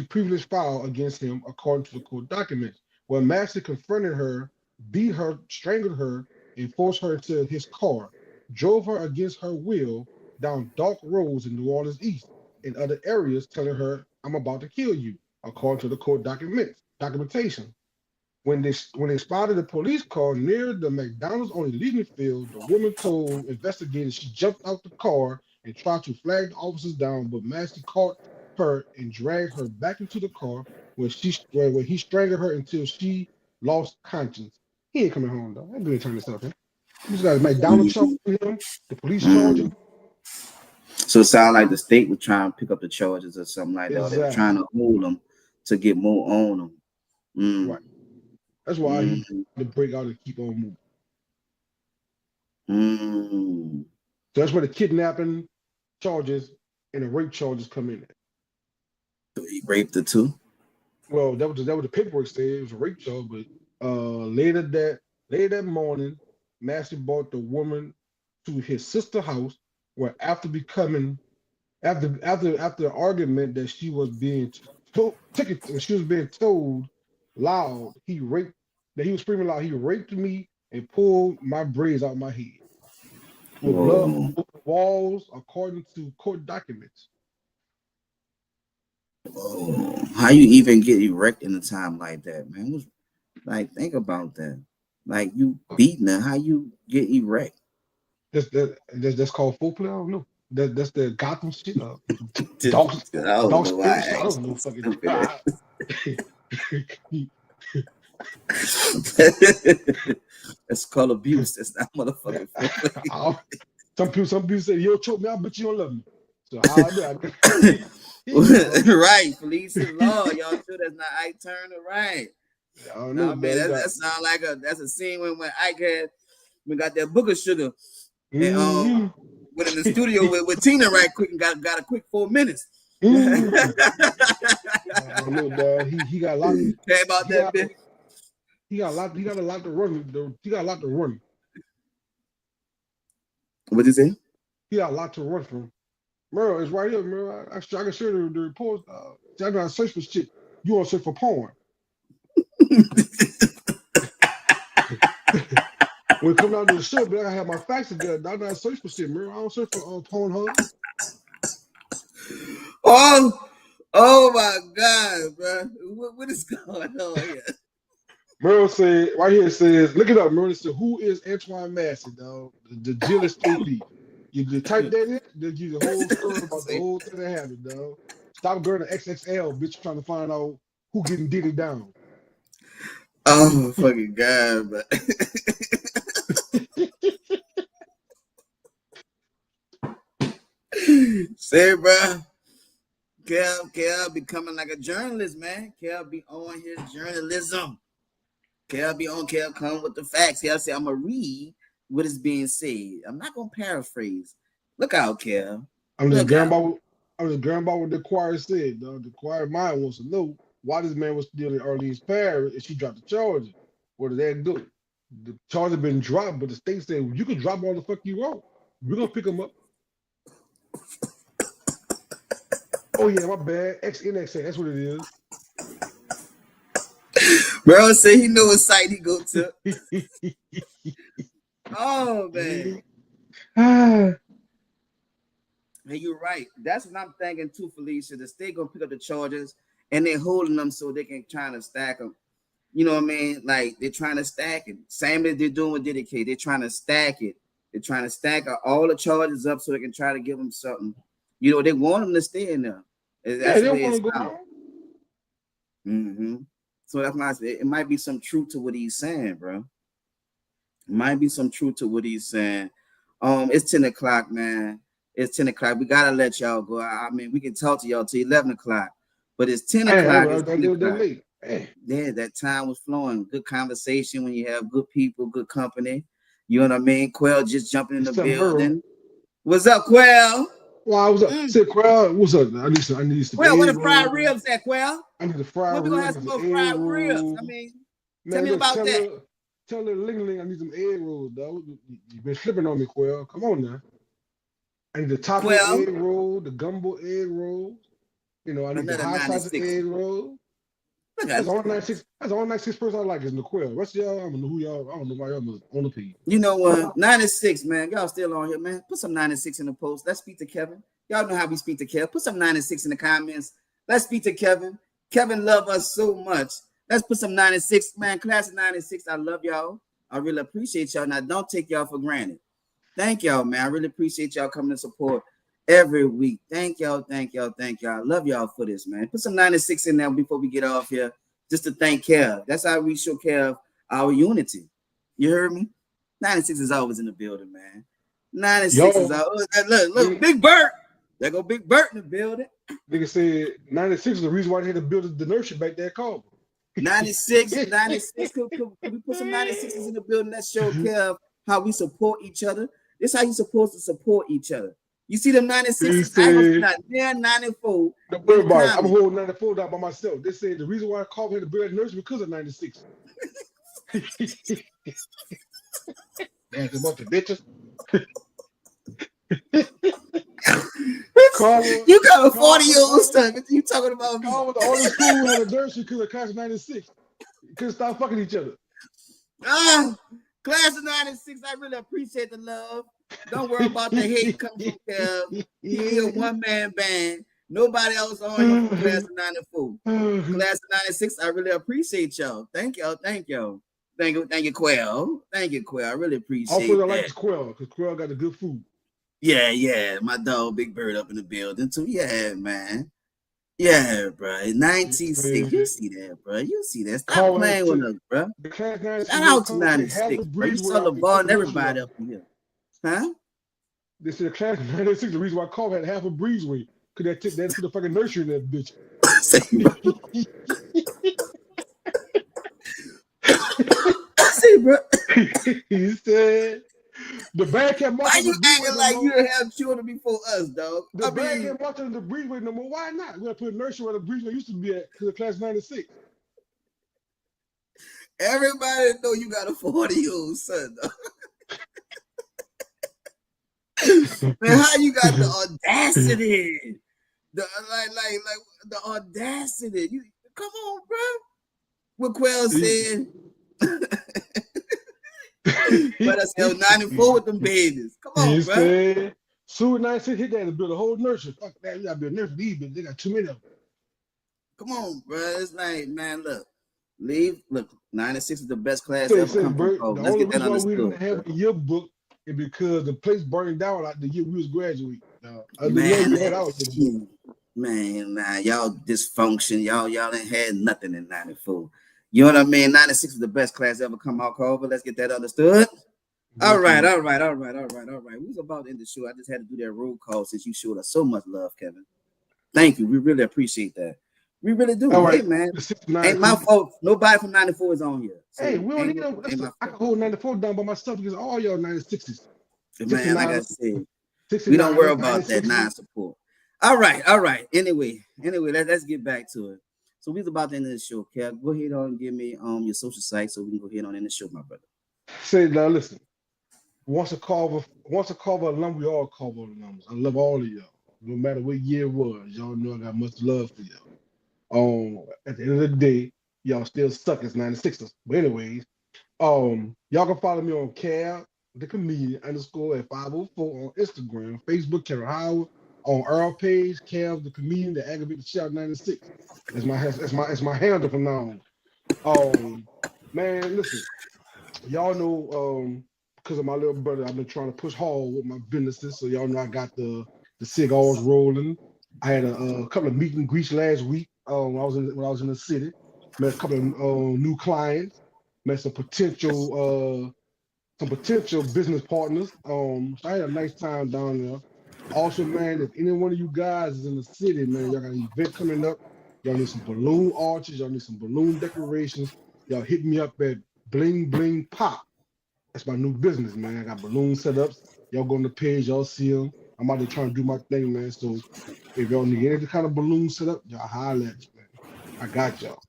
previously filed against him according to the court documents. When Massey confronted her, beat her, strangled her, and forced her into his car, drove her against her will down dark roads in New Orleans East and other areas, telling her, "I'm about to kill you," according to the court documentation. When they spotted the police car near the McDonald's on Elysian Field, the woman told investigators she jumped out the car and tried to flag the officers down, but Massey caught her and dragged her back into the car where he strangled her until she lost conscience. He ain't coming home though. I ain't gonna turn this up, man. You just got McDonald's charging him, the police charging. So it sounds like the state was trying to pick up the charges or something like that. Exactly. They were trying to hold them to get more on them. Right. That's why he had to break out and keep on moving. So that's where the kidnapping charges and the rape charges come in. So he raped her too? Well, that was the paperwork said. It was a rape charge, but later that morning, Massey brought the woman to his sister's house, where after the argument that she was being told loud, he was screaming loud, he raped me and pulled my braids out my head. With blood on the walls, according to court documents. How you even get erect in a time like that, man? Like, think about that. Like, you beating her, how you get erect? That's called foreplay. I don't know. That's the Gotham shit. Dog spirits. I don't know fucking. That's called abuse. That's not motherfucking foreplay. Some people say, "Yo, choke me, I bet you don't love me." So right, police and law, y'all sure that's not Ike Turner, right? I don't know, man, that sounds like that's a scene when Ike had we got that Booger Sugar and went in the studio with Tina right quick and got a quick 4 minutes. I don't know, dog. He got a lot. Hey, about that bit. He got a lot. He got a lot to run. He got a lot to run. What'd you say? He got a lot to run from. Merle, it's right here, Merle. I can share the reports. I know I search for shit. You want to search for porn? When it comes down to the show, but I have my facts together. I know I search for shit, Merle. I don't search for Pornhub. Oh my God, bro! What is going on here? Merle said right here. It says, look it up, Merle. It said, who is Antoine Massey, dog? The jealous AD. You type that in, they'll give you the whole story about the whole thing that happened, dog. Stop going to XXL, bitch, trying to find out who getting Diddy down. Oh my fucking God, bro. Say, bro. Kel becoming like a journalist, man. Kel be on his journalism. Kel come with the facts. Kel say, I'm gonna read what is being said. I'm not gonna paraphrase. Look out, Kel. I'm just going by what the choir said, though. The choir mind wants to know why this man was still in Orleans Parish and she dropped the charges. What did that do? The charge had been dropped, but the state said, well, you can drop all the fuck you want. We're gonna pick them up. Oh yeah, my bad. XNXA, that's what it is. Bro say he know what site he go to. Oh man. Hey, you're right. That's what I'm thinking too, Felicia. The state gonna pick up the charges and they're holding them so they can try to stack them. You know what I mean? Like they're trying to stack it. Same as they're doing with Dedicate. They're trying to stack it. They're trying to stack all the charges up so they can try to give them something. You know, they want them to stay in there. That's they want to go out. So that's why I said it might be some truth to what he's saying, bro. It might be some truth to what he's saying. It's 10 o'clock, man. It's 10 o'clock. We gotta let y'all go. I mean, we can talk to y'all till 11 o'clock, but it's 10 o'clock. It's 10 o'clock. Yeah, that time was flowing. Good conversation when you have good people, good company. You know what I mean? Quell just jumping in the building. What's up, Quell? Well, what's up? Say, Quell, what's up? I need some. Quell, where the fried ribs at, Quell? I need the fried ribs. We're gonna have some more fried ribs. I mean, tell me about that. Tell the Ling I need some egg rolls, though. You've been slipping on me, Quell. Come on now. I need the taco egg roll, the gumbo egg roll. You know, I need the hot sauce egg roll. That's the only 96 person I like is Quell. Rest of y'all, I don't know who y'all. I don't know why y'all on the page. You know what? 96, man. Y'all still on here, man. Put some 96 in the post. Let's speak to Kevin. Y'all know how we speak to Kevin. Put some 96 in the comments. Let's speak to Kevin. Kevin love us so much. Let's put some 96, man. Class of 96. I love y'all. I really appreciate y'all. Now, don't take y'all for granted. Thank y'all, man. I really appreciate y'all coming to support every week. Thank y'all. I love y'all for this, man. Put some 96 in there before we get off here, just to thank Kev. That's how we show Kev our unity. You heard me? 96 is always in the building, man. 96 is always. Look, Big Bert. There go Big Bert in the building. Nigga said 96 is the reason why they had to build the nursery back there called. 96. Could we put some 96s in the building? That show Kev how we support each other. This is how you're supposed to support each other. You see them 96s, I was not there 94. I'm holding 94 down by myself. They said the reason why I called him to build a nursery because of 96. Damn, a bunch of bitches. You got a 40-year-old stuff. You talking about me? Carl was the only school who had a nursery because of class of 96. Couldn't stop fucking each other. Class of 96, I really appreciate the love. Don't worry about the hate coming from Kev. He a one-man band. Nobody else on him from class of 94. Class of 96, I really appreciate y'all. Thank y'all. Thank you, Quell. Thank you, Quell. I really appreciate it. Also, I like Quell, because Quell got the good food. Yeah. My dog, Big Bird, up in the building, too. Yeah, man. Yeah, bro. 96. You see that, bro. You see that. Stop playing with us, bro. Shout out to 96, bro. You saw LeVar and everybody up in here. Huh? They said class of 96, the reason why Carl had half a breezeway, because they took that to the fucking nursery in that bitch. See, bro. He said the bag kept Why marching you the breezeway acting no like more. you have children before us, dog? The bag kept marching the breezeway no more. Why not? We're gonna put a nursery where the breezeway used to be at because of class 96. Everybody know you got a 40-year-old son, dog. Man, how you got the audacity? Like the audacity. You come on, bro. What Quell said. But I said 94 with them babies. Come on, bro. Said, Sue 96 hit that to build a whole nursery. Fuck that, you gotta build a nursery. These bitches, they got too many of them. Come on, bro. It's like, man, look. Look, 96 is the best class ever come from. The Let's only get that reason why we understood. didn't have a yearbook is because the place burned down like the year we was graduating. Man, y'all dysfunction. Y'all ain't had nothing in 94. You know what I mean? 96 is the best class ever come out, Culver. Let's get that understood. All right. We was about to end the show. I just had to do that roll call since you showed us so much love, Kevin. Thank you. We really appreciate that. We really do. Hey, man. Ain't my fault. Nobody from 94 is on here. So hey, we don't need no. I can hold 94 down by myself because all y'all 96s. Man, like I said, we don't worry about that non-support. All right. Anyway, let's get back to it. So we're about to end the show, Kev. Go ahead and give me your social site so we can go ahead on in the show, my brother. Say now, listen. Once a Carver alum, we all Carver alums. I love all of y'all. No matter what year it was, y'all know I got much love for y'all. At the end of the day, y'all still suck as 96ers. But anyways, y'all can follow me on Cav the Comedian _ at 504 on Instagram, Facebook, Kevin Howard, on our page, Cav the Comedian, the Aggravated Shout 96. It's my handle from now on. Man, listen, y'all know because of my little brother, I've been trying to push hard with my businesses. So y'all know I got the cigars rolling. I had a couple of meet and greets last week. When I was in the city, met a couple of new clients, met some potential business partners. So I had a nice time down there. Also, man, if any one of you guys is in the city, man, y'all got an event coming up. Y'all need some balloon arches. Y'all need some balloon decorations. Y'all hit me up at Bling Bling Pop. That's my new business, man. I got balloon setups. Y'all go on the page, y'all see them. I'm out there trying to do my thing, man. So if y'all need any kind of balloon setup, y'all holler at me, man. I got y'all.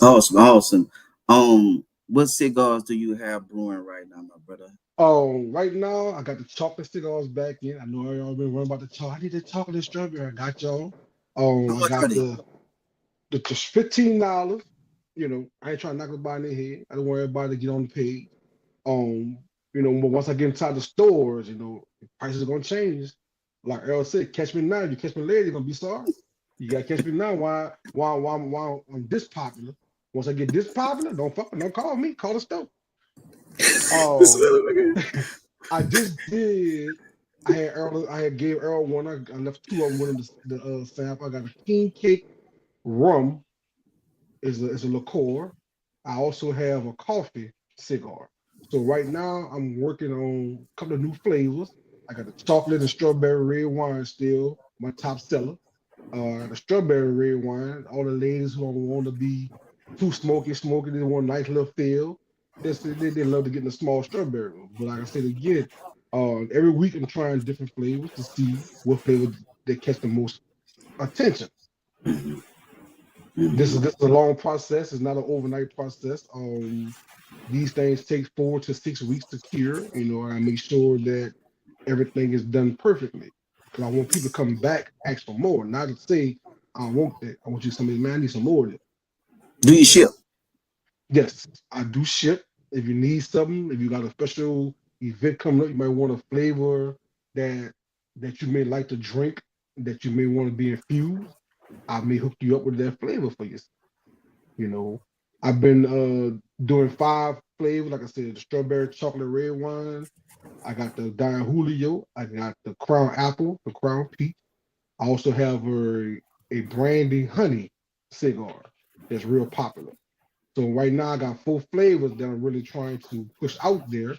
Awesome. What cigars do you have brewing right now, my brother? Right now I got the chocolate cigars back in. I know y'all been worrying about the chocolate. I need the chocolate strawberry. I got y'all. I got the $15. You know, I ain't trying to knock nobody in their head. I don't want everybody to get on the page. You know, once I get inside the stores, you know, the prices are gonna change. Like Earl said, catch me now. You catch me later, you're gonna be sorry. You gotta catch me now. Why I'm this popular? Once I get this popular, don't call me. Call the store. I just did. I had gave Earl one. I left 2 of them with the sample. I got a king cake rum. It's a liqueur. I also have a coffee cigar. So right now I'm working on a couple of new flavors. I got the chocolate and strawberry red wine still, my top seller. The strawberry red wine. All the ladies who don't want to be too smoky, they want a nice little feel. They love to get in the small strawberry one. But like I said again, every week I'm trying different flavors to see what flavor they catch the most attention. This is a long process. It's not an overnight process. These things take 4 to 6 weeks to cure. You know, I make sure that everything is done perfectly. Because I want people to come back, ask for more, not to say I want that. I want you to say, man, I need some more of it. Do you ship? Yes, I do ship. If you need something, if you got a special event coming up, you might want a flavor that you may like to drink, that you may want to be infused. I may hook you up with that flavor for you. You know, I've been doing 5 flavors. Like I said, the strawberry chocolate red wine. I got the Don Julio. I got the Crown Apple, the Crown Peach. I also have a brandy honey cigar that's real popular. So right now I got 4 flavors that I'm really trying to push out there.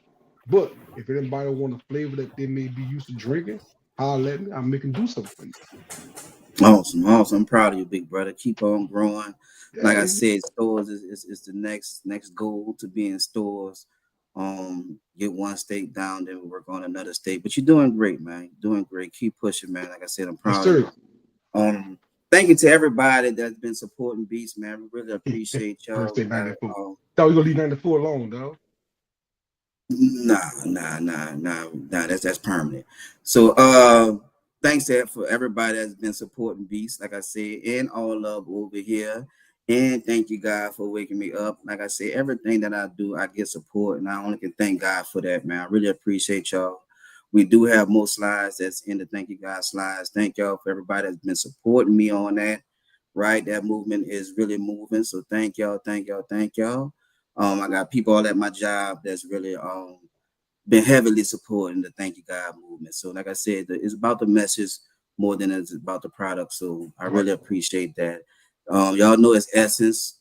But if anybody want a flavor that they may be used to drinking, holler at me. I'm making do something for you. Awesome. I'm proud of you, big brother. Keep on growing. Like I Yeah, said, stores is the next goal to be in stores. Get one state down, then work on another state. But you're doing great, man. You're doing great. Keep pushing, man. Like I said, I'm yes, proud of sir. you. Thank you to everybody that's been supporting Beast, man. We really appreciate y'all. Birthday 94. Thought we gonna leave 94 alone, dog. Nah. That's permanent. So thanks for everybody that's been supporting Beast, like I said, and all love over here. And thank you, God, for waking me up. Like I said, everything that I do, I get support, and I only can thank God for that, man. I really appreciate y'all. We do have more slides that's in the thank you God slides. Thank y'all for everybody that's been supporting me on that. Right, that movement is really moving. So thank y'all. I got people all at my job that's really been heavily supporting the Thank You God movement. So, like I said, it's about the message more than it's about the product. So, I Right. really appreciate that. Y'all know it's Essence.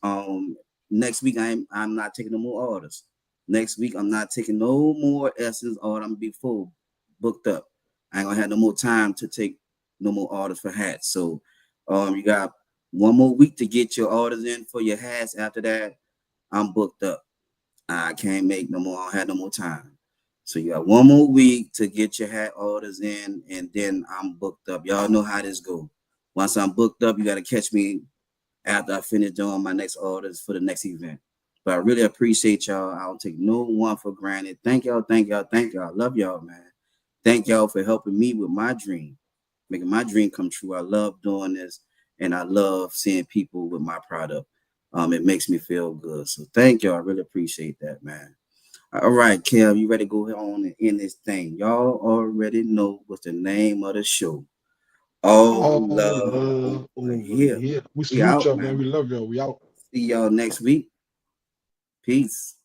Next week I'm not taking no more orders. Next week I'm not taking no more Essence orders. I'm gonna be full booked up. I ain't gonna have no more time to take no more orders for hats. So, you got one more week to get your orders in for your hats. After that, I'm booked up. I can't make no more. I don't have no more time. So you got one more week to get your hat orders in, and then I'm booked up. Y'all know how this go. Once I'm booked up, you got to catch me after I finish doing my next orders for the next event. But I really appreciate y'all. I don't take no one for granted. Thank y'all. I love y'all, man. Thank y'all for helping me with my dream, making my dream come true. I love doing this, and I love seeing people with my product. It makes me feel good. So thank y'all. I really appreciate that, man. All right, Kev, you ready to go on and end this thing? Y'all already know what's the name of the show. All All love love over over here. here. We We salute out, y'all, man. man. We love y'all. We out. See y'all next week. Peace.